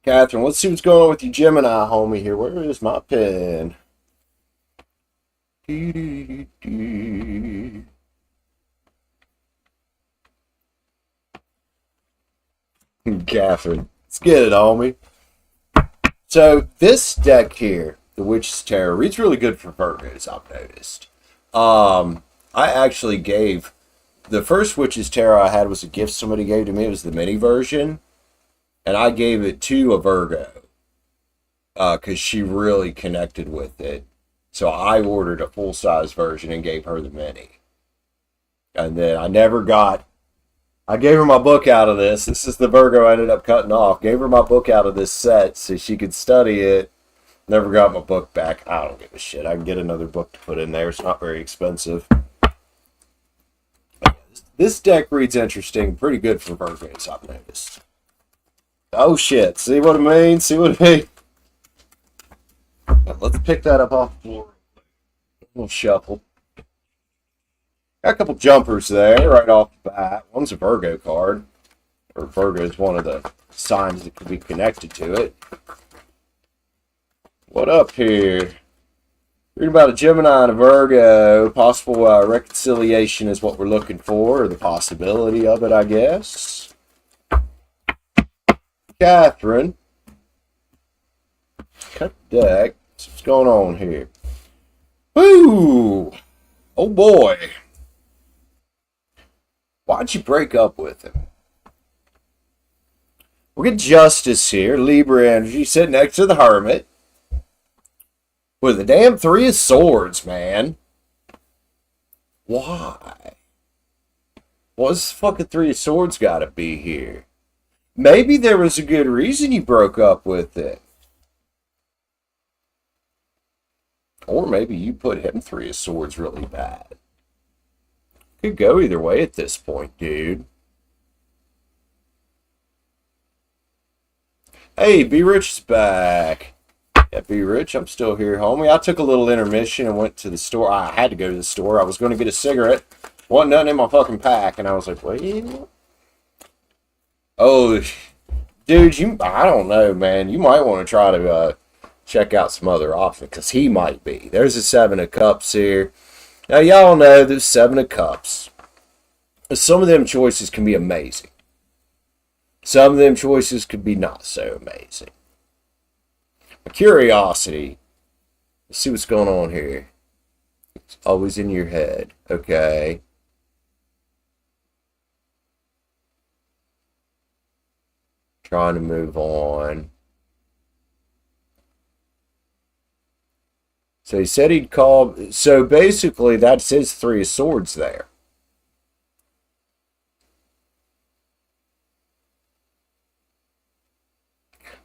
Speaker 1: Catherine, let's see what's going on with you, Gemini, homie here. Where is my pen? Catherine, let's get it, homie. So this deck here, the Witch's Tarot, reads really good for Virgos, I've noticed. I actually gave the first Witch's Tarot I had was a gift somebody gave to me. It was the mini version. And I gave it to a Virgo because she really connected with it. So I ordered a full-size version and gave her the mini. And then I gave her my book out of this. This is the Virgo I ended up cutting off. Gave her my book out of this set so she could study it. Never got my book back. I don't give a shit. I can get another book to put in there. It's not very expensive. This deck reads interesting. Pretty good for Virgos, I've noticed. Oh shit, see what I mean? See what I mean? Let's pick that up off the floor. We'll shuffle. Got a couple jumpers there right off the bat. One's a Virgo card. Or Virgo is one of the signs that could be connected to it. What up here? Reading about a Gemini and a Virgo. Possible reconciliation is what we're looking for, or the possibility of it, I guess. Catherine, cut the deck. What's going on here? Woo! Oh boy. Why'd you break up with him? We'll get Justice here. Libra energy sitting next to the Hermit. With the damn Three of Swords, man. Why? What's the fucking Three of Swords gotta be here? Maybe there was a good reason you broke up with it. Or maybe you put him Three of Swords really bad. Could go either way at this point, dude. Hey, Be Rich is back. Yeah, Be Rich, I'm still here, homie. I took a little intermission and went to the store. I had to go to the store. I was going to get a cigarette. Wasn't nothing in my fucking pack. And I was like, wait. Oh, dude, I don't know, man. You might want to try to check out some other options. Because he might be. There's a Seven of Cups here. Now, y'all know there's Seven of Cups. Some of them choices can be amazing. Some of them choices could be not so amazing. My curiosity. Let's see what's going on here. It's always in your head. Okay. Trying to move on. So he said he'd call. So basically, that's his Three of Swords there.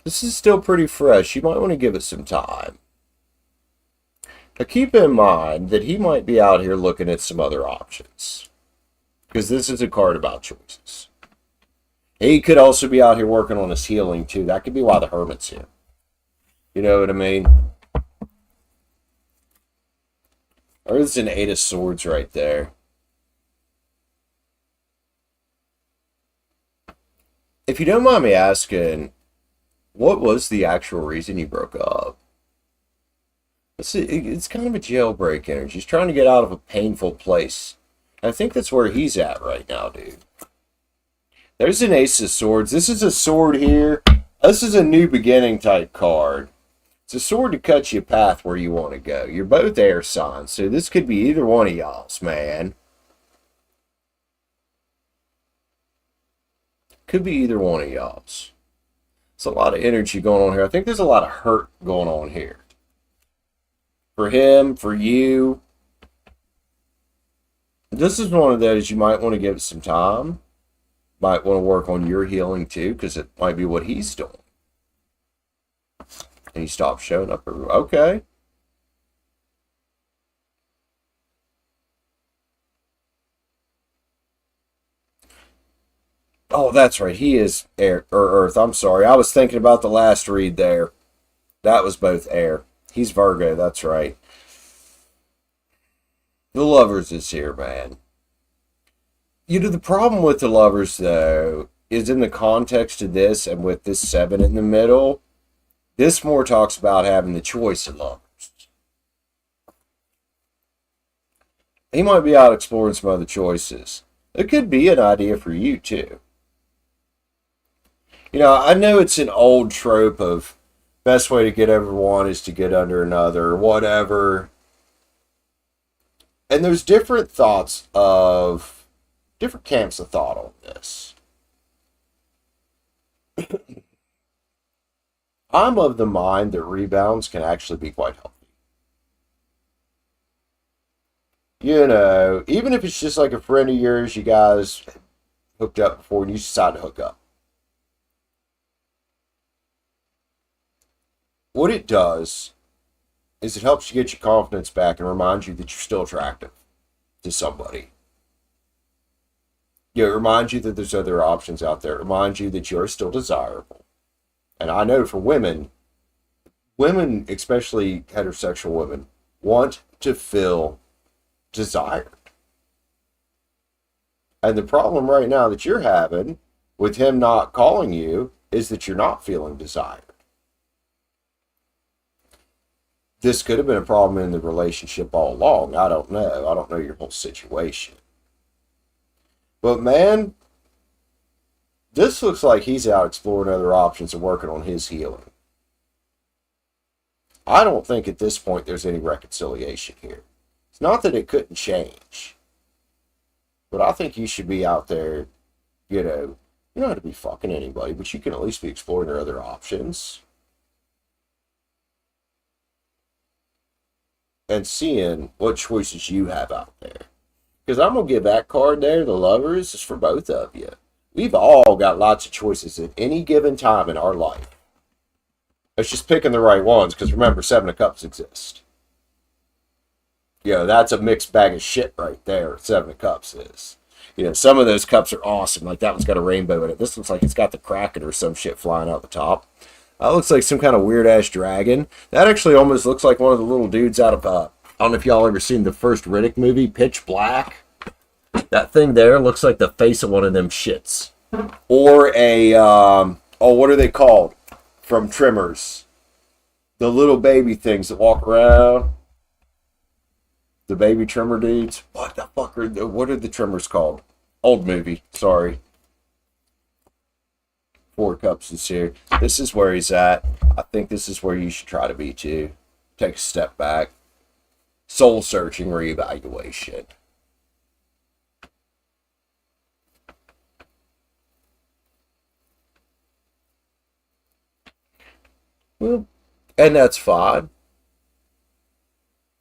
Speaker 1: This is still pretty fresh. You might want to give it some time. Now keep in mind that he might be out here looking at some other options. Because this is a card about choices. He could also be out here working on his healing too. That could be why the Hermit's here. You know what I mean? Or there's an Eight of Swords right there. If you don't mind me asking, what was the actual reason you broke up? It's kind of a jailbreak energy. He's trying to get out of a painful place. I think that's where he's at right now, dude. There's an Ace of Swords. This is a sword here. This is a new beginning type card. It's a sword to cut you a path where you want to go. You're both air signs, so this could be either one of y'all's, man. Could be either one of y'all's. There's a lot of energy going on here. I think there's a lot of hurt going on here. For him, for you. This is one of those you might want to give it some time. Might want to work on your healing too, because it might be what he's doing. And he stopped showing up. Okay. Oh, that's right. He is air or earth. I'm sorry. I was thinking about the last read there. That was both air. He's Virgo. That's right. The Lovers is here, man. You know, the problem with the Lovers, though, is in the context of this and with this 7 in the middle, this more talks about having the choice of lovers. He might be out exploring some other choices. It could be an idea for you, too. You know, I know it's an old trope of best way to get over one is to get under another, or whatever. And there's different thoughts of, different camps of thought on this. I'm of the mind that rebounds can actually be quite healthy. You know, even if it's just like a friend of yours, you guys hooked up before and you decide to hook up. What it does is it helps you get your confidence back and reminds you that you're still attractive to somebody. It reminds you that there's other options out there. It reminds you that you're still desirable. And I know for women, especially heterosexual women, want to feel desired. And the problem right now that you're having with him not calling you is that you're not feeling desired. This could have been a problem in the relationship all along. I don't know. I don't know your whole situation. But man, this looks like he's out exploring other options and working on his healing. I don't think at this point there's any reconciliation here. It's not that it couldn't change, but I think you should be out there, you know, you don't have to be fucking anybody, but you can at least be exploring your other options and seeing what choices you have out there. Because I'm going to give that card there, the Lovers, is for both of you. We've all got lots of choices at any given time in our life. It's just picking the right ones, because remember, Seven of Cups exist. You know, that's a mixed bag of shit right there, Seven of Cups is. You know, some of those cups are awesome. Like, that one's got a rainbow in it. This looks like it's got the Kraken or some shit flying out the top. That looks like some kind of weird-ass dragon. That actually almost looks like one of the little dudes out of, I don't know if y'all ever seen the first Riddick movie, Pitch Black. That thing there looks like the face of one of them shits. Or a, what are they called? From Trimmers. The little baby things that walk around. The baby trimmer dudes. What the fuck what are the trimmers called? Old movie, sorry. Four Cups is here. This is where he's at. I think this is where you should try to be too. Take a step back. Soul searching reevaluation. Well, and that's fine.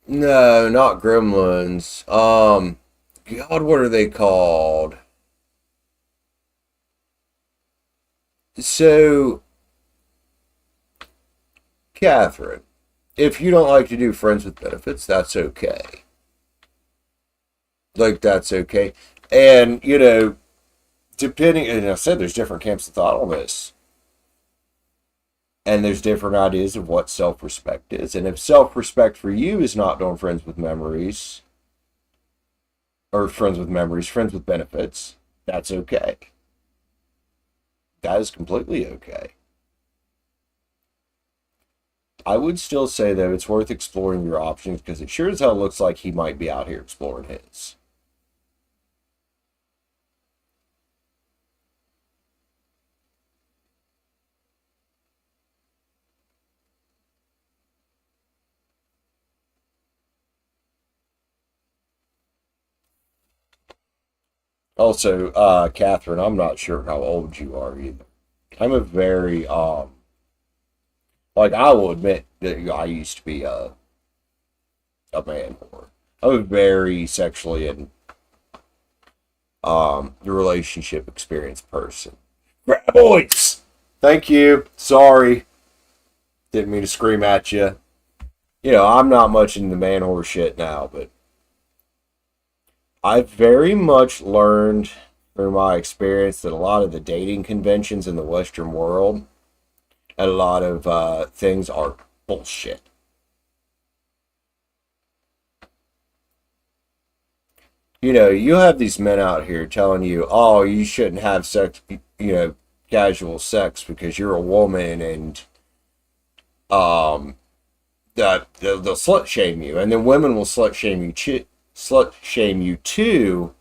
Speaker 1: No, not gremlins. God, what are they called? So, Catherine, if you don't like to do friends with benefits, that's okay. Like, that's okay. And, you know, depending, and I said there's different camps of thought on this. And there's different ideas of what self-respect is. And if self-respect for you is not doing friends with memories, or friends with memories, friends with benefits, that's okay. That is completely okay. I would still say, though, it's worth exploring your options because it sure as hell looks like he might be out here exploring his. Also, Catherine, I'm not sure how old you are either. I'm a very, like, I will admit that I used to be a man whore. I'm a very sexually and relationship experienced person. Graboids! Thank you. Sorry. Didn't mean to scream at you. You know, I'm not much into man whore shit now, but I've very much learned through my experience that a lot of the dating conventions in the Western world and a lot of things are bullshit. You know, you have these men out here telling you, oh, you shouldn't have sex, you know, casual sex because you're a woman and um that they'll slut shame you, and then women will slut shame you too.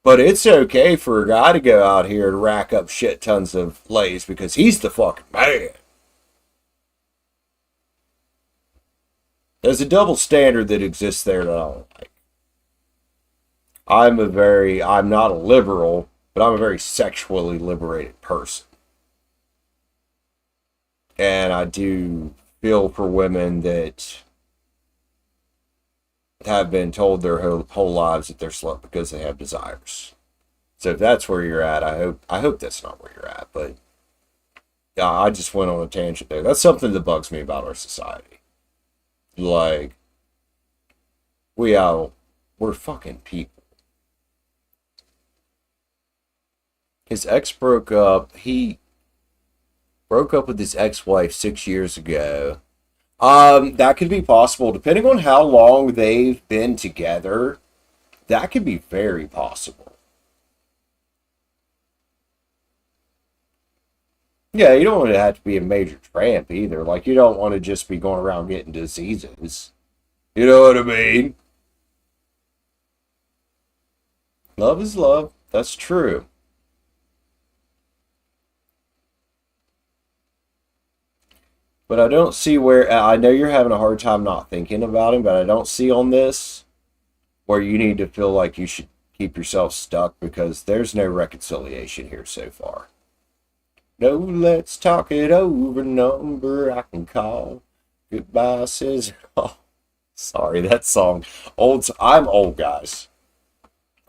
Speaker 1: But it's okay for a guy to go out here and rack up shit tons of lays because he's the fucking man. There's a double standard that exists there that I don't like. I'm not a liberal, but I'm a very sexually liberated person. And I do feel for women that have been told their whole lives that they're slut because they have desires. So if that's where you're at, I hope that's not where you're at. But yeah, I just went on a tangent there. That's something that bugs me about our society. Like, we're fucking people. His ex broke up. He broke up with his ex-wife 6 years ago. That could be possible. Depending on how long they've been together, that could be very possible. Yeah, you don't want to have to be a major tramp either. Like, you don't want to just be going around getting diseases. You know what I mean? Love is love. That's true. But I don't see where, I know you're having a hard time not thinking about him, but I don't see on this where you need to feel like you should keep yourself stuck because there's no reconciliation here so far. No, let's talk it over, number I can call. Goodbye says, oh, sorry, that song. I'm old, guys.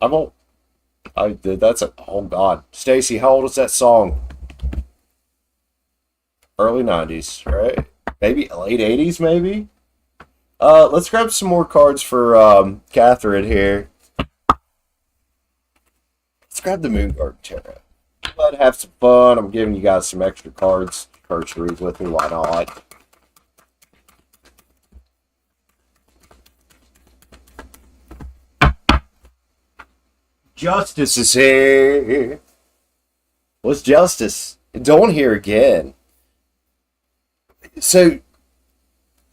Speaker 1: I'm old. Oh God. Stacy, how old is that song? Early 90s, right? Maybe late 80s, maybe? Let's grab some more cards for Catherine here. Let's grab the Moon Garden Tarot. Let's have some fun. I'm giving you guys some extra cards. Cards to read with me, why not? Justice is here. What's justice? Don't hear again. So,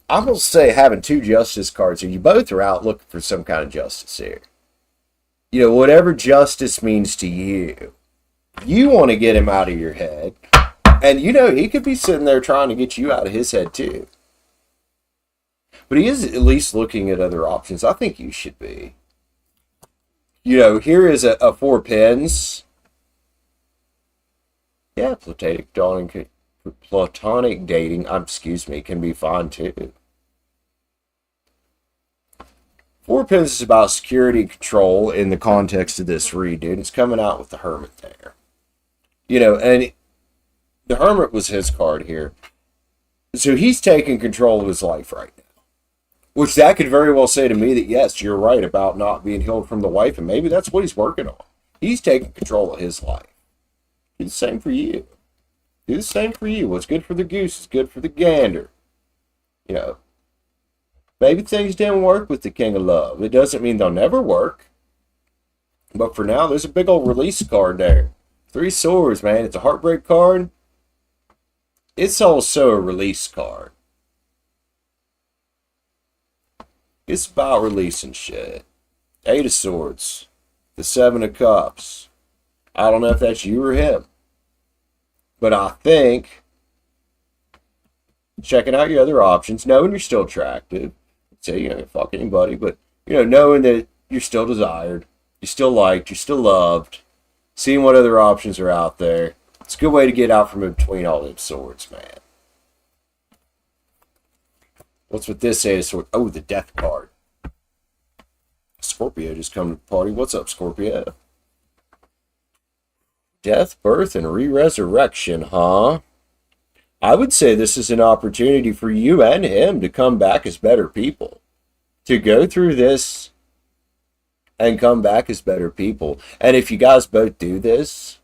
Speaker 1: I'm going to say having two justice cards here, you both are out looking for some kind of justice here. You know, whatever justice means to you, you want to get him out of your head. And, you know, he could be sitting there trying to get you out of his head, too. But he is at least looking at other options. I think you should be. You know, here is a 4 pins. Yeah, platonic dating, excuse me, can be fine too. 4 pins is about security and control in the context of this read, dude. It's coming out with the Hermit there. You know, and the Hermit was his card here. So he's taking control of his life right now. Which that could very well say to me that, yes, you're right about not being healed from the wife, and maybe that's what he's working on. He's taking control of his life. Do the same for you. Do the same for you. What's good for the goose is good for the gander. You know, maybe things didn't work with the King of Love. It doesn't mean they'll never work. But for now, there's a big old release card there. 3 Swords, man. It's a heartbreak card. It's also a release card. It's about releasing shit. 8 of Swords. The 7 of Cups. I don't know if that's you or him. But I think checking out your other options, knowing you're still attractive. Say, you know, fuck anybody, but, you know, knowing that you're still desired, you're still liked, you're still loved, seeing what other options are out there. It's a good way to get out from in between all them swords, man. What's with this Eight of Swords? Oh, the Death card. Scorpio just come to the party. What's up, Scorpio? Death, birth, and re-resurrection, huh? I would say this is an opportunity for you and him to come back as better people. To go through this and come back as better people. And if you guys both do this,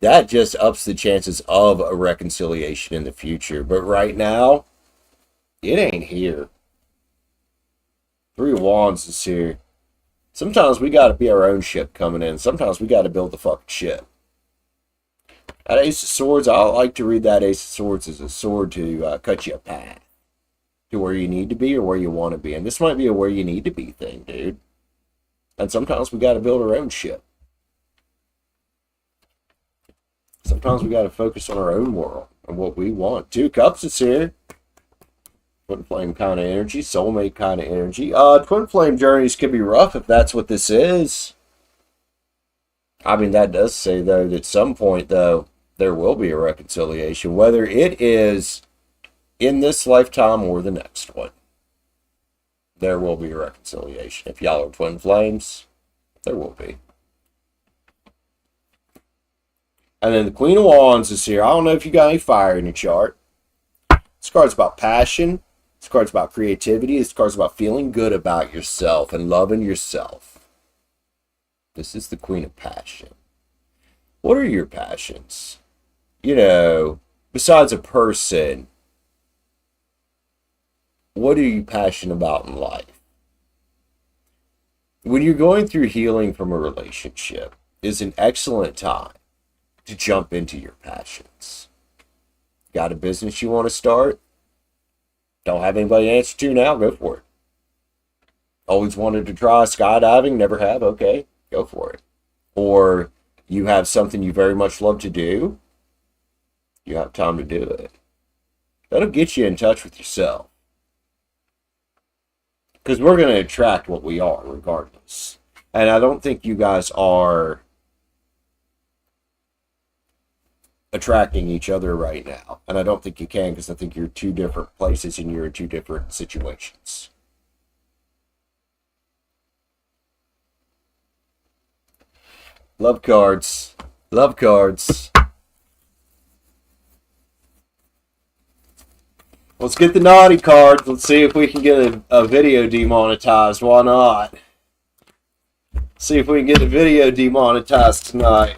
Speaker 1: that just ups the chances of a reconciliation in the future. But right now, it ain't here. 3 of Wands is here. Sometimes we got to be our own ship coming in. Sometimes we got to build the fucking ship. That Ace of Swords, I like to read that Ace of Swords as a sword to cut you a path to where you need to be or where you want to be. And this might be a where you need to be thing, dude. And sometimes we got to build our own ship. Sometimes we got to focus on our own world and what we want. 2 Cups is here. Twin flame kind of energy, soulmate kind of energy. Twin flame journeys can be rough if that's what this is. I mean, that does say, though, that at some point, though, there will be a reconciliation, whether it is in this lifetime or the next one. There will be a reconciliation. If y'all are twin flames, there will be. And then the Queen of Wands is here. I don't know if you got any fire in your chart. This card's about passion. This card's about creativity. This card's about feeling good about yourself and loving yourself. This is the Queen of Passion. What are your passions? You know, besides a person, what are you passionate about in life? When you're going through healing from a relationship, is an excellent time to jump into your passions. Got a business you want to start? Don't have anybody to answer to now? Go for it. Always wanted to try skydiving? Never have? Okay, go for it. Or you have something you very much love to do? You have time to do it. That'll get you in touch with yourself. Because we're going to attract what we are, regardless. And I don't think you guys are attracting each other right now. And I don't think you can, because I think you're two different places and you're in two different situations. Love cards. Love cards. Let's get the naughty cards. Let's see if we can get a video demonetized. Why not? See if we can get a video demonetized tonight.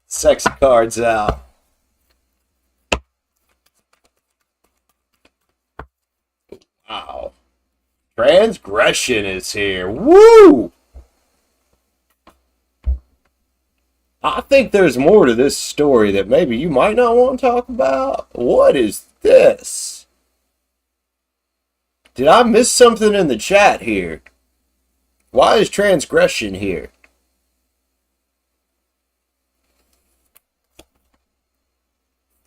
Speaker 1: Sexy cards out. Wow. Transgression is here. Woo! I think there's more to this story that maybe you might not want to talk about. What is this? Did I miss something in the chat here? Why is transgression here?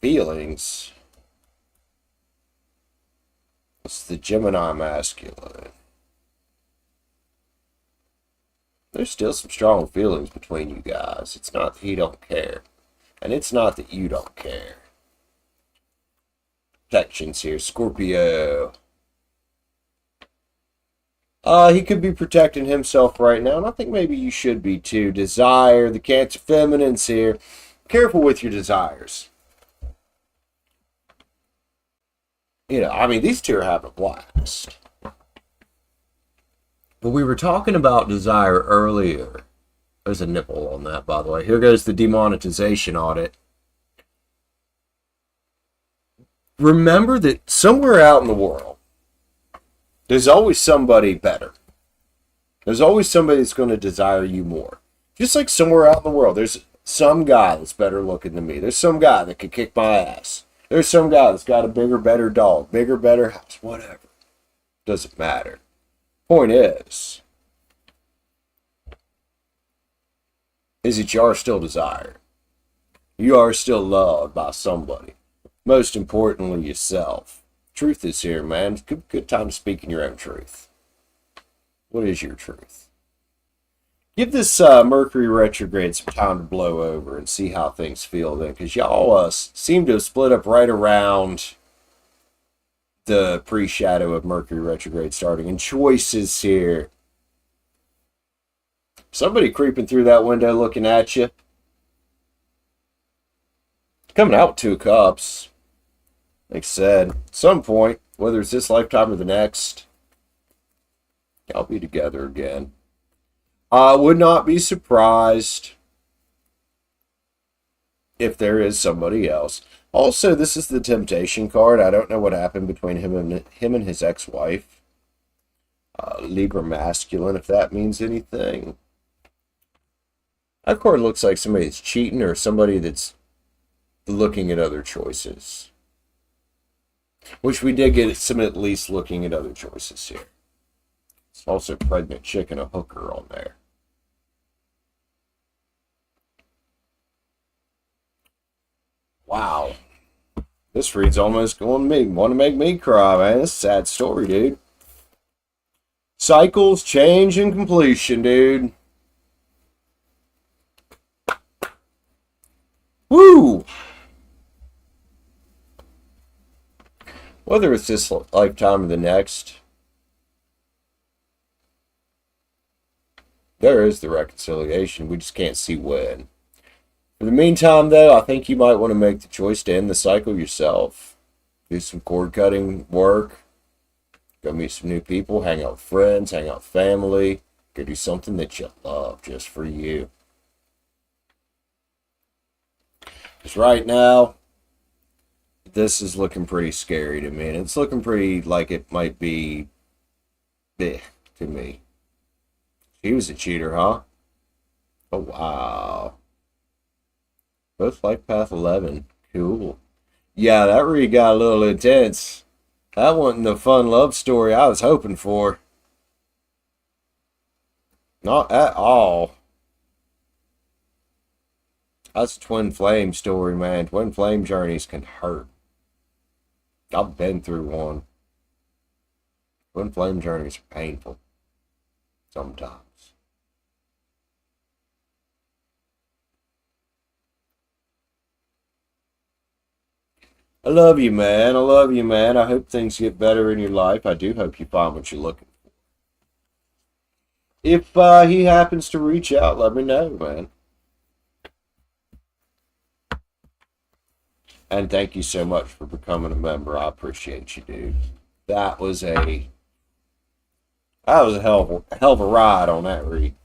Speaker 1: Feelings. It's the Gemini masculine. There's still some strong feelings between you guys. It's not that he don't care. And it's not that you don't care. Protections here. Scorpio. He could be protecting himself right now. And I think maybe you should be too. Desire. The Cancer feminines here. Careful with your desires. You know, I mean, these two are having a blast. But we were talking about desire earlier. There's a nipple on that, by the way. Here goes the demonetization audit. Remember that somewhere out in the world, there's always somebody better. There's always somebody that's going to desire you more. Just like somewhere out in the world, there's some guy that's better looking than me. There's some guy that could kick my ass. There's some guy that's got a bigger, better dog, bigger, better house, whatever. Doesn't matter. Point is that you are still desired. You are still loved by somebody. Most importantly, yourself. Truth is here, man. It's good time to speak in your own truth. What is your truth? Give this Mercury retrograde some time to blow over and see how things feel then. Because y'all seem to have split up right around the pre-shadow of Mercury retrograde starting. And choices here. Somebody creeping through that window looking at you. Coming out with 2 cups. Like I said, at some point, whether it's this lifetime or the next, y'all be together again. I would not be surprised if there is somebody else. Also, this is the Temptation card. I don't know what happened between him and his ex-wife. Libra masculine, if that means anything. That card looks like somebody that's cheating or somebody that's looking at other choices. Which we did get some at least looking at other choices here. It's also pregnant chick and a hooker on there. Wow. This read's almost going to want to make me cry, man. It's a sad story, dude. Cycles, change, and completion, dude. Woo! Whether it's this lifetime or the next, there is the reconciliation. We just can't see when. For the meantime, though, I think you might want to make the choice to end the cycle yourself. Do some cord cutting work. Go meet some new people. Hang out with friends. Hang out with family. Go do something that you love just for you. Because right now, this is looking pretty scary to me. And it's looking pretty like it might be big to me. He was a cheater, huh? Oh, wow. Both Life Path 11. Cool. Yeah, that read got a little intense. That wasn't the fun love story I was hoping for. Not at all. That's a twin flame story, man. Twin flame journeys can hurt. I've been through one. Twin flame journeys are painful sometimes. I love you, man. I love you, man. I hope things get better in your life. I do hope you find what you're looking for. If he happens to reach out, let me know, man. And thank you so much for becoming a member. I appreciate you, dude. That was a hell of a ride on that read.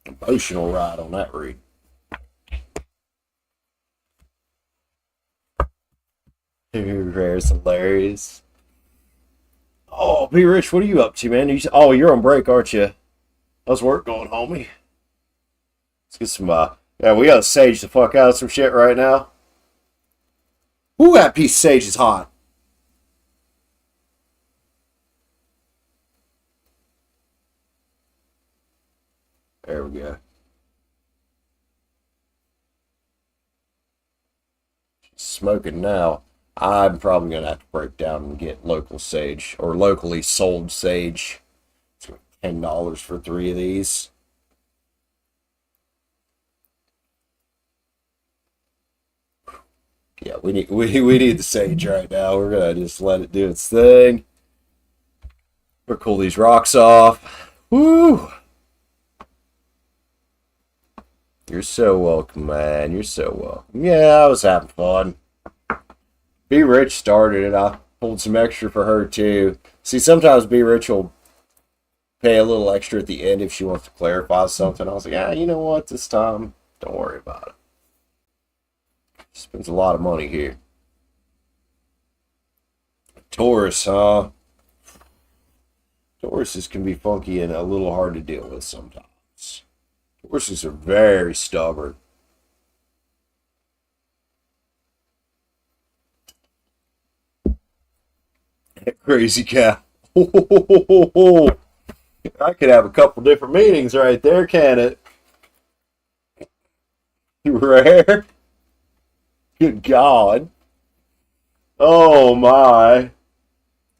Speaker 1: Emotional ride on that read. Rare's hilarious. Oh, B Rich, what are you up to, man? You're on break, aren't you? How's work going, homie? Let's get some yeah, we gotta sage the fuck out of some shit right now. Ooh, that piece of sage is hot. There we go. She's smoking now. I'm probably gonna have to break down and get local sage or locally sold sage. It's $10 for 3 of these. Yeah, we need the sage right now. We're gonna just let it do its thing. We're cool these rocks off. Woo! You're so welcome, man. You're so welcome. Yeah, I was having fun. B Rich started it. I pulled some extra for her too. See, sometimes B Rich will pay a little extra at the end if she wants to clarify something. I was like, you know what? This time, don't worry about it. She spends a lot of money here. Taurus, huh? Tauruses can be funky and a little hard to deal with sometimes. Tauruses are very stubborn. Crazy cow. I could have a couple different meanings right there, can it? Rare? Good God. Oh my.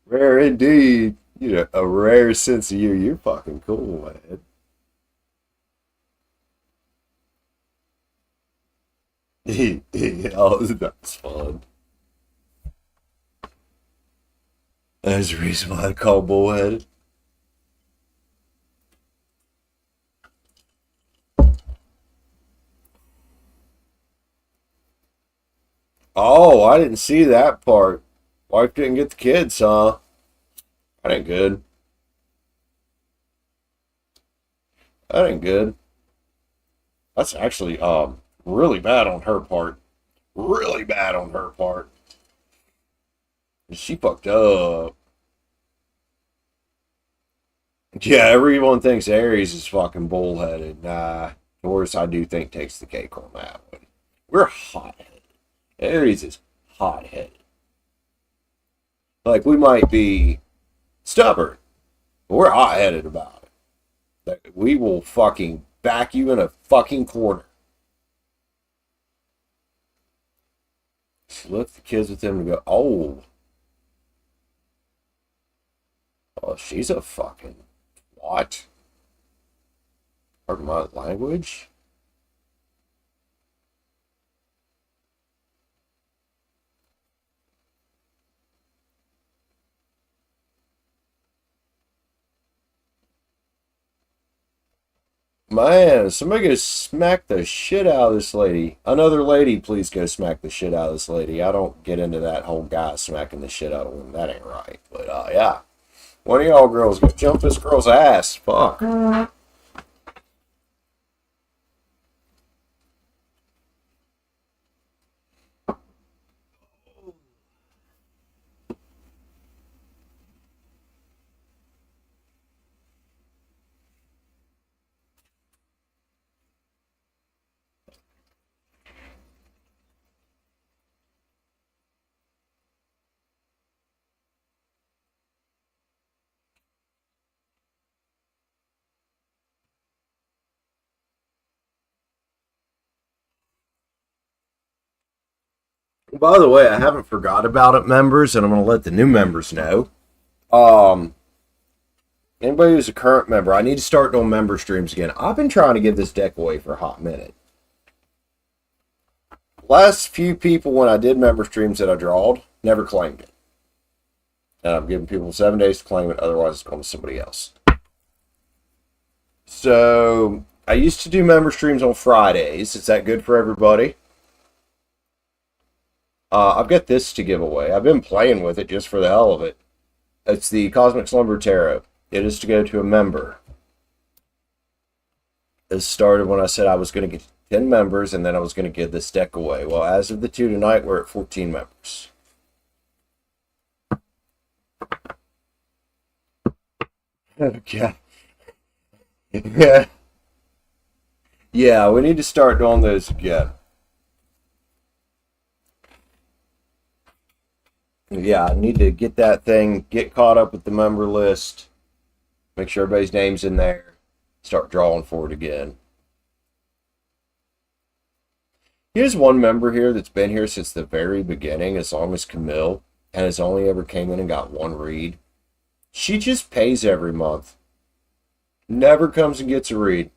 Speaker 1: Rare indeed. You know, a rare sense of you. You're fucking cool, man. Oh, that's fun. There's a reason why I call bullheaded. Oh, I didn't see that part. Wife didn't get the kids, huh? That ain't good. That ain't good. That's actually really bad on her part. Really bad on her part. She fucked up. Yeah, everyone thinks Aries is fucking bullheaded. Nah, Taurus, I do think takes the cake on that one. We're hot headed. Aries is hot headed. Like, we might be stubborn, but we're hot headed about it. Like, we will fucking back you in a fucking corner. She left the kids with him to go, oh, she's a fucking what? Pardon my language? Man, somebody go smack the shit out of this lady. Another lady, please go smack the shit out of this lady. I don't get into that whole guy smacking the shit out of women. That ain't right. But, yeah. One of y'all girls go jump this girl's ass. Fuck. by the way, I haven't forgot about it, members, and I'm going to let the new members know. Um, Anybody who's a current member, I need to start doing member streams again. I've been trying to give this deck away for a hot minute. Last few people, when I did member streams that I drawed, never claimed it. And I'm giving people 7 days to claim it, otherwise it's going to somebody else. So, I used to do member streams on Fridays. Is that good for everybody? I've got this to give away. I've been playing with it just for the hell of it. It's the Cosmic Slumber Tarot. It is to go to a member. It started when I said I was going to get 10 members and then I was going to give this deck away. Well, as of the 2 tonight, we're at 14 members. Okay. Yeah. Yeah, we need to start doing those again. Yeah, I need to get that thing, get caught up with the member list, make sure everybody's name's in there, start drawing for it again. Here's one member here that's been here since the very beginning, as long as Camille, and has only ever came in and got one read. She just pays every month. Never comes and gets a read.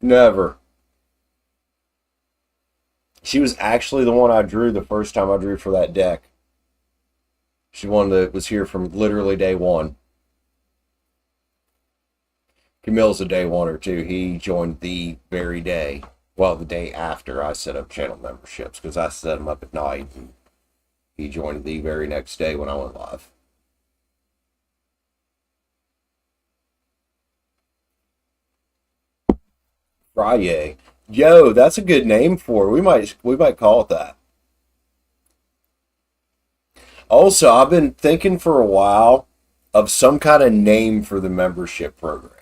Speaker 1: Never. She was actually the one I drew the first time I drew for that deck. She's one that was here from literally day one. Camille's a day one or two. He joined the very day. Well, the day after I set up channel memberships, because I set them up at night. And he joined the very next day when I went live. Friday. Yo, that's a good name for it. We might call it that. Also, I've been thinking for a while of some kind of name for the membership program.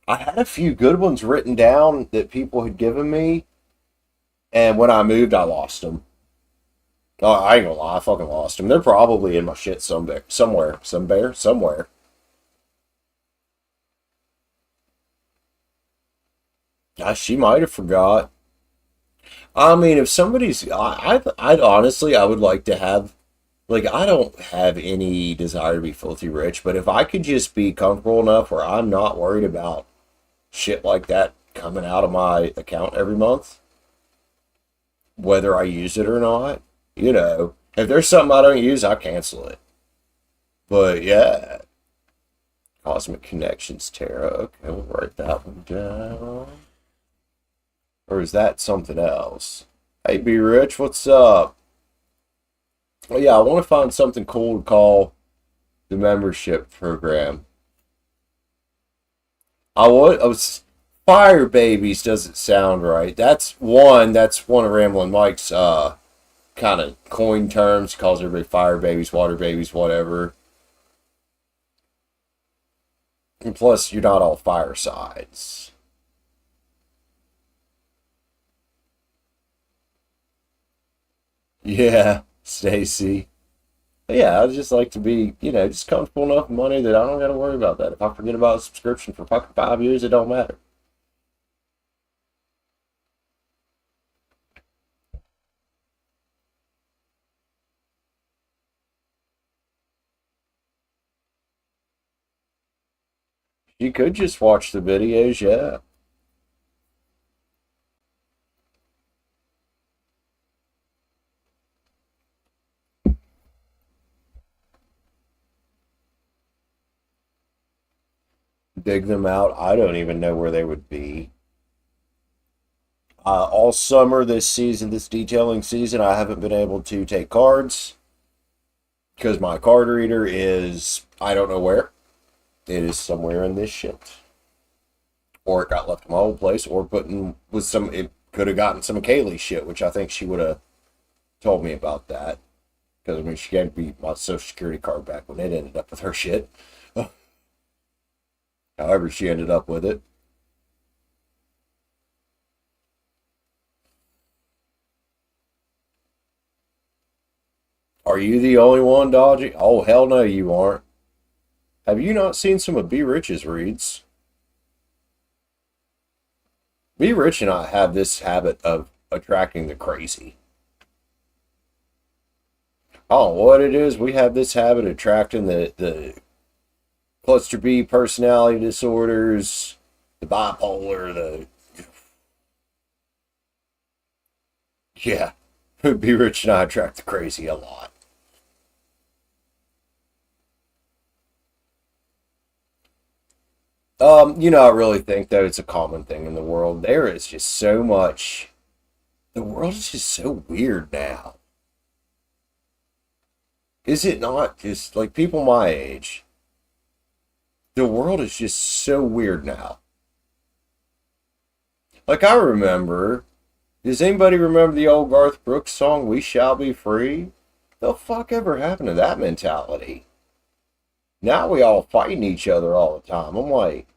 Speaker 1: I had a few good ones written down that people had given me, and when I moved, I lost them. Oh, I ain't gonna lie, I fucking lost them. They're probably in my shit somewhere. Somewhere. Gosh, she might have forgot. I mean, if somebody's, I'd honestly, I would like to have, like, I don't have any desire to be filthy rich, but if I could just be comfortable enough where I'm not worried about shit like that coming out of my account every month, whether I use it or not, you know, if there's something I don't use, I cancel it. But yeah, Cosmic Connections Tarot. Okay, we'll write that one down. Or is that something else? Hey, Be Rich, what's up? Well, yeah, I want to find something cool to call the membership program. I was Fire Babies doesn't sound right. That's one of Ramblin' Mike's kind of coin terms. He calls everybody Fire Babies, Water Babies, whatever. And plus, you're not all firesides. Yeah, Stacy. Yeah, I'd just like to be, you know, just comfortable enough with money that I don't got to worry about that. If I forget about a subscription for fucking 5 years, it don't matter. You could just watch the videos, yeah. Dig them out. I don't even know where they would be. All summer this season, this detailing season, I haven't been able to take cards because my card reader is, I don't know where. It is somewhere in this shit. Or it got left in my old place, or putting with some, it could have gotten some of Kaylee's shit, which I think she would have told me about that. Because, I mean, she gave me my Social Security card back when it ended up with her shit. However she ended up with it. Are you the only one dodging? Oh, hell no, you aren't. Have you not seen some of Be Rich's reads? Be Rich and I have this habit of attracting the crazy. Oh, what it is, we have this habit of attracting the cluster B personality disorders, the bipolar, the yeah. Be Rich and I attract the crazy a lot. I really think that it's a common thing in the world. There is just so much. The world is just so weird now. Is it not? Just like people my age, the world is just so weird now. Like I remember, does anybody remember the old Garth Brooks song, We Shall Be Free? The fuck ever happened to that mentality? Now we all fighting each other all the time. I'm like,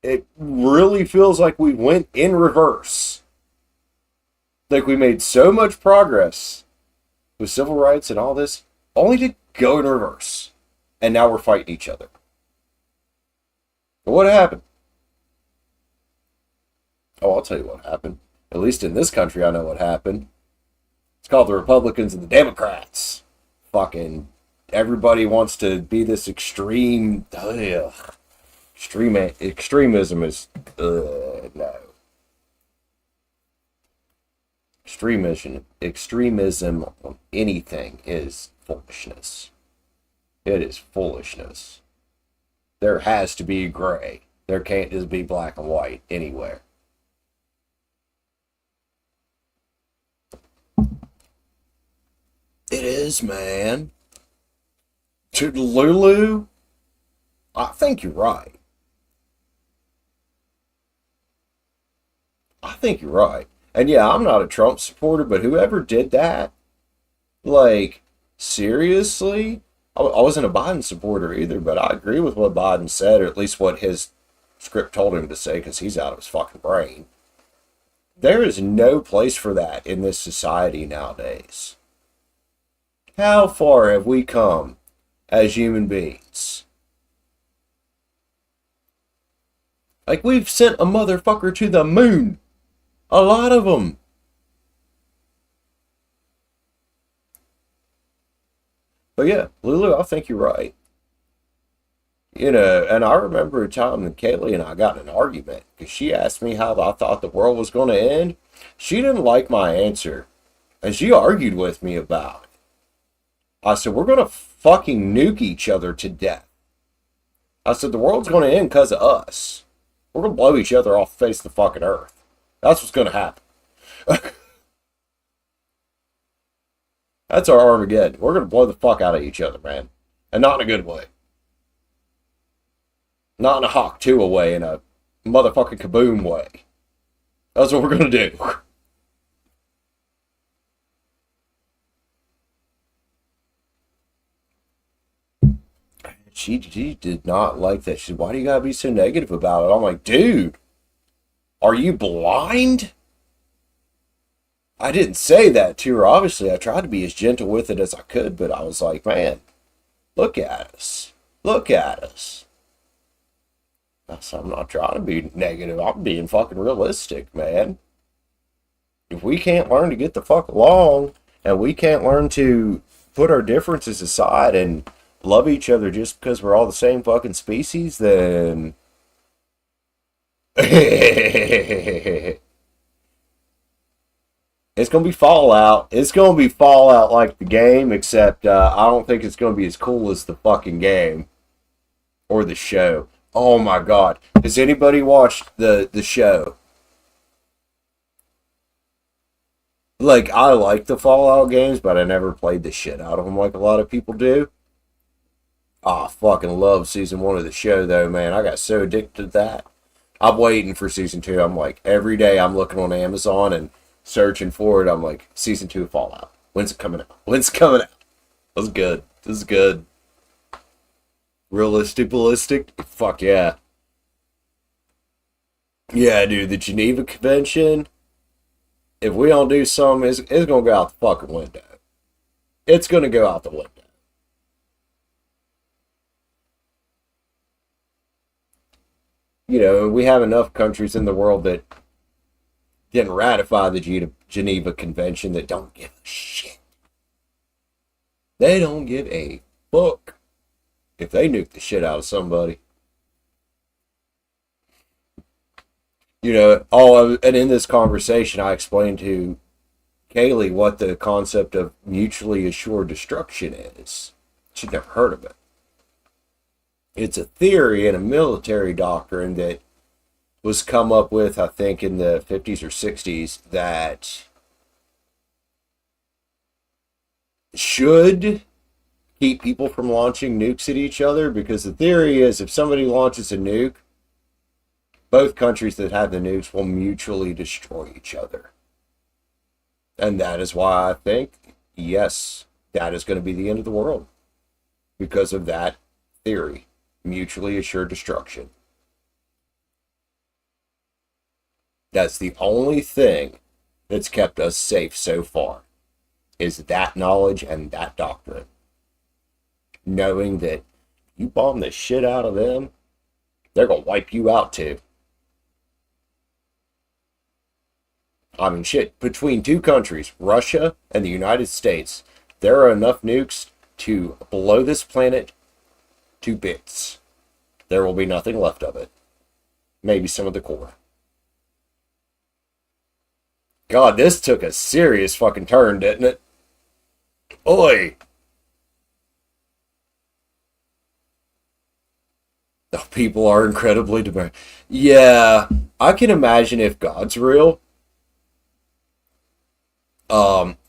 Speaker 1: it really feels like we went in reverse. Like we made so much progress with civil rights and all this, only to go in reverse. And now we're fighting each other. But what happened? Oh, I'll tell you what happened. At least in this country, I know what happened. It's called the Republicans and the Democrats. Fucking everybody wants to be this extreme. Ugh. Extremism is no. Extremism on anything is foolishness. It is foolishness. There has to be gray. There can't just be black and white anywhere. It is, man. To Lulu, I think you're right. I think you're right. And yeah, I'm not a Trump supporter, but whoever did that, like, seriously? I wasn't a Biden supporter either, but I agree with what Biden said, or at least what his script told him to say, because he's out of his fucking brain. There is no place for that in this society nowadays. How far have we come as human beings? Like, we've sent a motherfucker to the moon. A lot of them. But yeah, Lulu, I think you're right. And I remember a time that Kaylee and I got in an argument because she asked me how I thought the world was going to end. She didn't like my answer, and she argued with me about it. I said, we're going to fucking nuke each other to death. I said, the world's going to end because of us. We're going to blow each other off the face of the fucking earth. That's what's going to happen. That's our Armageddon. We're going to blow the fuck out of each other, man. And not in a good way. Not in a Hawk 2 way, in a motherfucking kaboom way. That's what we're going to do. She did not like that. She said, why do you gotta be so negative about it? I'm like, dude, are you blind? I didn't say that to her. Obviously, I tried to be as gentle with it as I could, but I was like, man, look at us. Look at us. I said, I'm not trying to be negative. I'm being fucking realistic, man. If we can't learn to get the fuck along, and we can't learn to put our differences aside and love each other just because we're all the same fucking species, then it's gonna be Fallout. It's gonna be Fallout like the game, except I don't think it's gonna be as cool as the fucking game or the show. Oh my god! Has anybody watched the show? Like, I like the Fallout games, but I never played the shit out of them like a lot of people do. Oh, I fucking love season 1 of the show, though, man. I got so addicted to that. I'm waiting for season 2. I'm like, every day I'm looking on Amazon and searching for it. I'm like, season 2 of Fallout. When's it coming out? When's it coming out? This is good. This is good. Realistic, ballistic? Fuck yeah. Yeah, dude, the Geneva Convention, if we don't do something, it's going to go out the fucking window. It's going to go out the window. We have enough countries in the world that didn't ratify the Geneva Convention that don't give a shit. They don't give a fuck if they nuke the shit out of somebody. And in this conversation, I explained to Kaylee what the concept of mutually assured destruction is. She'd never heard of it. It's a theory and a military doctrine that was come up with, I think, in the 50s or 60s that should keep people from launching nukes at each other, because the theory is if somebody launches a nuke, both countries that have the nukes will mutually destroy each other. And that is why I think, yes, that is going to be the end of the world. Because of that theory. Mutually assured destruction. That's the only thing that's kept us safe so far. Is that knowledge and that doctrine. Knowing that you bomb the shit out of them, they're going to wipe you out too. I mean, shit, between two countries, Russia and the United States, there are enough nukes to blow this planet to bits. There will be nothing left of it. Maybe some of the core. God, this took a serious fucking turn, didn't it? Oi! Oh, people are incredibly demanding. Yeah, I can imagine if God's real.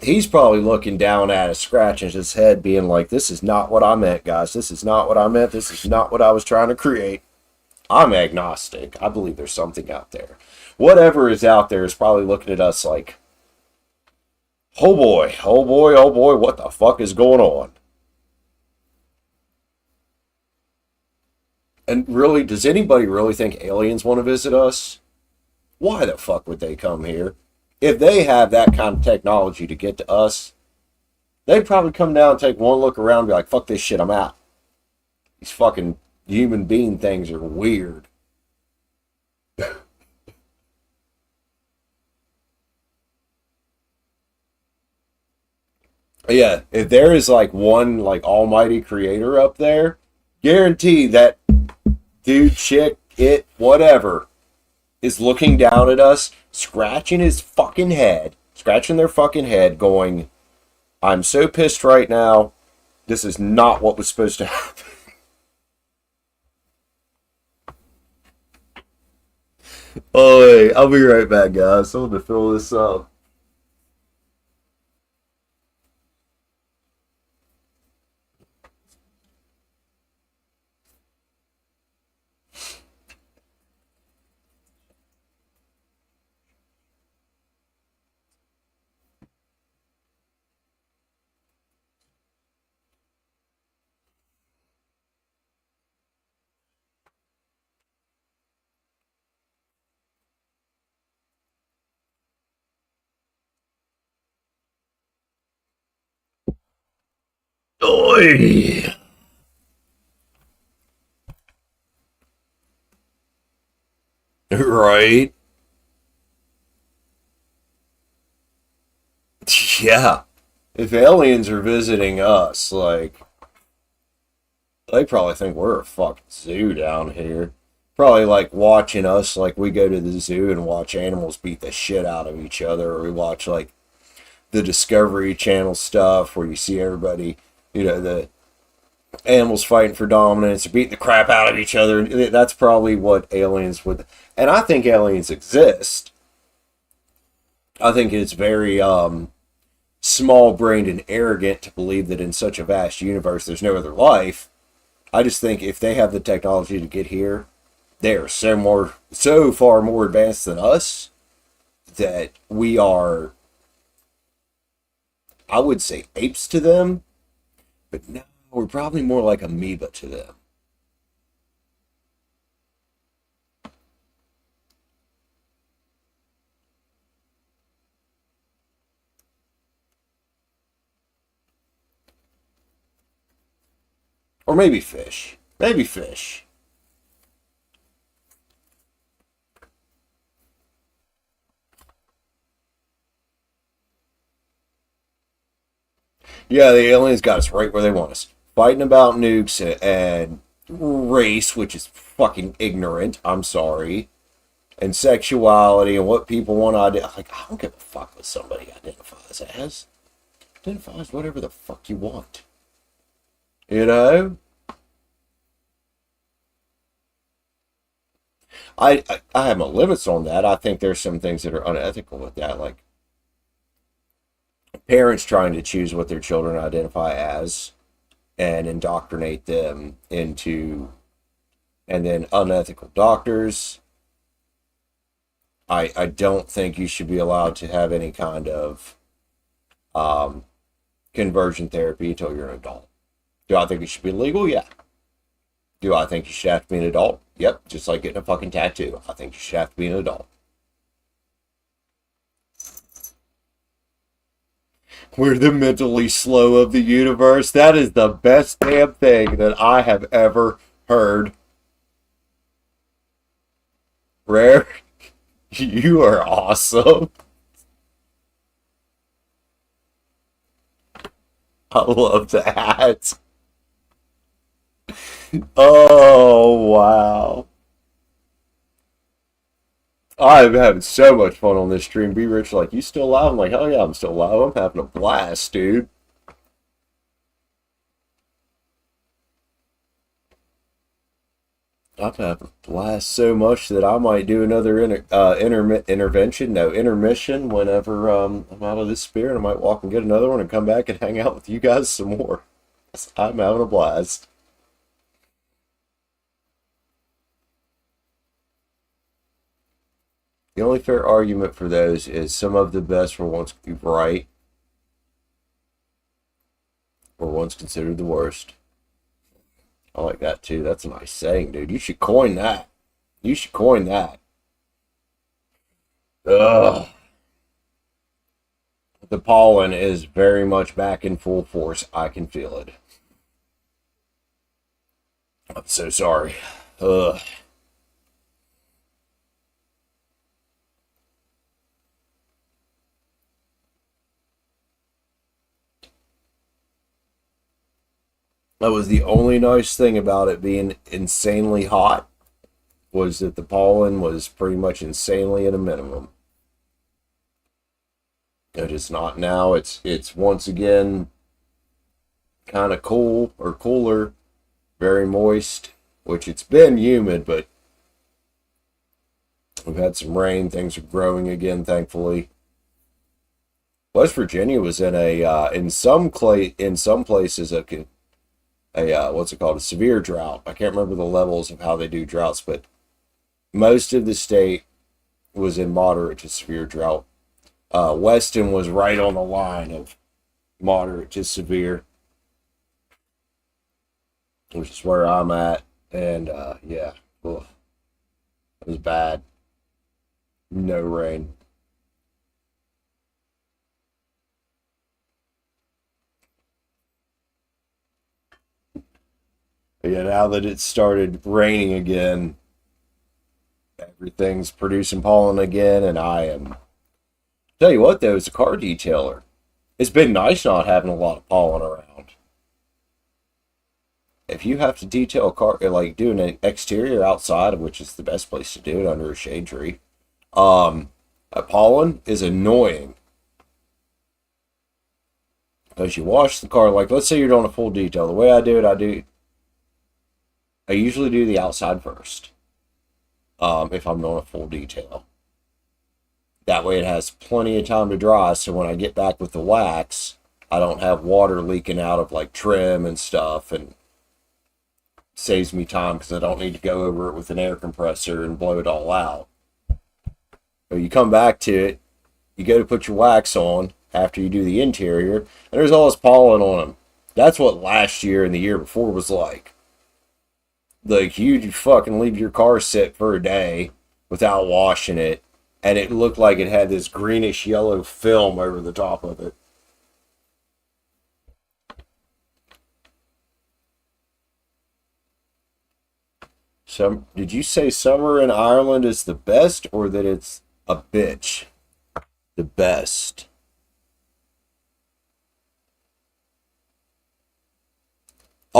Speaker 1: He's probably looking down at us, scratching his head, being like, this is not what I meant, guys. This is not what I meant. This is not what I was trying to create. I'm agnostic. I believe there's something out there. Whatever is out there is probably looking at us like, oh boy, oh boy, oh boy, what the fuck is going on? And really, does anybody really think aliens want to visit us? Why the fuck would they come here? If they have that kind of technology to get to us, they'd probably come down and take one look around and be like, fuck this shit, I'm out. These fucking human being things are weird. Yeah, if there is like one like almighty creator up there, guarantee that dude, chick, it, whatever, is looking down at us, scratching his fucking head, scratching their fucking head, going, I'm so pissed right now. This is not what was supposed to happen. Oh, wait, I'll be right back, guys. I'm going to fill this up. Oi! Right? Yeah. If aliens are visiting us, like, they probably think we're a fucking zoo down here. Probably like watching us like we go to the zoo and watch animals beat the shit out of each other, or we watch like the Discovery Channel stuff where you see everybody, the animals fighting for dominance or beating the crap out of each other. That's probably what aliens would. And I think aliens exist. I think it's very small brained and arrogant to believe that in such a vast universe there's no other life. I just think if they have the technology to get here, they are so far more advanced than us that we are, I would say, apes to them, but no, we're probably more like amoeba to them. Or maybe fish. Maybe fish. Yeah, the aliens got us right where they want us. Fighting about nukes and race, which is fucking ignorant. I'm sorry. And sexuality and what people want to identify. Like, I don't give a fuck what somebody identifies as. Identify as whatever the fuck you want. You know? I have my limits on that. I think there's some things that are unethical with that, like parents trying to choose what their children identify as and indoctrinate them into, and then unethical doctors. I don't think you should be allowed to have any kind of conversion therapy until you're an adult. Do I think it should be legal? Yeah. Do I think you should have to be an adult? Yep, just like getting a fucking tattoo. I think you should have to be an adult. We're the mentally slow of the universe. That is the best damn thing that I have ever heard. Rare, you are awesome. I love that. Oh, wow. I'm having so much fun on this stream. Be Rich, like, you still alive? I'm like, hell yeah, I'm still alive. I'm having a blast, dude. I'm having a blast so much that I might do another intermission whenever I'm out of this spirit. I might walk and get another one and come back and hang out with you guys some more. I'm having a blast. The only fair argument for those is some of the best were once right, were once considered the worst. I like that too. That's a nice saying, dude. You should coin that. You should coin that. Ugh. The pollen is very much back in full force. I can feel it. I'm so sorry. Ugh. That was the only nice thing about it being insanely hot, was that the pollen was pretty much insanely at a minimum. It is not now. It's once again kind of cool or cooler, very moist, which it's been humid, but we've had some rain. Things are growing again, thankfully. West Virginia was in a in some places a what's it called, a severe drought. I can't remember the levels of how they do droughts, but most of the state was in moderate to severe drought. Weston was right on the line of moderate to severe, which is where I'm at, and yeah, ugh, it was bad. No rain. Yeah, now that it started raining again, everything's producing pollen again, and I am. Tell you what, though, as a car detailer, it's been nice not having a lot of pollen around. If you have to detail a car, like doing an exterior outside, which is the best place to do it under a shade tree, a pollen is annoying. Because you wash the car, like let's say you're doing a full detail. The way I do it, I usually do the outside first. If I'm doing a full detail. That way it has plenty of time to dry, so when I get back with the wax, I don't have water leaking out of like trim and stuff, and saves me time because I don't need to go over it with an air compressor and blow it all out. So you come back to it, you go to put your wax on after you do the interior, and there's all this pollen on them. That's what last year and the year before was like. Like, you fucking leave your car sit for a day without washing it, and it looked like it had this greenish yellow film over the top of it. Did you say summer in Ireland is the best, or that it's a bitch? The best.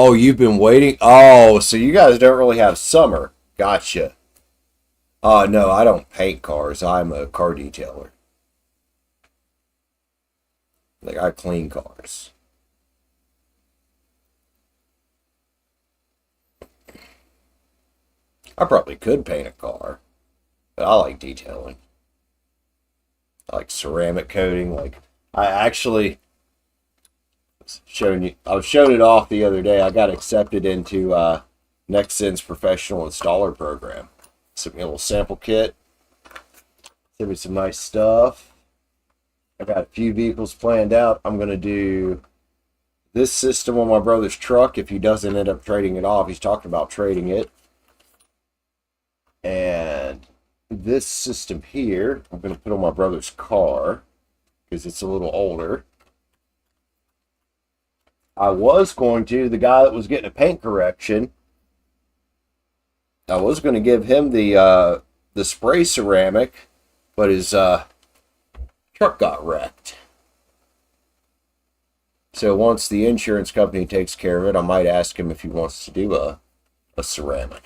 Speaker 1: Oh, you've been waiting. Oh, so you guys don't really have summer. Gotcha. No, I don't paint cars. I'm a car detailer. Like, I clean cars. I probably could paint a car, but I like detailing. I like ceramic coating. Like, I actually showing you. I was showing it off the other day. I got accepted into Nextzen's professional installer program. Sent me a little sample kit. Sent me some nice stuff. I got a few vehicles planned out. I'm gonna do this system on my brother's truck if he doesn't end up trading it off. He's talking about trading it. And this system here, I'm gonna put on my brother's car because it's a little older. I was going to, the guy that was getting a paint correction, I was going to give him the spray ceramic, but his truck got wrecked. So once the insurance company takes care of it, I might ask him if he wants to do a ceramic.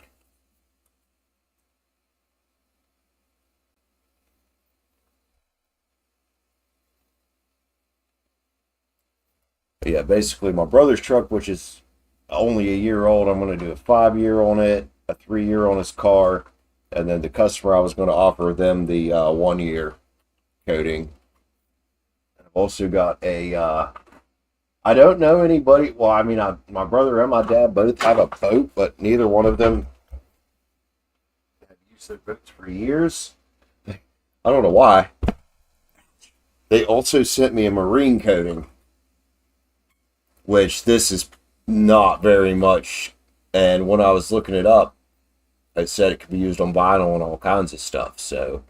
Speaker 1: But yeah, basically my brother's truck, which is only a year old, I'm going to do a 5-year on it, a 3-year on his car, and then the customer I was going to offer them the 1-year coating. I've also got a I don't know anybody. Well, I mean, my brother and my dad both have a boat, but neither one of them have used their boats for years. I don't know why. They also sent me a marine coating, which this is not very much. And when I was looking it up, it said it could be used on vinyl and all kinds of stuff. So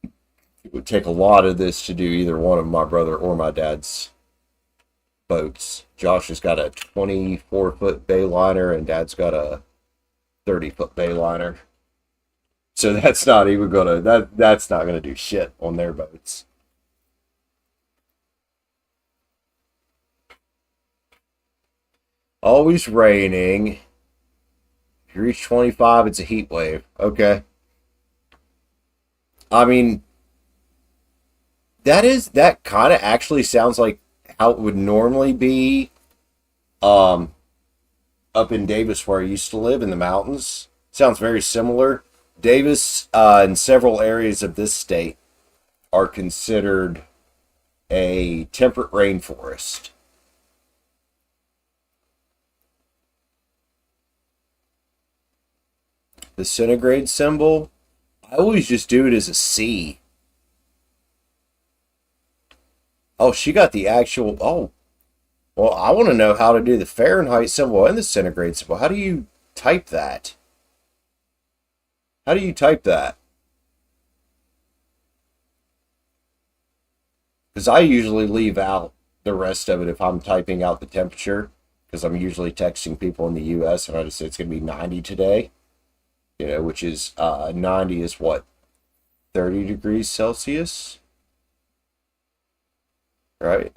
Speaker 1: it would take a lot of this to do either one of my brother or my dad's boats. Josh has got a 24-foot bayliner and Dad's got a 30-foot bayliner. So that's not even gonna that's not gonna do shit on their boats. Always raining. If you reach 25, it's a heat wave. Okay. I mean, that kind of actually sounds like how it would normally be um up in Davis where I used to live in the mountains. Sounds very similar. Davis and several areas of this state are considered a temperate rainforest. The centigrade symbol, I always just do it as a C. Oh, she got the actual. Oh, well, I want to know how to do the Fahrenheit symbol and the centigrade symbol. How do you type that? How do you type that? Because I usually leave out the rest of it if I'm typing out the temperature, because I'm usually texting people in the US and I just say it's going to be 90 today, which is 90 is what, 30 degrees Celsius, right?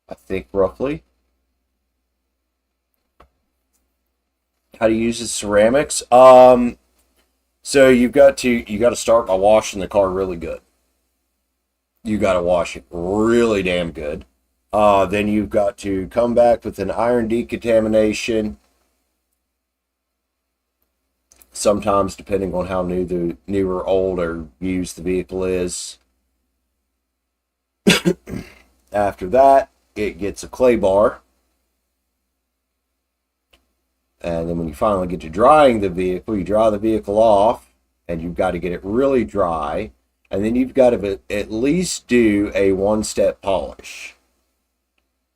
Speaker 1: I think roughly. How to use the ceramics? So you got to start by washing the car really good. You got to wash it really damn good. Then you've got to come back with an iron decontamination. Sometimes, depending on how new or old or used the vehicle is. After that, it gets a clay bar. And then when you finally get to drying the vehicle, you dry the vehicle off, and you've got to get it really dry. And then you've got to at least do a 1-step polish.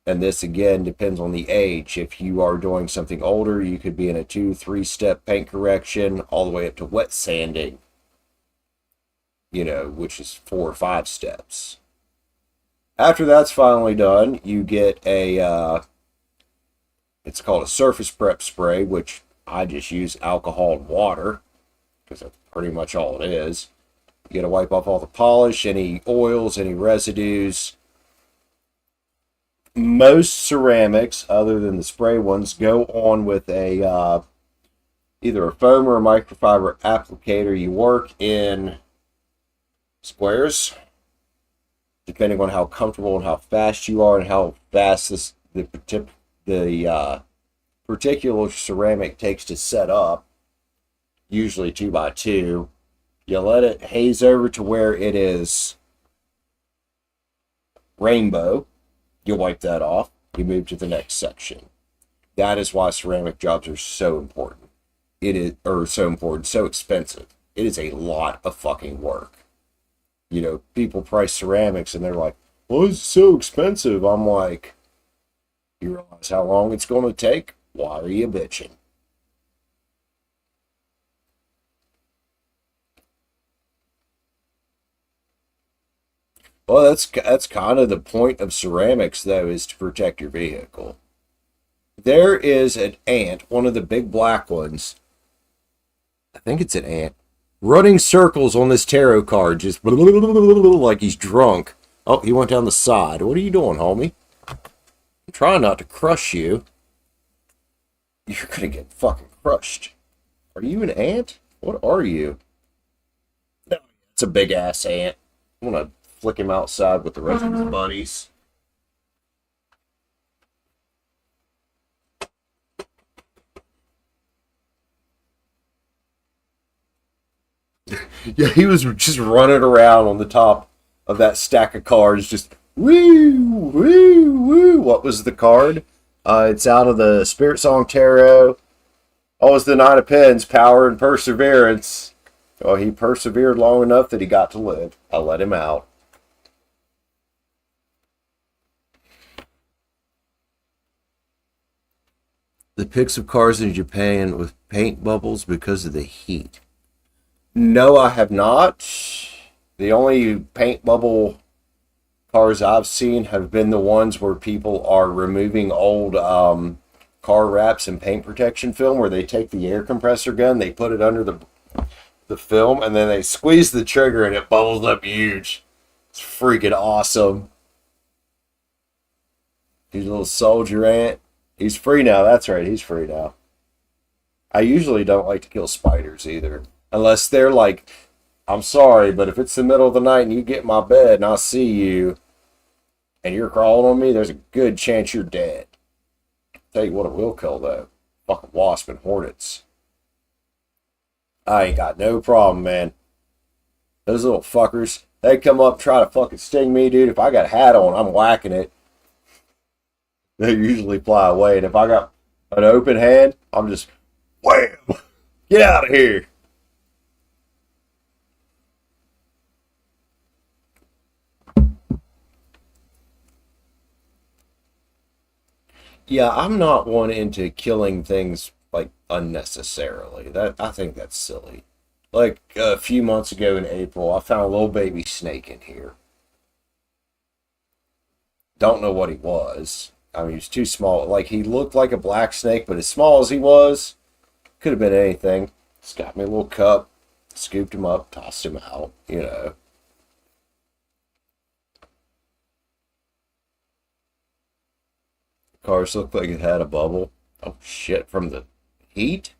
Speaker 1: And this, again, depends on the age. If you are doing something older, you could be in a 2-3-step paint correction, all the way up to wet sanding, which is 4 or 5 steps. After that's finally done, you get it's called a surface prep spray, which I just use alcohol and water, because that's pretty much all it is. You got to wipe off all the polish, any oils, any residues. Most ceramics, other than the spray ones, go on with a either a foam or a microfiber applicator. You work in squares, depending on how comfortable and how fast you are, and how fast the particular ceramic takes to set up. Usually 2x2. You let it haze over to where it is rainbow. You wipe that off. You move to the next section. That is why ceramic jobs are so important. So expensive. It is a lot of fucking work. You know, people price ceramics and they're like, well, it's so expensive. I'm like, you realize how long it's going to take? Why are you bitching? Well, that's kind of the point of ceramics, though, is to protect your vehicle. There is an ant, one of the big black ones. I think it's an ant, running circles on this tarot card, just like he's drunk. Oh, he went down the side. What are you doing, homie? I'm trying not to crush you. You're gonna get fucking crushed. Are you an ant? What are you? No, it's a big ass ant. I'm gonna flick him outside with the rest of his buddies. Yeah, he was just running around on the top of that stack of cards, just woo, woo, woo. What was the card? It's out of the Spirit Song Tarot. Oh, it's the Nine of Pens, power and perseverance. Oh, he persevered long enough that he got to live. I let him out. The pics of cars in Japan with paint bubbles because of the heat. No, I have not. The only paint bubble cars I've seen have been the ones where people are removing old car wraps and paint protection film, where they take the air compressor gun, they put it under the film, and then they squeeze the trigger and it bubbles up huge. It's freaking awesome. He's a little soldier ant. He's free now. That's right. He's free now. I usually don't like to kill spiders either. Unless they're like, I'm sorry, but if it's the middle of the night and you get in my bed and I see you and you're crawling on me, there's a good chance you're dead. Tell you what it will kill, though. Fucking wasp and hornets. I ain't got no problem, man. Those little fuckers, they come up try to fucking sting me, dude. If I got a hat on, I'm whacking it. They usually fly away. And if I got an open hand, I'm just, wham! Get out of here. Yeah, I'm not one into killing things like unnecessarily. That I think that's silly. Like a few months ago in April, I found a little baby snake in here. Don't know what he was. I mean, he was too small. Like, he looked like a black snake, but as small as he was, could have been anything. Just got me a little cup, scooped him up, tossed him out, you know. Cars looked like it had a bubble. Oh, shit, from the heat?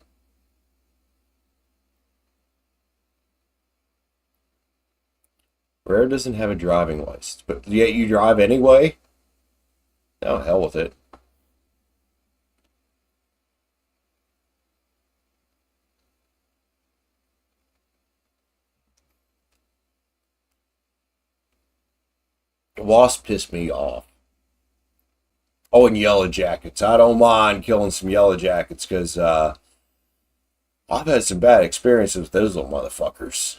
Speaker 1: Rare doesn't have a driving license, but yet you drive anyway? Oh, hell with it. Wasp pissed me off. Oh, and yellow jackets. I don't mind killing some yellow jackets because I've had some bad experiences with those little motherfuckers.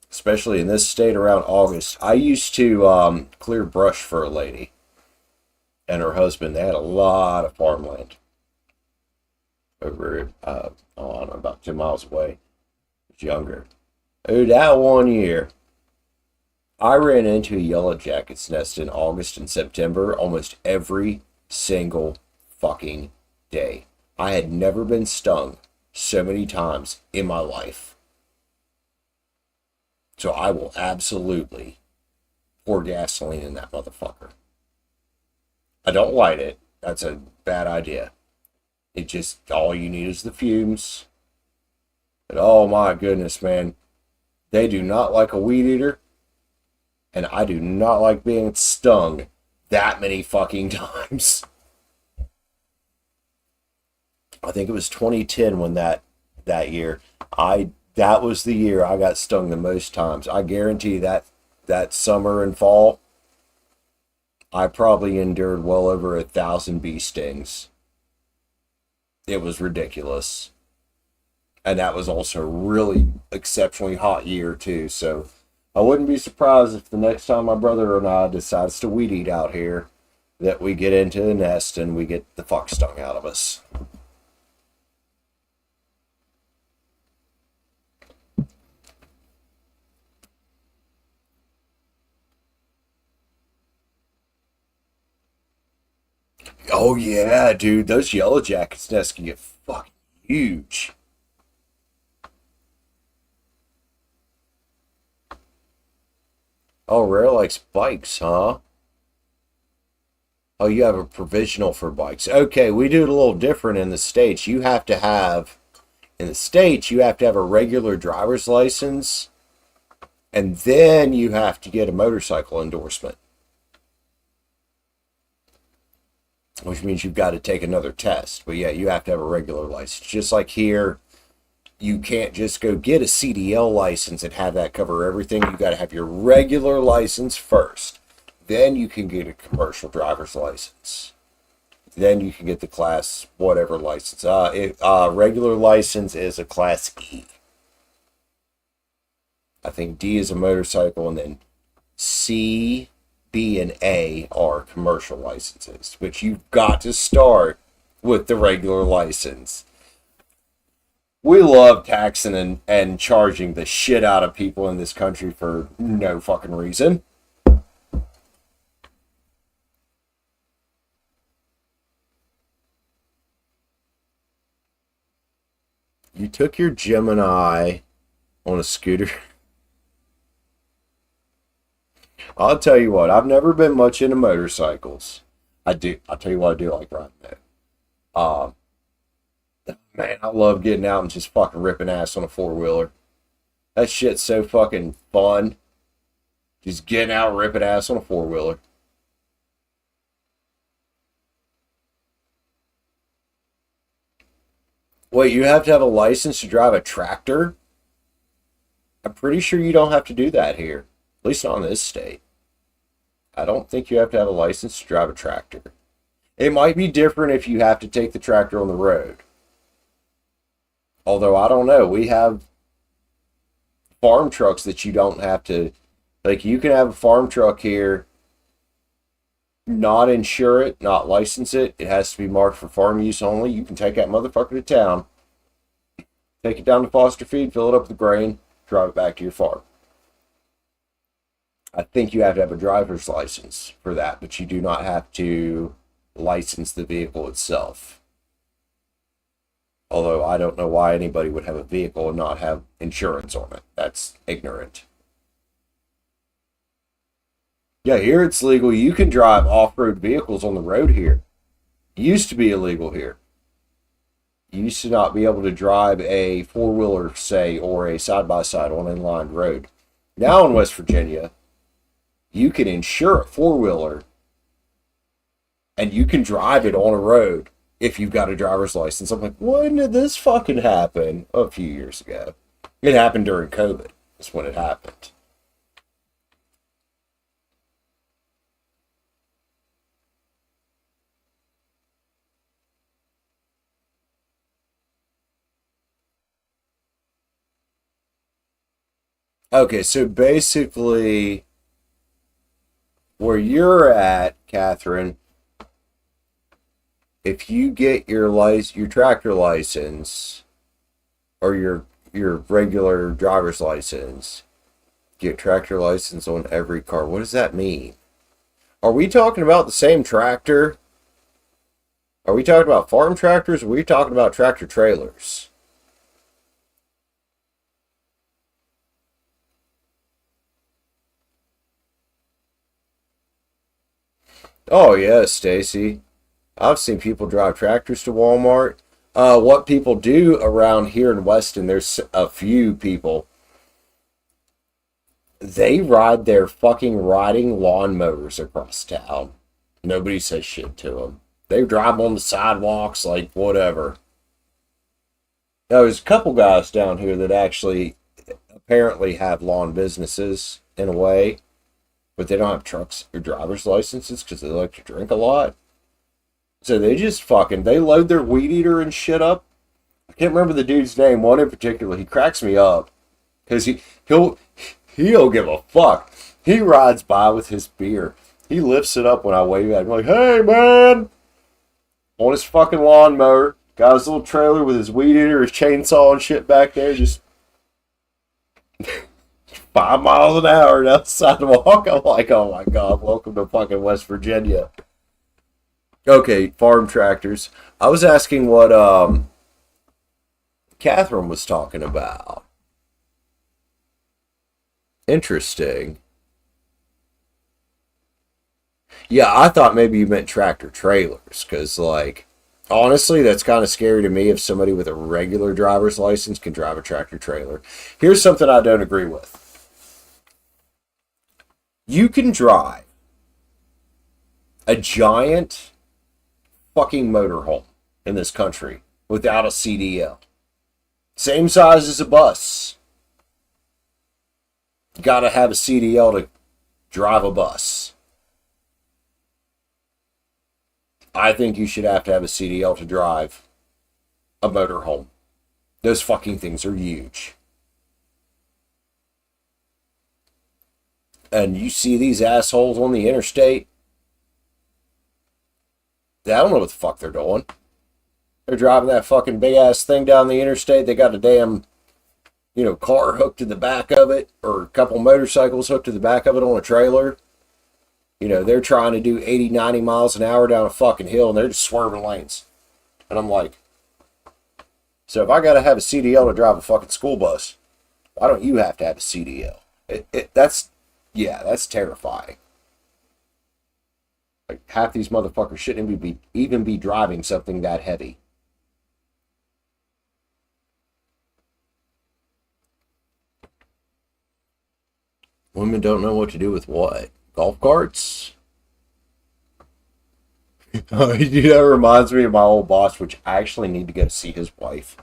Speaker 1: Especially in this state around August. I used to clear brush for a lady and her husband. They had a lot of farmland over, I don't know, about 2 miles away. I was younger. Oh, that one year, I ran into a yellow jacket's nest in August and September almost every single fucking day. I had never been stung so many times in my life. So I will absolutely pour gasoline in that motherfucker. I don't light it. That's a bad idea. It just, all you need is the fumes. But oh my goodness, man. They do not like a weed eater. And I do not like being stung that many fucking times. I think it was 2010 when that year. That was the year I got stung the most times. I guarantee that summer and fall, I probably endured well over 1,000 bee stings. It was ridiculous. And that was also a really exceptionally hot year too. So I wouldn't be surprised if the next time my brother and I decides to weed eat out here, that we get into the nest and we get the fuck stung out of us. Oh yeah, dude, those yellow jackets nests can get fucking huge. Oh, Rare likes bikes, huh? Oh, you have a provisional for bikes. Okay, we do it a little different in the States. In the States, you have to have a regular driver's license, and then you have to get a motorcycle endorsement, which means you've got to take another test. But yeah, you have to have a regular license. Just like here, you can't just go get a CDL license and have that cover everything. You got to have your regular license first. Then you can get a commercial driver's license. Then you can get the class whatever license. Regular license is a class E. I think D is a motorcycle, and then C, B, and A are commercial licenses, which you've got to start with the regular license. We love taxing and charging the shit out of people in this country for no fucking reason. You took your Gemini on a scooter. I'll tell you what, I've never been much into motorcycles. I'll tell you what I do like riding though. Man, I love getting out and just fucking ripping ass on a four-wheeler. That shit's so fucking fun. Just getting out and ripping ass on a four-wheeler. Wait, you have to have a license to drive a tractor? I'm pretty sure you don't have to do that here. At least not in this state. I don't think you have to have a license to drive a tractor. It might be different if you have to take the tractor on the road. Although, I don't know. We have farm trucks that you don't have to... Like, you can have a farm truck here, not insure it, not license it. It has to be marked for farm use only. You can take that motherfucker to town, take it down to foster feed, fill it up with grain, drive it back to your farm. I think you have to have a driver's license for that, but you do not have to license the vehicle itself. Although I don't know why anybody would have a vehicle and not have insurance on it. That's ignorant. Yeah, here it's legal. You can drive off-road vehicles on the road here. It used to be illegal here. You used to not be able to drive a four-wheeler, say, or a side-by-side on an inline road. Now in West Virginia, you can insure a four-wheeler and you can drive it on a road if you've got a driver's license. I'm like, when did this fucking happen? A few years ago. It happened during COVID. That's when it happened. Okay, so basically, where you're at, Catherine, if you get your tractor license or your regular driver's license, get tractor license on every car. What does that mean? Are we talking about the same tractor? Are we talking about farm tractors? Or are we talking about tractor trailers? Oh yeah, Stacy. I've seen people drive tractors to Walmart. What people do around here in Weston, there's a few people. They ride their fucking riding lawnmowers across town. Nobody says shit to them. They drive on the sidewalks like whatever. Now, there's a couple guys down here that actually apparently have lawn businesses in a way, but they don't have trucks or driver's licenses because they like to drink a lot. So they just fucking they load their weed eater and shit up. I can't remember the dude's name. One in particular, he cracks me up because he'll give a fuck. He rides by with his beer. He lifts it up when I wave at him like, "Hey man!" On his fucking lawnmower, got his little trailer with his weed eater, his chainsaw and shit back there, just 5 miles an hour down the sidewalk. I'm like, oh my god, welcome to fucking West Virginia. Okay, farm tractors. I was asking what Catherine was talking about. Interesting. Yeah, I thought maybe you meant tractor trailers, because, like, honestly, that's kind of scary to me if somebody with a regular driver's license can drive a tractor trailer. Here's something I don't agree with. You can drive a giant fucking motorhome in this country without a CDL. Same size as a bus. You gotta have a CDL to drive a bus. I think you should have to have a CDL to drive a motorhome. Those fucking things are huge. And you see these assholes on the interstate, I don't know what the fuck they're doing. They're driving that fucking big ass thing down the interstate. They got a damn, car hooked to the back of it, or a couple motorcycles hooked to the back of it on a trailer. They're trying to do 80, 90 miles an hour down a fucking hill, and they're just swerving lanes. And I'm like, so if I got to have a CDL to drive a fucking school bus, why don't you have to have a CDL? That's terrifying. Like, half these motherfuckers shouldn't even be driving something that heavy. Women don't know what to do with what? Golf carts? That reminds me of my old boss, which I actually need to go see his wife.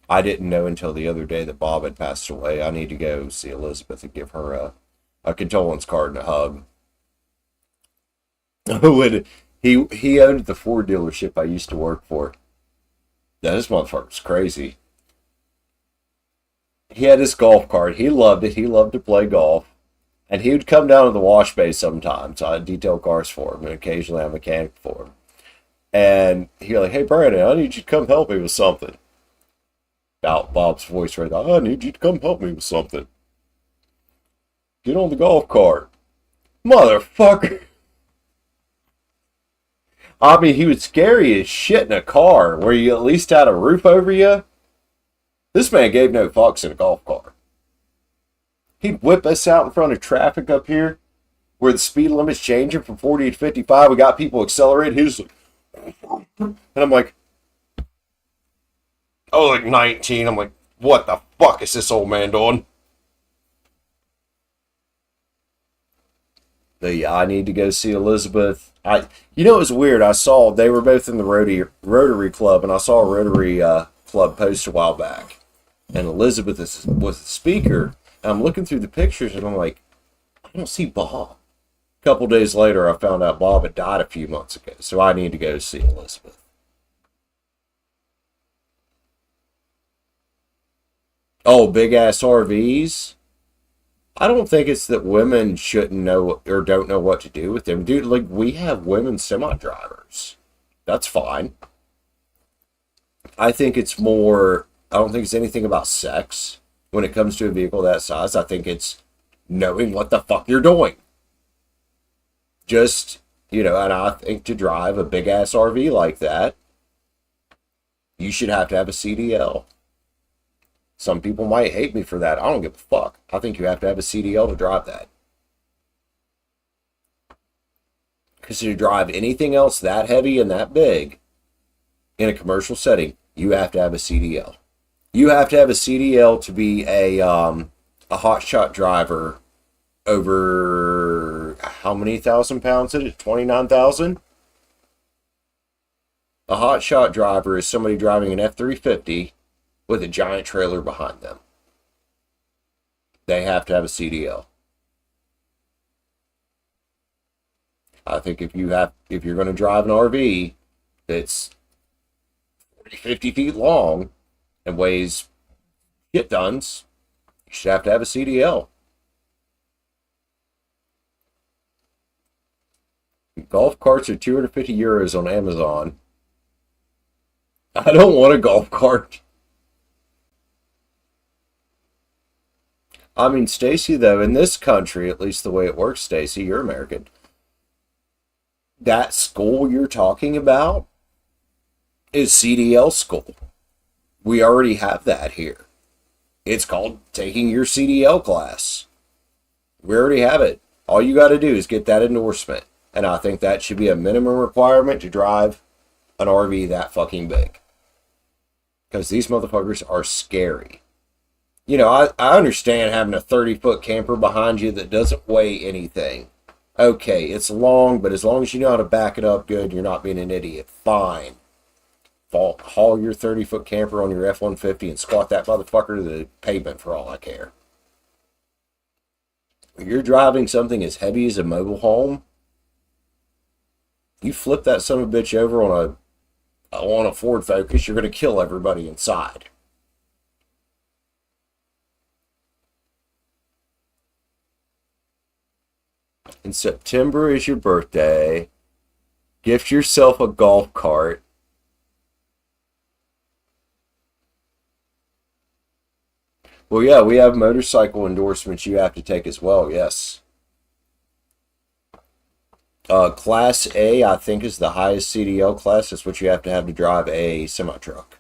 Speaker 1: I didn't know until the other day that Bob had passed away. I need to go see Elizabeth and give her a condolence card and a hug. When he owned the Ford dealership I used to work for. Yeah, this motherfucker's crazy. He had his golf cart. He loved it. He loved to play golf. And he would come down to the wash bay sometimes. I'd detail cars for him and occasionally have a mechanic for him. And he'd be like, "Hey, Brandon, I need you to come help me with something." Out Bob's voice right there. "I need you to come help me with something. Get on the golf cart." Motherfucker. I mean, he was scary as shit in a car where you at least had a roof over you. This man gave no fucks in a golf cart. He'd whip us out in front of traffic up here where the speed limit's changing from 40 to 55. We got people accelerating. He was like, and I'm like, oh, like 19. I'm like, what the fuck is this old man doing? But yeah, I need to go see Elizabeth. It was weird. I saw they were both in the Rotary Club, and I saw a Rotary Club post a while back, and Elizabeth was the speaker. And I'm looking through the pictures, and I'm like, I don't see Bob. A couple days later, I found out Bob had died a few months ago, so I need to go see Elizabeth. Oh, big ass RVs. I don't think it's that women shouldn't know or don't know what to do with them. Dude, like, we have women semi-drivers. That's fine. I think it's more, I don't think it's anything about sex when it comes to a vehicle that size. I think it's knowing what the fuck you're doing. Just, and I think to drive a big-ass RV like that, you should have to have a CDL. Some people might hate me for that. I don't give a fuck. I think you have to have a CDL to drive that. Because to drive anything else that heavy and that big in a commercial setting, you have to have a CDL. You have to have a CDL to be a hotshot driver over how many thousand pounds is it? 29,000? A hotshot driver is somebody driving an F-350 with a giant trailer behind them. They have to have a CDL. I think if you're going to drive an RV that's 40, 50 feet long and weighs shit tons, you should have to have a CDL. Golf carts are 250 euros on Amazon. I don't want a golf cart. I mean, Stacy, though, in this country, at least the way it works, Stacy, you're American. That school you're talking about is CDL school. We already have that here. It's called taking your CDL class. We already have it. All you got to do is get that endorsement. And I think that should be a minimum requirement to drive an RV that fucking big. Because these motherfuckers are scary. You know, I understand having a 30-foot camper behind you that doesn't weigh anything. Okay, it's long, but as long as you know how to back it up good, you're not being an idiot. Fine. Haul your 30-foot camper on your F-150 and squat that motherfucker to the pavement for all I care. If you're driving something as heavy as a mobile home, you flip that son of a bitch over on a Ford Focus, you're going to kill everybody inside. In September is your birthday. Gift yourself a golf cart. Well, yeah, we have motorcycle endorsements you have to take as well, yes. Class A, I think, is the highest CDL class. That's what you have to drive a semi-truck.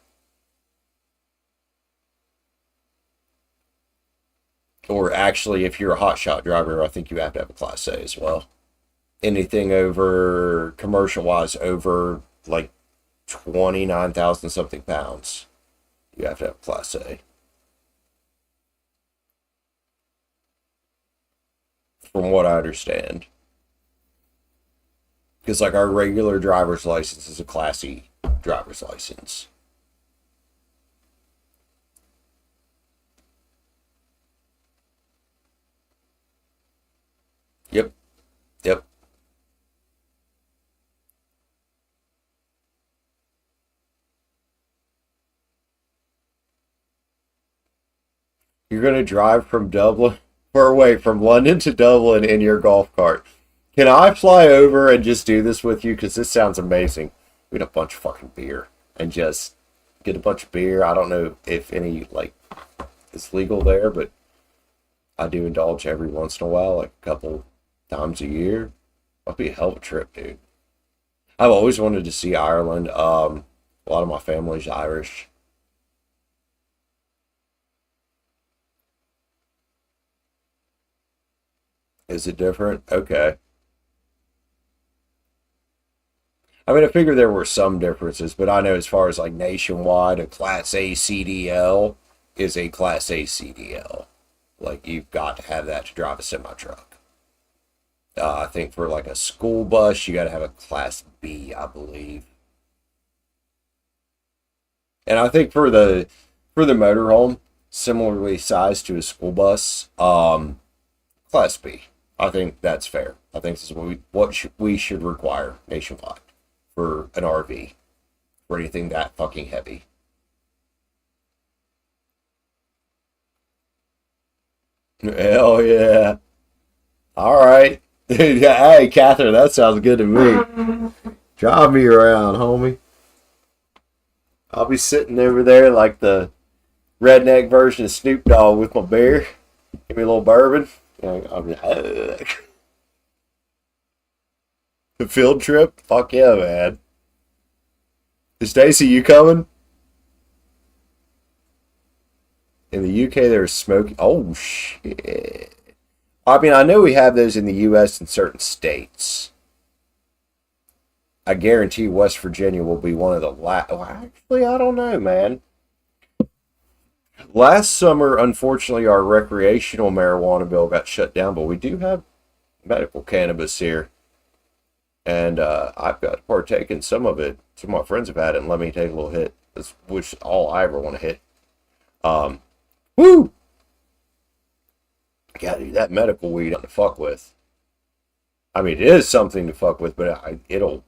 Speaker 1: Or actually, if you're a hotshot driver, I think you have to have a Class A as well. Anything over, commercial-wise, over like 29,000 something pounds, you have to have a Class A. From what I understand. Because like our regular driver's license is a Class E driver's license. Yep. Yep. You're going to drive from Dublin, or wait, from London to Dublin in your golf cart. Can I fly over and just do this with you? Because this sounds amazing. We get a bunch of fucking beer and just get a bunch of beer. I don't know if any, like, is legal there, but I do indulge every once in a while, like a couple times a year. That'd be a hell of a trip, dude. I've always wanted to see Ireland. A lot of my family's Irish. Is it different? Okay. I mean, I figured there were some differences, but I know as far as like nationwide, a Class A CDL is a Class A CDL. Like, you've got to have that to drive a semi-truck. I think for like a school bus, you got to have a Class B, I believe. And I think for the motorhome, similarly sized to a school bus, Class B. I think that's fair. I think this is what we should require nationwide for an RV, for anything that fucking heavy. Hell yeah. All right. Hey, Catherine, that sounds good to me. Drive me around, homie. I'll be sitting over there like the redneck version of Snoop Dogg with my beer. Give me a little bourbon. I'll be like, the field trip? Fuck yeah, man. Is Stacy, you coming? In the UK, there's smoking. Oh, shit. I mean, I know we have those in the US in certain states. I guarantee West Virginia will be one of the last. Well, actually, I don't know, man. Last summer, unfortunately, our recreational marijuana bill got shut down, but we do have medical cannabis here. And I've got to partake in some of it. Some of my friends have had it and let me take a little hit. That's which all I ever want to hit. Woo! God, dude, that medical weed I'm to fuck with. I mean, it is something to fuck with, but it'll.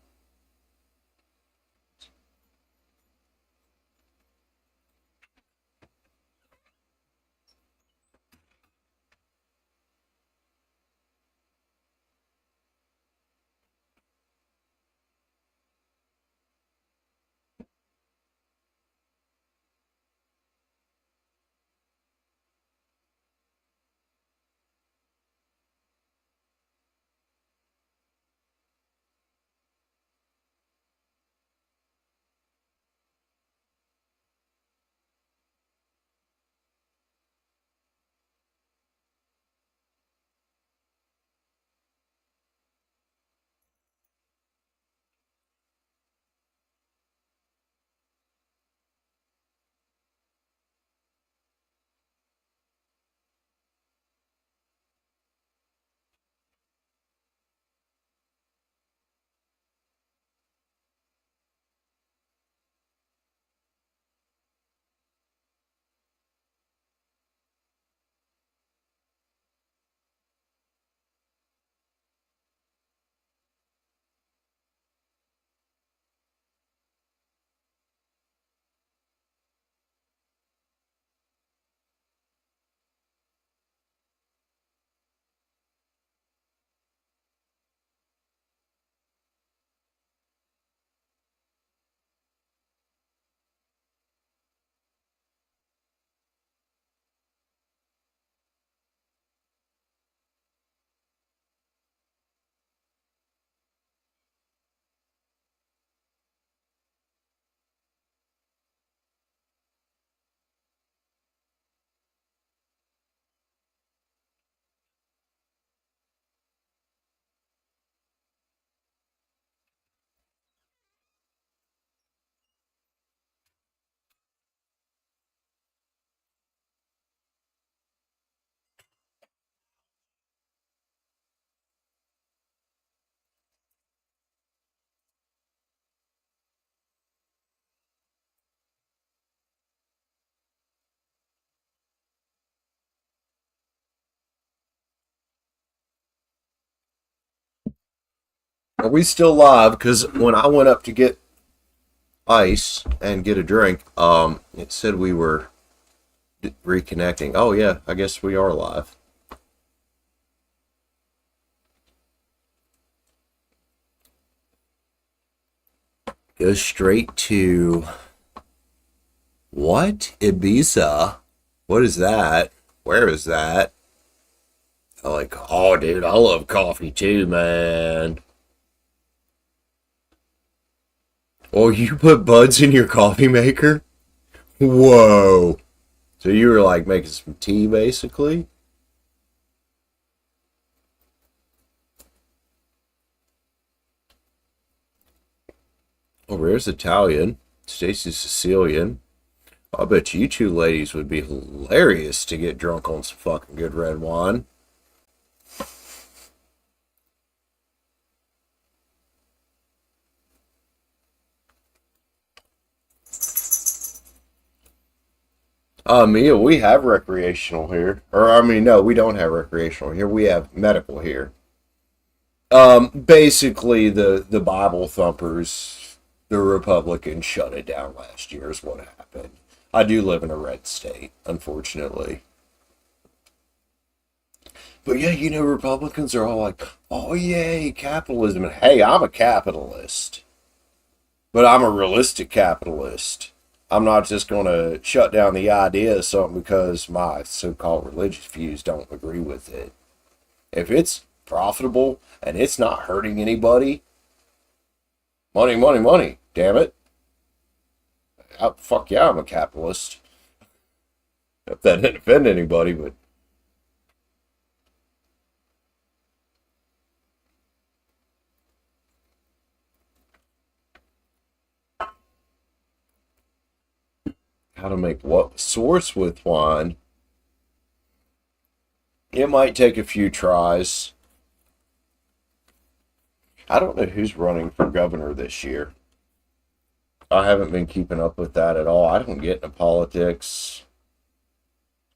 Speaker 1: Are we still live? Because when I went up to get ice and get a drink, it said we were reconnecting. Oh yeah, I guess we are live. Go straight to what? Ibiza? What is that? Where is that? Like, oh, dude, I love coffee too, man. Oh, you put buds in your coffee maker? Whoa. So you were like making some tea, basically? Oh, Rare's Italian. Stacy's Sicilian. I bet you two ladies would be hilarious to get drunk on some fucking good red wine. Mia, we have recreational here. Or, I mean, no, we don't have recreational here. We have medical here. Basically, the Bible thumpers, the Republicans shut it down last year is what happened. I do live in a red state, unfortunately. But yeah, you know, Republicans are all like, oh, yay, capitalism. And hey, I'm a capitalist. But I'm a realistic capitalist. I'm not just going to shut down the idea of something because my so-called religious views don't agree with it. If it's profitable and it's not hurting anybody, money, money, money, damn it. Fuck yeah, I'm a capitalist. If that didn't offend anybody, but how to make what source with wine. It might take a few tries. I don't know who's running for governor this year. I haven't been keeping up with that at all. I don't get into politics.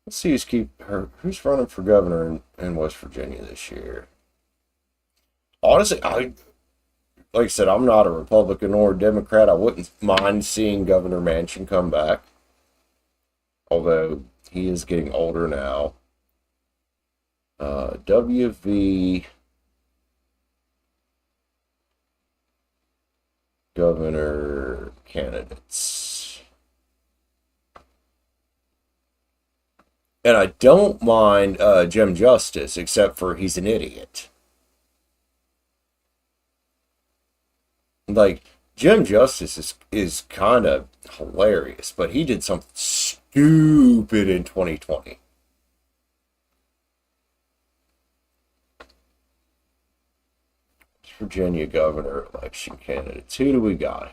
Speaker 1: Let's see who's running for governor in West Virginia this year. Honestly, like I said, I'm not a Republican or a Democrat. I wouldn't mind seeing Governor Manchin come back. Although he is getting older now. WV governor candidates. And I don't mind Jim Justice, except for he's an idiot. Like, Jim Justice is kind of hilarious, but he did something stupid in 2020. Virginia governor election candidates. Who do we got?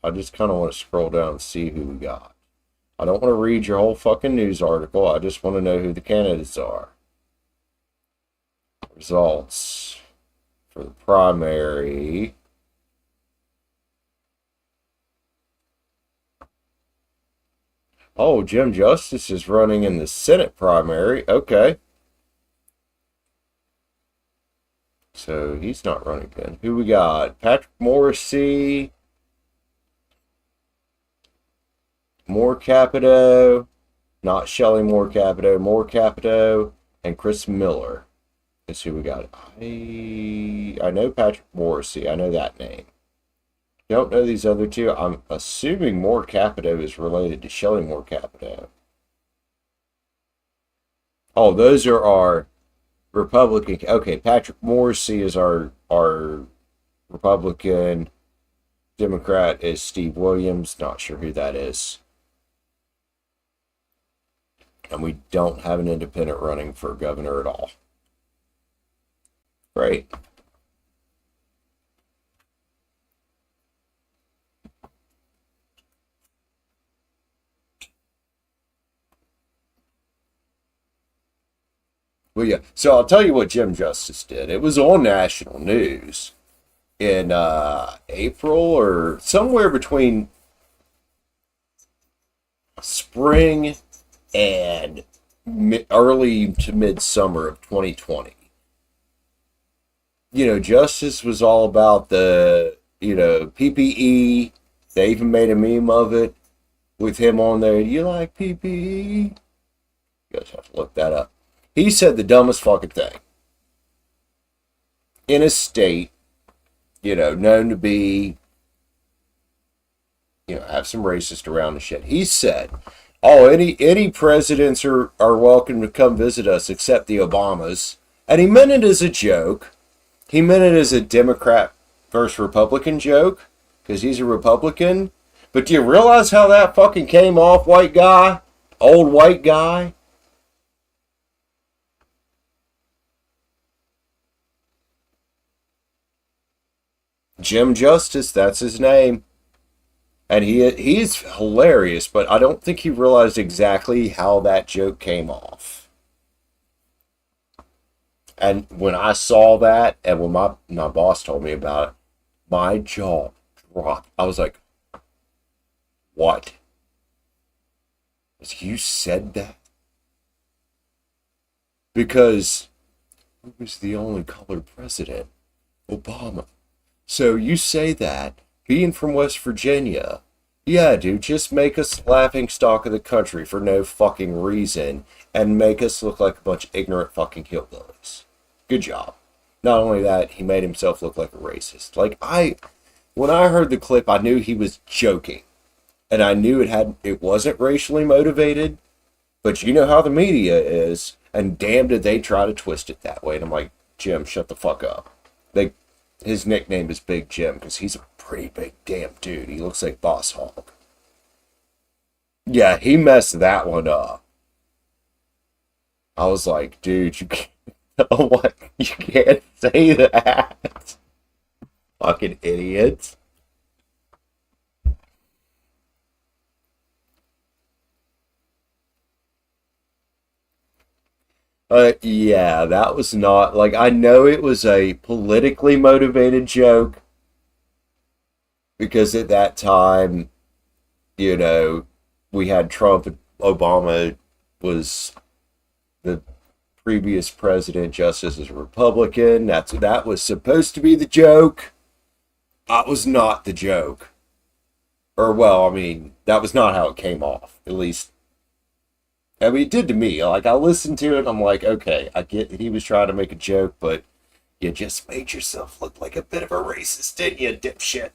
Speaker 1: I just kind of want to scroll down and see who we got. I don't want to read your whole fucking news article. I just want to know who the candidates are. Results for the primary. Oh, Jim Justice is running in the Senate primary. Okay. So he's not running then. Who we got? Patrick Morrissey. Moore Capito. Not Shelley Moore Capito. Moore Capito. And Chris Miller is who we got. I know Patrick Morrissey. I know that name. Don't know these other two. I'm assuming Moore Capito is related to Shelley Moore Capito. Oh, those are our Republican. Okay, Patrick Morrissey is our Republican. Democrat is Steve Williams. Not sure who that is. And we don't have an independent running for governor at all. Great. Well, yeah. So I'll tell you what Jim Justice did. It was on national news in April or somewhere between spring and early to midsummer of 2020. You know, Justice was all about the, PPE. They even made a meme of it with him on there. You like PPE? You guys have to look that up. He said the dumbest fucking thing. In a state, known to be, have some racist around the shit. He said, oh, any presidents are welcome to come visit us except the Obamas. And he meant it as a joke. He meant it as a Democrat versus Republican joke, because he's a Republican. But do you realize how that fucking came off, white guy? Old white guy? Jim Justice, that's his name. And he's hilarious, but I don't think he realized exactly how that joke came off. And when I saw that, and when my boss told me about it, my jaw dropped. I was like, what? You said that? Because who was the only colored president? Obama. So you say that, being from West Virginia, yeah, dude, just make us laughing stock of the country for no fucking reason and make us look like a bunch of ignorant fucking hillbillies. Good job. Not only that, he made himself look like a racist. When I heard the clip, I knew he was joking. And I knew it wasn't racially motivated, but you know how the media is, and damn did they try to twist it that way. And I'm like, Jim, shut the fuck up. His nickname is Big Jim because he's a pretty big damn dude. He looks like Boss Hog. Yeah, he messed that one up. I was like, dude, you can't, what? You can't say that. Fucking idiots. Yeah, that was not like I know it was a politically motivated joke because at that time, you know, we had Trump. Obama was the previous president just as a Republican. That was supposed to be the joke. That was not the joke. Or well, I mean, that was not how it came off. At least I mean it did to me. Like I listened to it, I'm like, okay, I get that he was trying to make a joke, but you just made yourself look like a bit of a racist, didn't you, dipshit?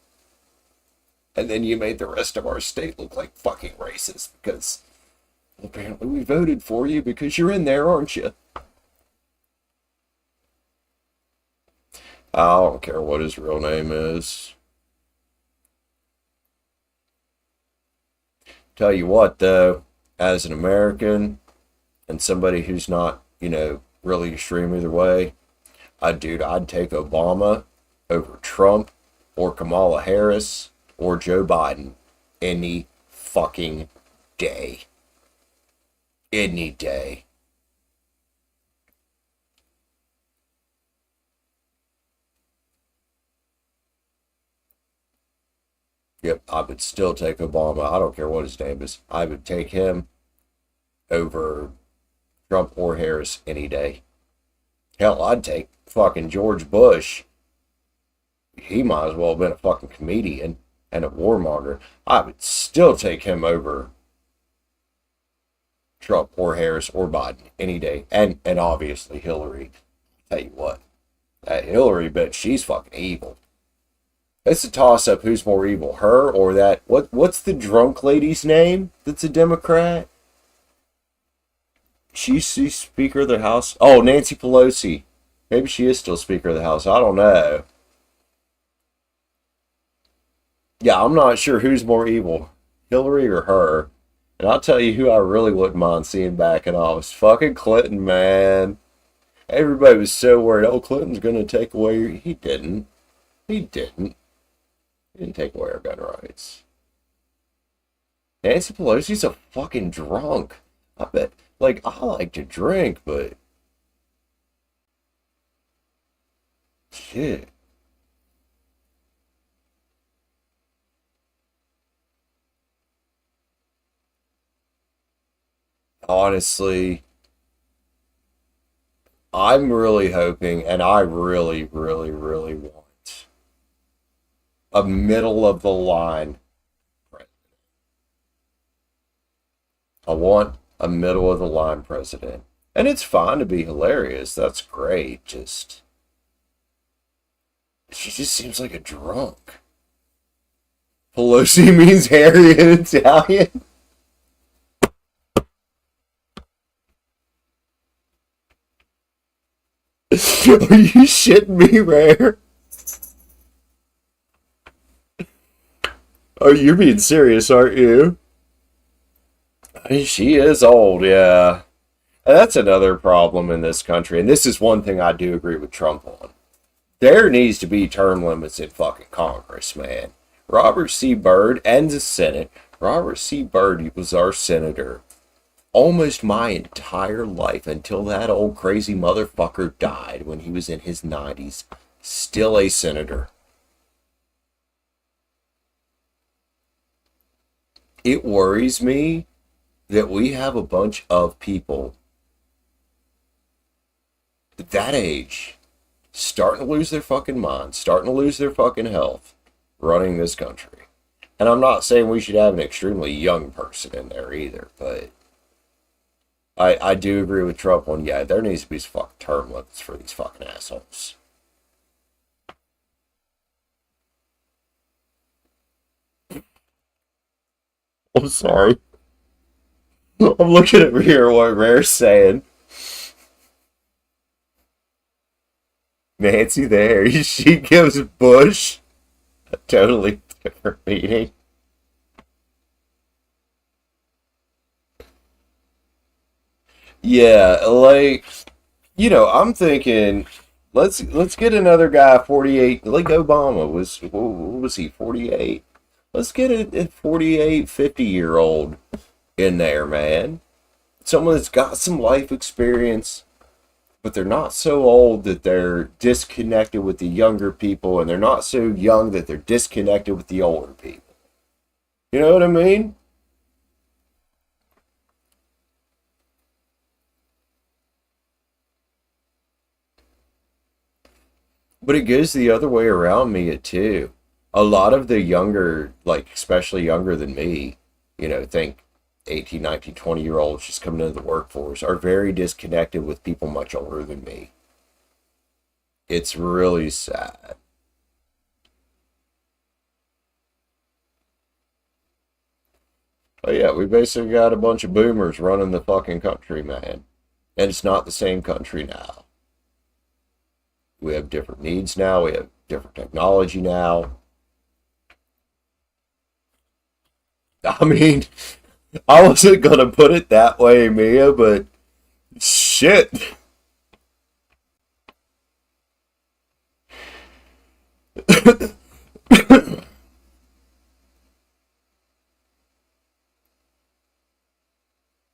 Speaker 1: And then you made the rest of our state look like fucking racist because apparently we voted for you because you're in there, aren't you? I don't care what his real name is. Tell you what, though, as an American and somebody who's not, really extreme either way, I'd take Obama over Trump or Kamala Harris or Joe Biden any fucking day. Any day. Yep, I would still take Obama. I don't care what his name is. I would take him over Trump or Harris any day. Hell, I'd take fucking George Bush. He might as well have been a fucking comedian and a warmonger. I would still take him over Trump or Harris or Biden any day. And obviously Hillary. Tell you what, that Hillary bitch, she's fucking evil. It's a toss up who's more evil, her or that what's the drunk lady's name that's a Democrat? She's Speaker of the House. Oh, Nancy Pelosi. Maybe she is still Speaker of the House. I don't know. Yeah, I'm not sure who's more evil, Hillary or her. And I'll tell you who I really wouldn't mind seeing back in office. Fucking Clinton, man. Everybody was so worried, oh, Clinton's gonna take away your... He didn't. He didn't. He didn't take away our gun rights. Nancy Pelosi's a fucking drunk. I bet, like, I like to drink, but shit. Honestly, I'm really hoping, and I really, really, really want a middle of the line. I want a middle of the line president. And it's fine to be hilarious. That's great. Just she just seems like a drunk. Pelosi means hairy in Italian. Are you shitting me, Rare? Oh, you're being serious, aren't you? She is old, yeah. And that's another problem in this country, and this is one thing I do agree with Trump on. There needs to be term limits in fucking Congress, man. Robert C. Byrd and the Senate. Robert C. Byrd was our senator almost my entire life until that old crazy motherfucker died when he was in his 90s. Still a senator. It worries me that we have a bunch of people at that age starting to lose their fucking minds, starting to lose their fucking health running this country. And I'm not saying we should have an extremely young person in there either, but I do agree with Trump on, yeah, there needs to be some fucking term limits for these fucking assholes. I'm sorry. I'm looking over here what Rare's saying. Nancy there, she gives Bush a totally different meaning. Yeah, like, I'm thinking let's get another guy 48 like Obama was what was he 48? Let's get a 48, 50-year-old in there, man. Someone that's got some life experience, but they're not so old that they're disconnected with the younger people, and they're not so young that they're disconnected with the older people. You know what I mean? But it goes the other way around me too. A lot of the younger, like especially younger than me, think 18, 19, 20-year olds just coming into the workforce are very disconnected with people much older than me. It's really sad. But yeah, we basically got a bunch of boomers running the fucking country, man. And it's not the same country now. We have different needs now. We have different technology now. I mean, I wasn't gonna put it that way, Mia, but shit.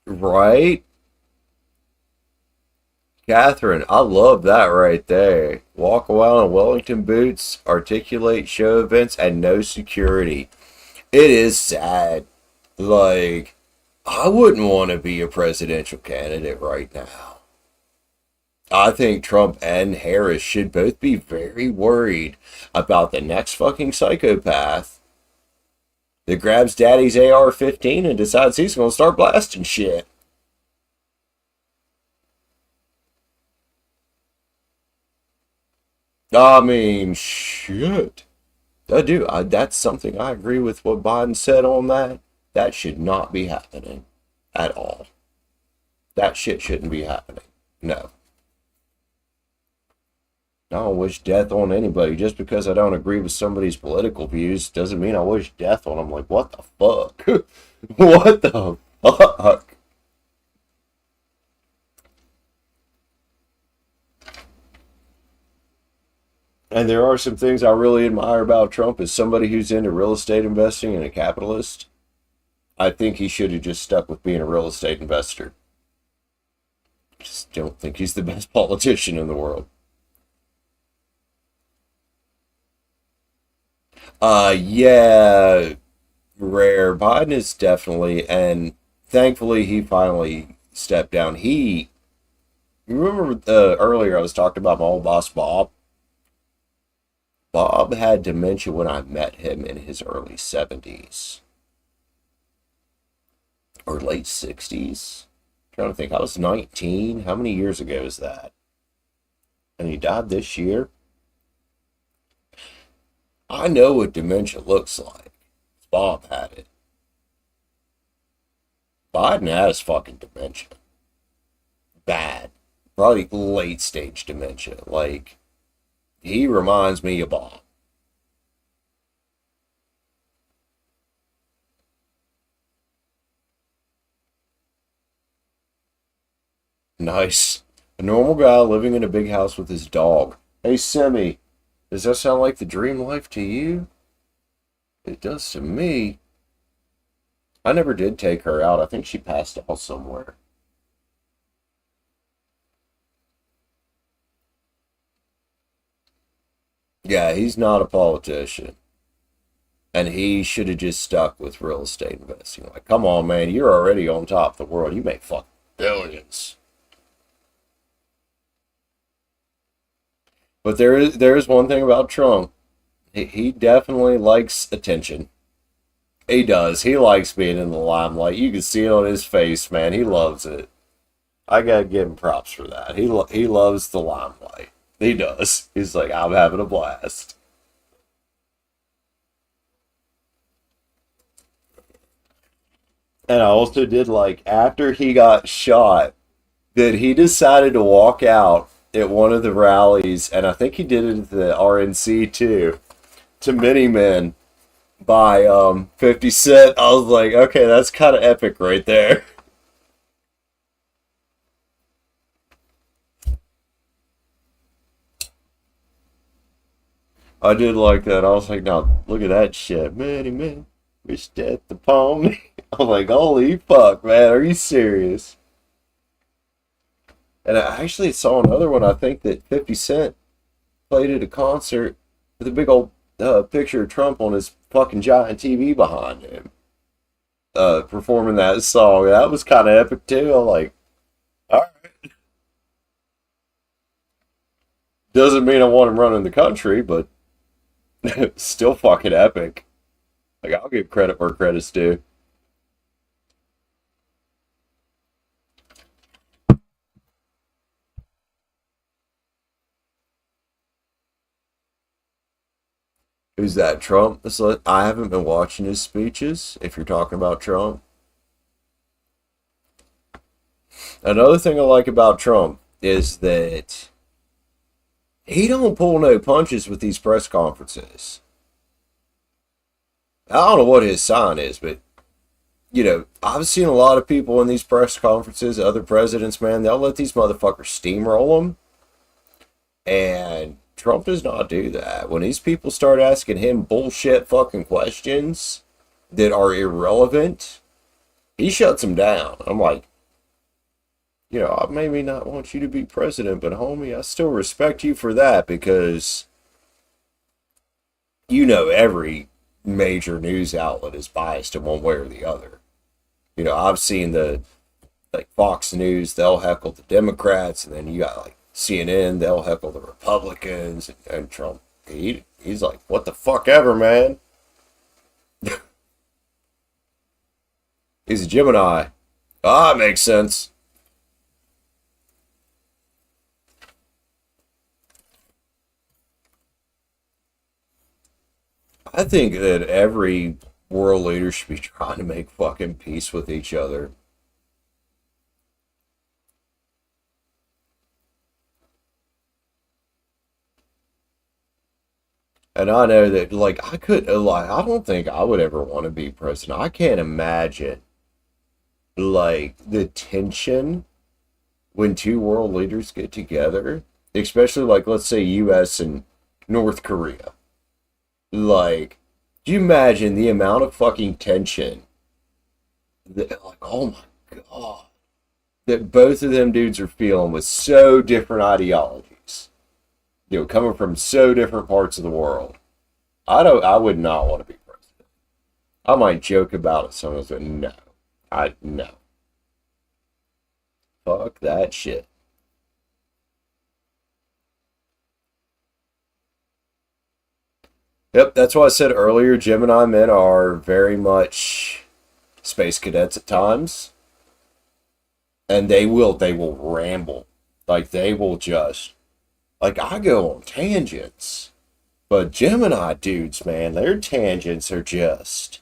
Speaker 1: Right? Catherine, I love that right there. Walk around in Wellington boots, articulate show events, and no security. It is sad. Like, I wouldn't want to be a presidential candidate right now. I think Trump and Harris should both be very worried about the next fucking psychopath that grabs daddy's AR-15 and decides he's going to start blasting shit. I mean, shit. That's something I agree with what Biden said on that. That should not be happening at all. That shit shouldn't be happening. No. I don't wish death on anybody. Just because I don't agree with somebody's political views doesn't mean I wish death on them. Like, what the fuck? What the fuck? And there are some things I really admire about Trump as somebody who's into real estate investing and a capitalist. I think he should have just stuck with being a real estate investor. Just don't think he's the best politician in the world. Yeah, rare. Biden is definitely, and thankfully he finally stepped down. You remember earlier I was talking about my old boss Bob? Bob had dementia when I met him in his early 70s or late 60s. I'm trying to think, I was 19. How many years ago is that? And he died this year. I know what dementia looks like. Bob had it. Biden has fucking dementia. Bad. Probably late stage dementia. Like, he reminds me of Bob. Nice. A normal guy living in a big house with his dog. Hey, Simi, does that sound like the dream life to you? It does to me. I never did take her out. I think she passed out somewhere. Yeah, he's not a politician. And he should have just stuck with real estate investing. Like, come on, man, you're already on top of the world. You make fucking billions. But there is one thing about Trump. He definitely likes attention. He does. He likes being in the limelight. You can see it on his face, man. He loves it. I gotta give him props for that. He loves the limelight. He does. He's like, I'm having a blast. And I also did like after he got shot, that he decided to walk out at one of the rallies, and I think he did it at the RNC too, to Many Men by 50 Cent. I was like, okay, that's kind of epic right there. I did like that. I was like, now look at that shit. Many men wish death upon me. I'm like, holy fuck, man, are you serious? And I actually saw another one. I think that 50 Cent played at a concert with a big old picture of Trump on his fucking giant TV behind him, performing that song. That was kind of epic too. I'm like, all right. Doesn't mean I want him running the country, but still fucking epic. Like, I'll give credit where credit's due. Who's that? Trump? I haven't been watching his speeches, if you're talking about Trump. Another thing I like about Trump is that he don't pull no punches with these press conferences. I don't know what his sign is, but I've seen a lot of people in these press conferences, other presidents, man, they'll let these motherfuckers steamroll them. And Trump does not do that. When these people start asking him bullshit fucking questions that are irrelevant, he shuts them down. I'm like, I maybe not want you to be president, but homie, I still respect you for that because every major news outlet is biased in one way or the other. I've seen the like Fox News, they'll heckle the Democrats, and then you got like CNN, they'll heckle the Republicans, and Trump, he's like, what the fuck ever, man. He's a Gemini. Ah, makes sense. I think that every world leader should be trying to make fucking peace with each other. And I know that, like, I don't think I would ever want to be president. I can't imagine, like, the tension when two world leaders get together, especially, like, let's say US and North Korea. Like, do you imagine the amount of fucking tension that, like, oh my God, that both of them dudes are feeling with so different ideologies, coming from so different parts of the world. I would not want to be president. I might joke about it sometimes, but no. No. Fuck that shit. Yep, that's why I said earlier, Gemini men are very much space cadets at times. And they will ramble. Like they will just like I go on tangents. But Gemini dudes, man, their tangents are just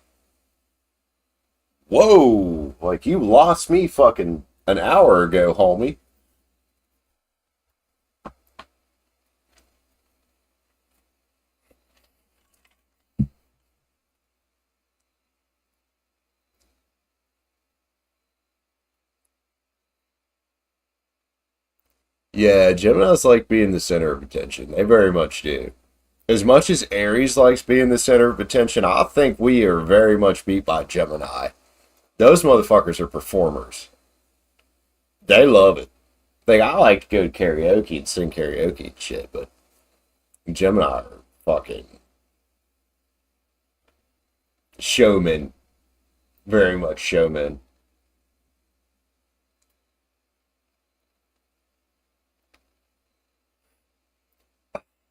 Speaker 1: whoa, like you lost me fucking an hour ago, homie. Yeah, Gemini's like being the center of attention. They very much do. As much as Aries likes being the center of attention, I think we are very much beat by Gemini. Those motherfuckers are performers. They love it. Like I like to go to karaoke and sing karaoke and shit, but Gemini are fucking showmen. Very much showmen.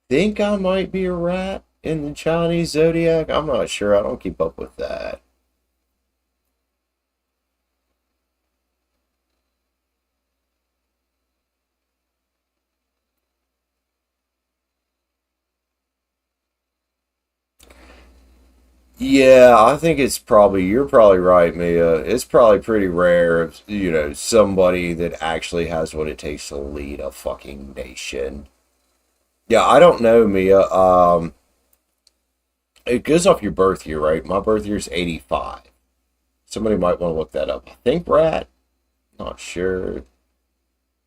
Speaker 1: Think I might be a rat in the Chinese zodiac. I'm not sure. I don't keep up with that. Yeah, I think you're probably right, Mia. It's probably pretty rare, somebody that actually has what it takes to lead a fucking nation. Yeah, I don't know, Mia. It goes off your birth year, right? My birth year is 85. Somebody might want to look that up. I think rat. Not sure.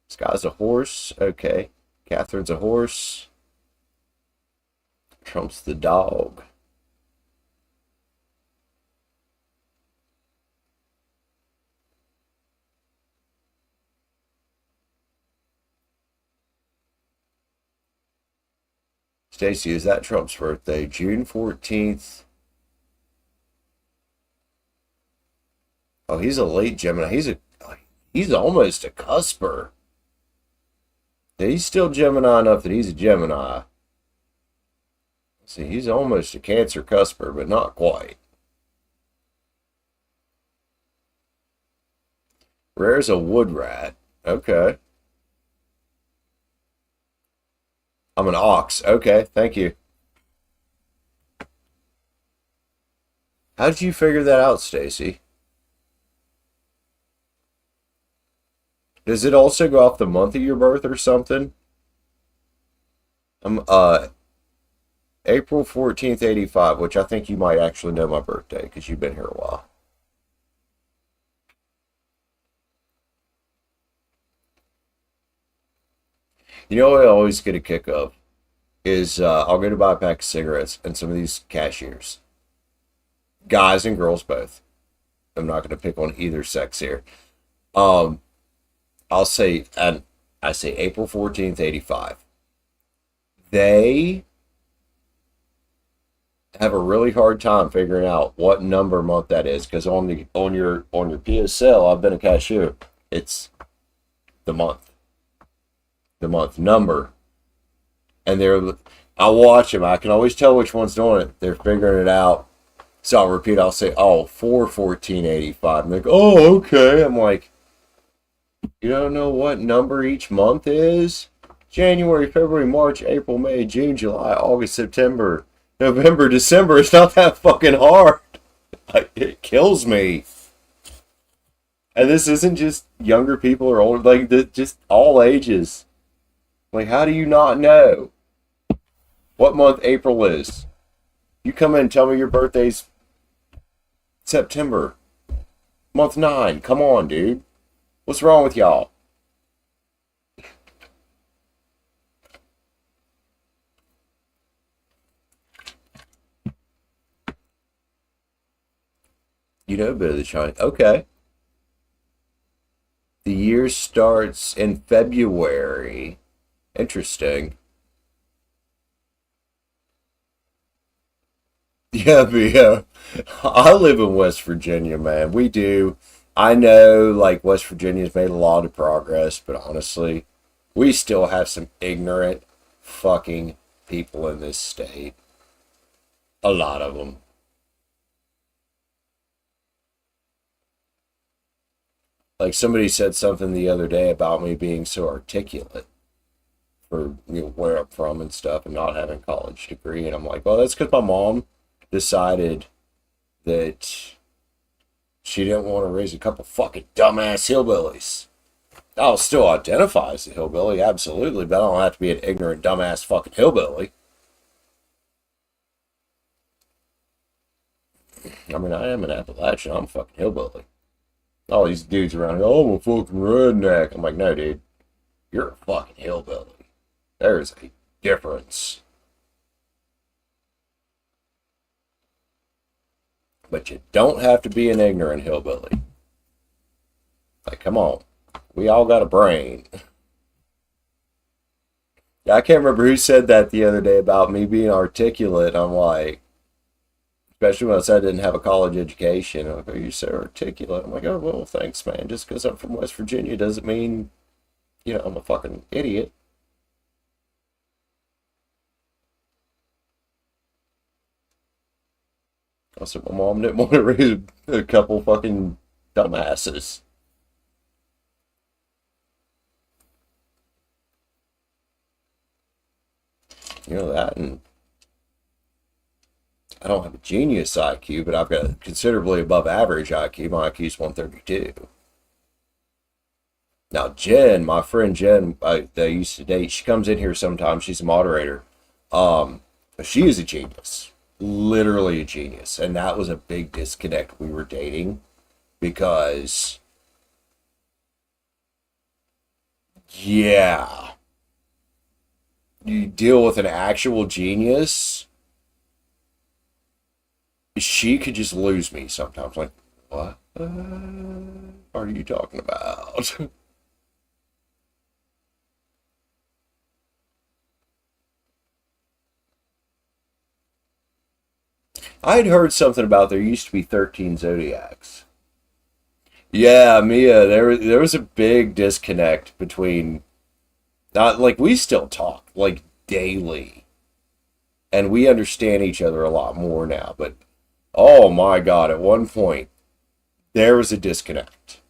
Speaker 1: Sky's a horse. Okay. Catherine's a horse. Trump's the dog. Stacy, is that Trump's birthday? June 14th. Oh, he's a late Gemini. He's almost a cusper. He's still Gemini enough that he's a Gemini. See, he's almost a Cancer cusper, but not quite. Rare's a wood rat. Okay. I'm an ox. Okay, thank you. How did you figure that out, Stacy? Does it also go off the month of your birth or something? I'm April 14th, 85, which I think you might actually know my birthday because you've been here a while. You know what I always get a kick of is I'll go to buy a pack of cigarettes and some of these cashiers, guys and girls both. I'm not going to pick on either sex here. I'll say, and I say April 14th, 85. They have a really hard time figuring out what number month that is because on your PSL, I've been a cashier. It's the month number, and I watch them. I can always tell which one's doing it. They're figuring it out. So I'll repeat. I'll say, "Oh, 4/14/85." I'm like, "Oh, okay." I'm like, "You don't know what number each month is? January, February, March, April, May, June, July, August, September, November, December. It's not that fucking hard. It kills me." And this isn't just younger people or older, like just all ages. Like, how do you not know what month April is? You come in and tell me your birthday's September, month 9. Come on, dude. What's wrong with y'all? You know a bit of the Chinese. Okay. The year starts in February. Interesting. Yeah, but yeah. I live in West Virginia, man. We do. I know, like, West Virginia's made a lot of progress, but honestly, we still have some ignorant fucking people in this state. A lot of them. Like, somebody said something the other day about me being so articulate for, where I'm from and stuff and not having a college degree. And I'm like, well, that's because my mom decided that she didn't want to raise a couple fucking dumbass hillbillies. I'll still identify as a hillbilly, absolutely, but I don't have to be an ignorant dumbass fucking hillbilly. I mean, I am an Appalachian. I'm a fucking hillbilly. All these dudes around here, oh, I'm a fucking redneck. I'm like, no, dude, you're a fucking hillbilly. There's a difference. But you don't have to be an ignorant hillbilly. Like, come on. We all got a brain. Yeah, I can't remember who said that the other day about me being articulate. I'm like, especially when I said I didn't have a college education. I'm like, oh, you're so articulate. I'm like, oh, well, thanks, man. Just because I'm from West Virginia doesn't mean, I'm a fucking idiot. I said, my mom didn't want to raise a couple fucking dumbasses. That, and I don't have a genius IQ, but I've got a considerably above average IQ. My IQ is 132. Now, Jen, my friend Jen, that I used to date, she comes in here sometimes. She's a moderator. She is a genius. Literally a genius. And that was a big disconnect we were dating because, yeah, you deal with an actual genius, she could just lose me sometimes. Like, what are you talking about? I'd heard something about there used to be 13 zodiacs. Yeah, Mia, there was a big disconnect between not like we still talk like daily and we understand each other a lot more now, but oh my god, at one point there was a disconnect.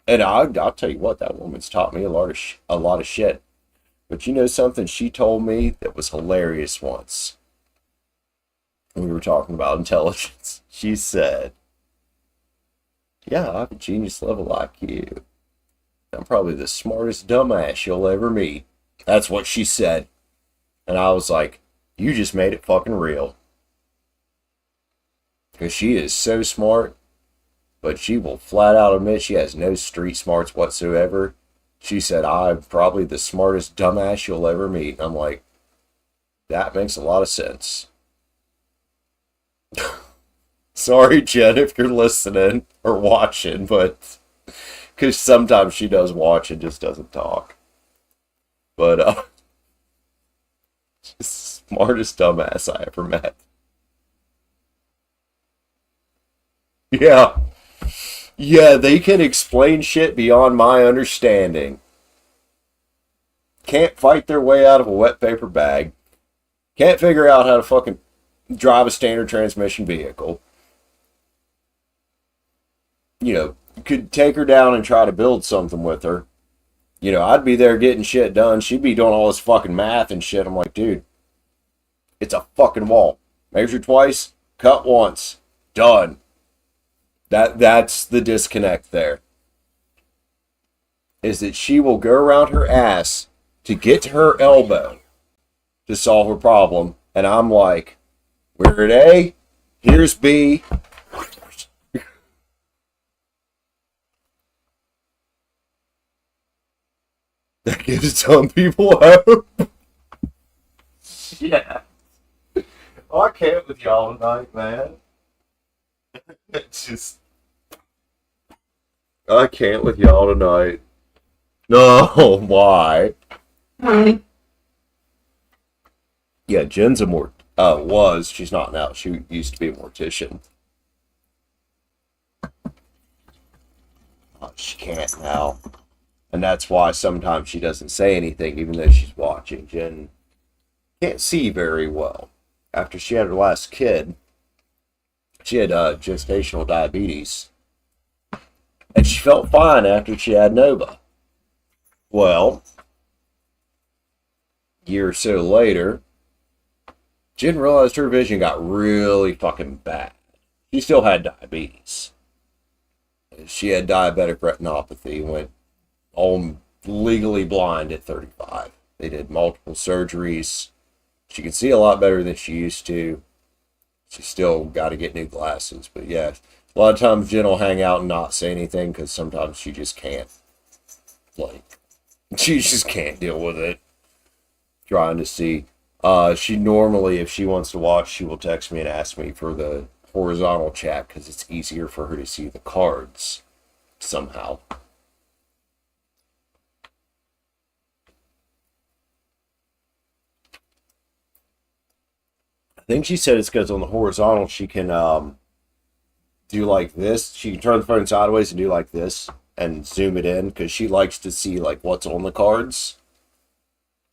Speaker 1: And I'll tell you what, that woman's taught me a lot of shit. But you know something she told me that was hilarious once. We were talking about intelligence. She said, yeah, I have a genius level IQ. I'm probably the smartest dumbass you'll ever meet. That's what she said. And I was like, you just made it fucking real. Because she is so smart, but she will flat out admit she has no street smarts whatsoever. She said, I'm probably the smartest dumbass you'll ever meet. And I'm like, that makes a lot of sense. Sorry, Jen, if you're listening or watching, but because sometimes she does watch and just doesn't talk. But she's the smartest dumbass I ever met. Yeah. Yeah, they can explain shit beyond my understanding. Can't fight their way out of a wet paper bag. Can't figure out how to fucking drive a standard transmission vehicle. You know, could take her down and try to build something with her. You know, I'd be there getting shit done. She'd be doing all this fucking math and shit. I'm like, dude, it's a fucking wall. Measure twice, cut once, done. That's the disconnect there. Is that she will go around her ass to get to her elbow to solve a problem. And I'm like, we're at A, here's B. That gives some people hope. Yeah. Oh, I can't with y'all tonight, man. It's just, I can't with y'all tonight. No, why? Yeah, Jen's a was. She's not now. She used to be a mortician. Oh, she can't now. And that's why sometimes she doesn't say anything, even though she's watching. Jen can't see very well. After she had her last kid, she had gestational diabetes. And she felt fine after she had Nova. Well, a year or so later, Jen realized her vision got really fucking bad. She still had diabetes. She had diabetic retinopathy, went all legally blind at 35. They did multiple surgeries. She can see a lot better than she used to. She still got to get new glasses. But yeah, a lot of times Jen will hang out and not say anything because sometimes she just can't. Like, she just can't deal with it. Trying to see. She normally, if she wants to watch, she will text me and ask me for the horizontal chat because it's easier for her to see the cards somehow. I think she said it's because on the horizontal she can do like this. She can turn the phone sideways and do like this and zoom it in because she likes to see like what's on the cards.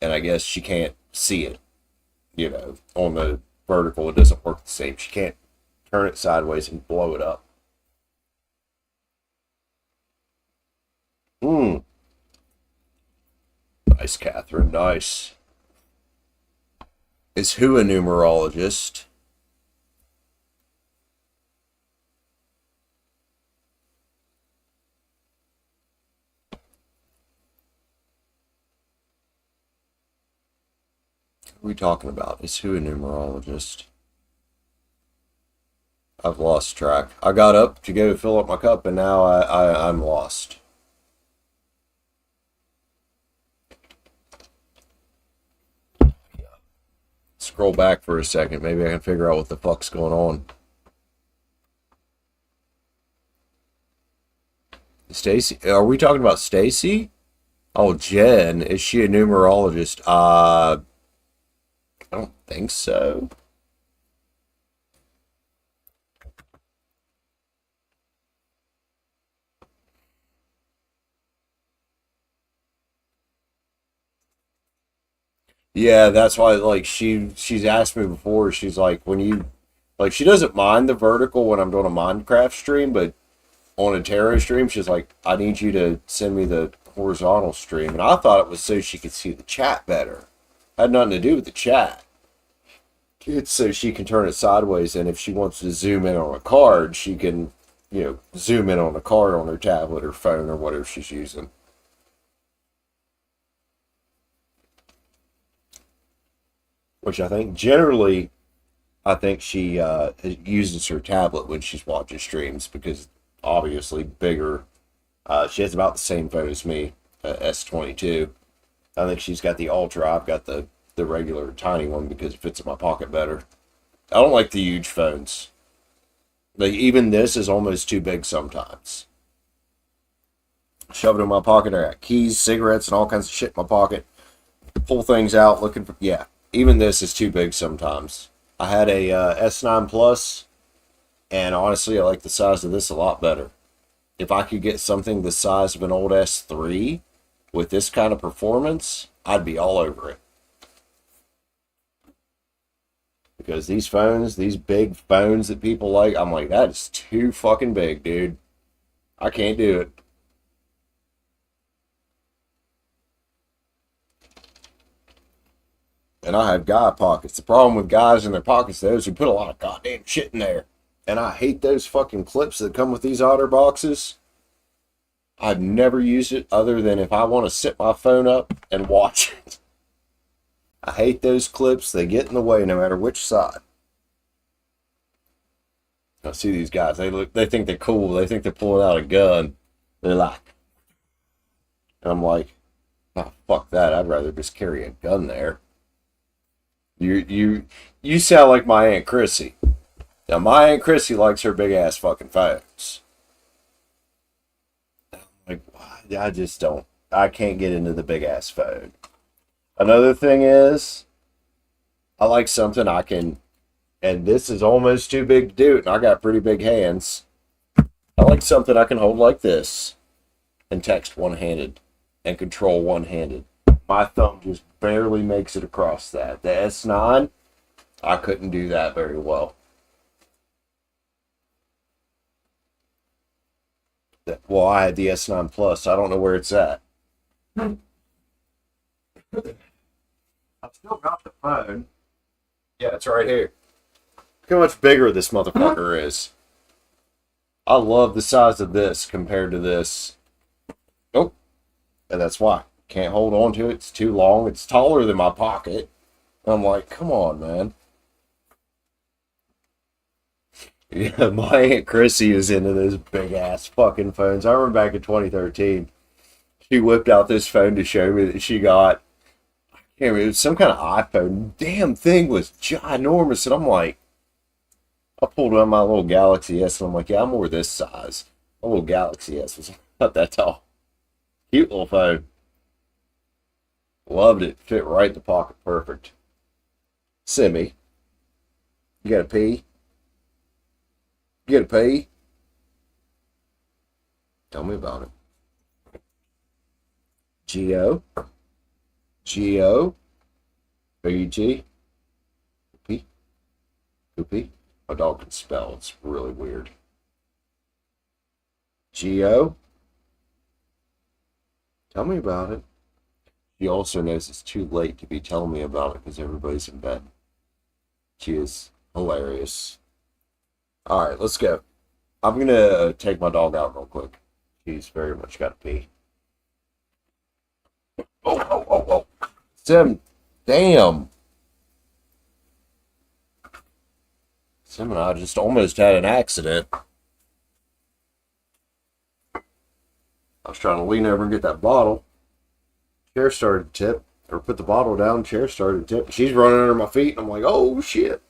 Speaker 1: And I guess she can't see it. You know, on the vertical it doesn't work the same. She can't turn it sideways and blow it up. Nice, Catherine. Nice. Is who a numerologist? What are we talking about? Is who a numerologist? I've lost track. I got up to go fill up my cup and now I'm lost. Scroll back for a second. Maybe I can figure out what the fuck's going on. Stacy? Are we talking about Stacy? Oh, Jen. Is she a numerologist? I don't think so. Yeah, that's why like she's asked me before, she's like when you like she doesn't mind the vertical when I'm doing a Minecraft stream, but on a tarot stream, she's like, I need you to send me the horizontal stream. And I thought it was so she could see the chat better. Had nothing to do with the chat. It's so she can turn it sideways, and if she wants to zoom in on a card, she can, zoom in on a card on her tablet or phone or whatever she's using. Which I think generally, I think she uses her tablet when she's watching streams because obviously bigger. She has about the same phone as me, S22. I think she's got the Ultra. I've got the regular tiny one because it fits in my pocket better. I don't like the huge phones. Like even this is almost too big sometimes. Shove it in my pocket. I got keys, cigarettes, and all kinds of shit in my pocket. Pull things out, looking for even this is too big sometimes. I had a S9 Plus, and honestly, I like the size of this a lot better. If I could get something the size of an old S3 with this kind of performance, I'd be all over it. Because these phones, these big phones that people like, I'm like, that is too fucking big, dude. I can't do it. And I have guy pockets. The problem with guys in their pockets, those who put a lot of goddamn shit in there. And I hate those fucking clips that come with these Otter boxes. I've never used it other than if I want to sit my phone up and watch it. I hate those clips. They get in the way no matter which side. I see these guys. They think they're cool. They think they're pulling out a gun. They're like, and I'm like, oh, fuck that. I'd rather just carry a gun there. You sound like my Aunt Chrissy. Now my Aunt Chrissy likes her big ass fucking phones. Like, I just don't. I can't get into the big ass phone. Another thing is, I like something I can, and this is almost too big to do it, and I got pretty big hands. I like something I can hold like this and text one-handed and control one-handed. My thumb just barely makes it across that. The S9, I couldn't do that very well. Well, I had the S9 Plus. I don't know where it's at. I've still got the phone. Yeah, it's right here. Look how much bigger this motherfucker is. I love the size of this compared to this. Oh, and that's why. Can't hold on to it. It's too long. It's taller than my pocket. I'm like, come on, man. Yeah, my Aunt Chrissy is into those big ass fucking phones. I remember back in 2013, she whipped out this phone to show me that she got. I can't remember, it was some kind of iPhone. Damn thing was ginormous, and I'm like, I pulled out my little Galaxy S, and I'm like, yeah, I'm more this size. My little Galaxy S was not that tall. Cute little phone. Loved it. Fit right in the pocket. Perfect. Semi. You got to pee? You got to pee? Tell me about it. Geo. Geo. B-G. Poopy. Poopy. My dog can spell. It's really weird. Geo. Tell me about it. She also knows it's too late to be telling me about it because everybody's in bed. She is hilarious. Alright, let's go. I'm going to take my dog out real quick. She's very much got to pee. Oh. Sim, damn. Sim and I just almost had an accident. I was trying to lean over and get that bottle. Chair started to tip, or put the bottle down, chair started to tip. She's running under my feet, and I'm like, oh, shit.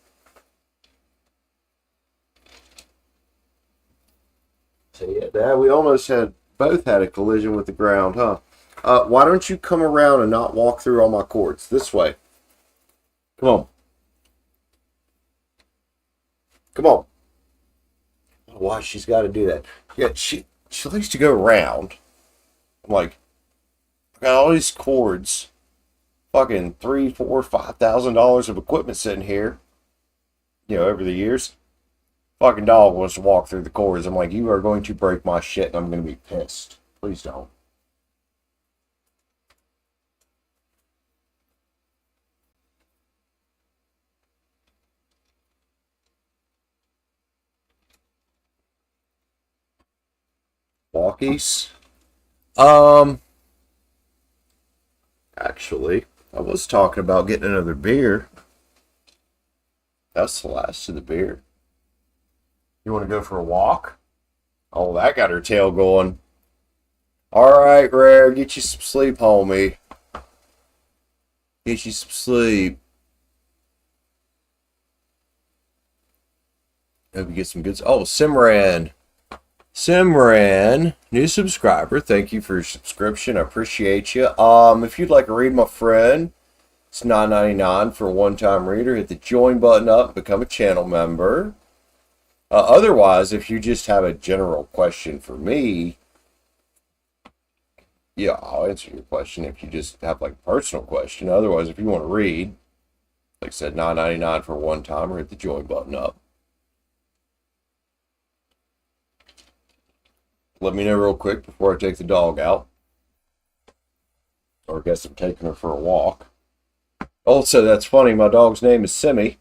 Speaker 1: So, yeah, Dad, we almost both had a collision with the ground, huh? Why don't you come around and not walk through all my cords? This way. Come on. Come on. Why she's got to do that? Yeah, she likes to go around. I'm like, I got all these cords fucking $3, $4, $5,000 of equipment sitting here, over the years. Fucking dog wants to walk through the cords. I'm like, you are going to break my shit and I'm going to be pissed. Please don't. Walkies. Actually, I was talking about getting another beer. That's the last of the beer. You want to go for a walk? Oh, that got her tail going. Alright, Rare, get you some sleep, homie. Get you some sleep. Hope you get some good... Oh, Simran. Simran, new subscriber. Thank you for your subscription. I appreciate you. If you'd like to read my friend, it's $9.99 for a one-time reader. Hit the join button up, become a channel member. Otherwise, if you just have a general question for me, yeah, I'll answer your question if you just have like a personal question. Otherwise, if you want to read, like I said, $9.99 for a one-timer, hit the join button up. Let me know real quick before I take the dog out. Or I guess I'm taking her for a walk. Also, that's funny. My dog's name is Simmy.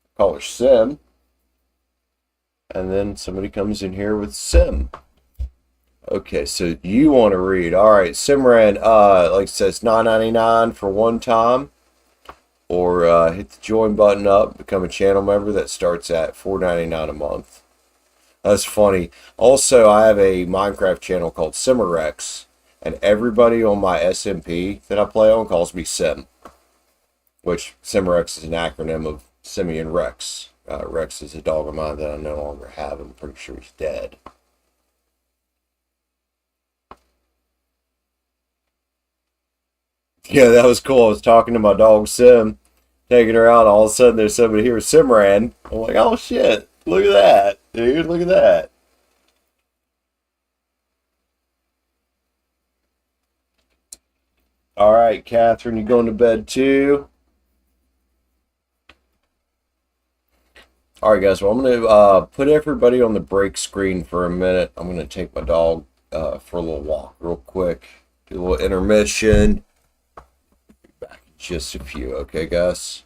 Speaker 1: I call her Sim. And then somebody comes in here with Sim. Okay, so you want to read. All right, Simran, like it says, $9.99 for one time. Or hit the join button up, become a channel member. That starts at $4.99 a month. That's funny. Also, I have a Minecraft channel called Simmerex, and everybody on my SMP that I play on calls me Sim, which Simmerex is an acronym of Simian Rex. Rex is a dog of mine that I no longer have. I'm pretty sure he's dead. Yeah, that was cool. I was talking to my dog Sim, taking her out. All of a sudden, there's somebody here, Simran. I'm like, oh shit. Look at that, dude. Look at that. All right, Catherine, you going to bed too? All right, guys. Well, I'm going to put everybody on the break screen for a minute. I'm going to take my dog for a little walk real quick. Do a little intermission. Be back in just a few. Okay, guys?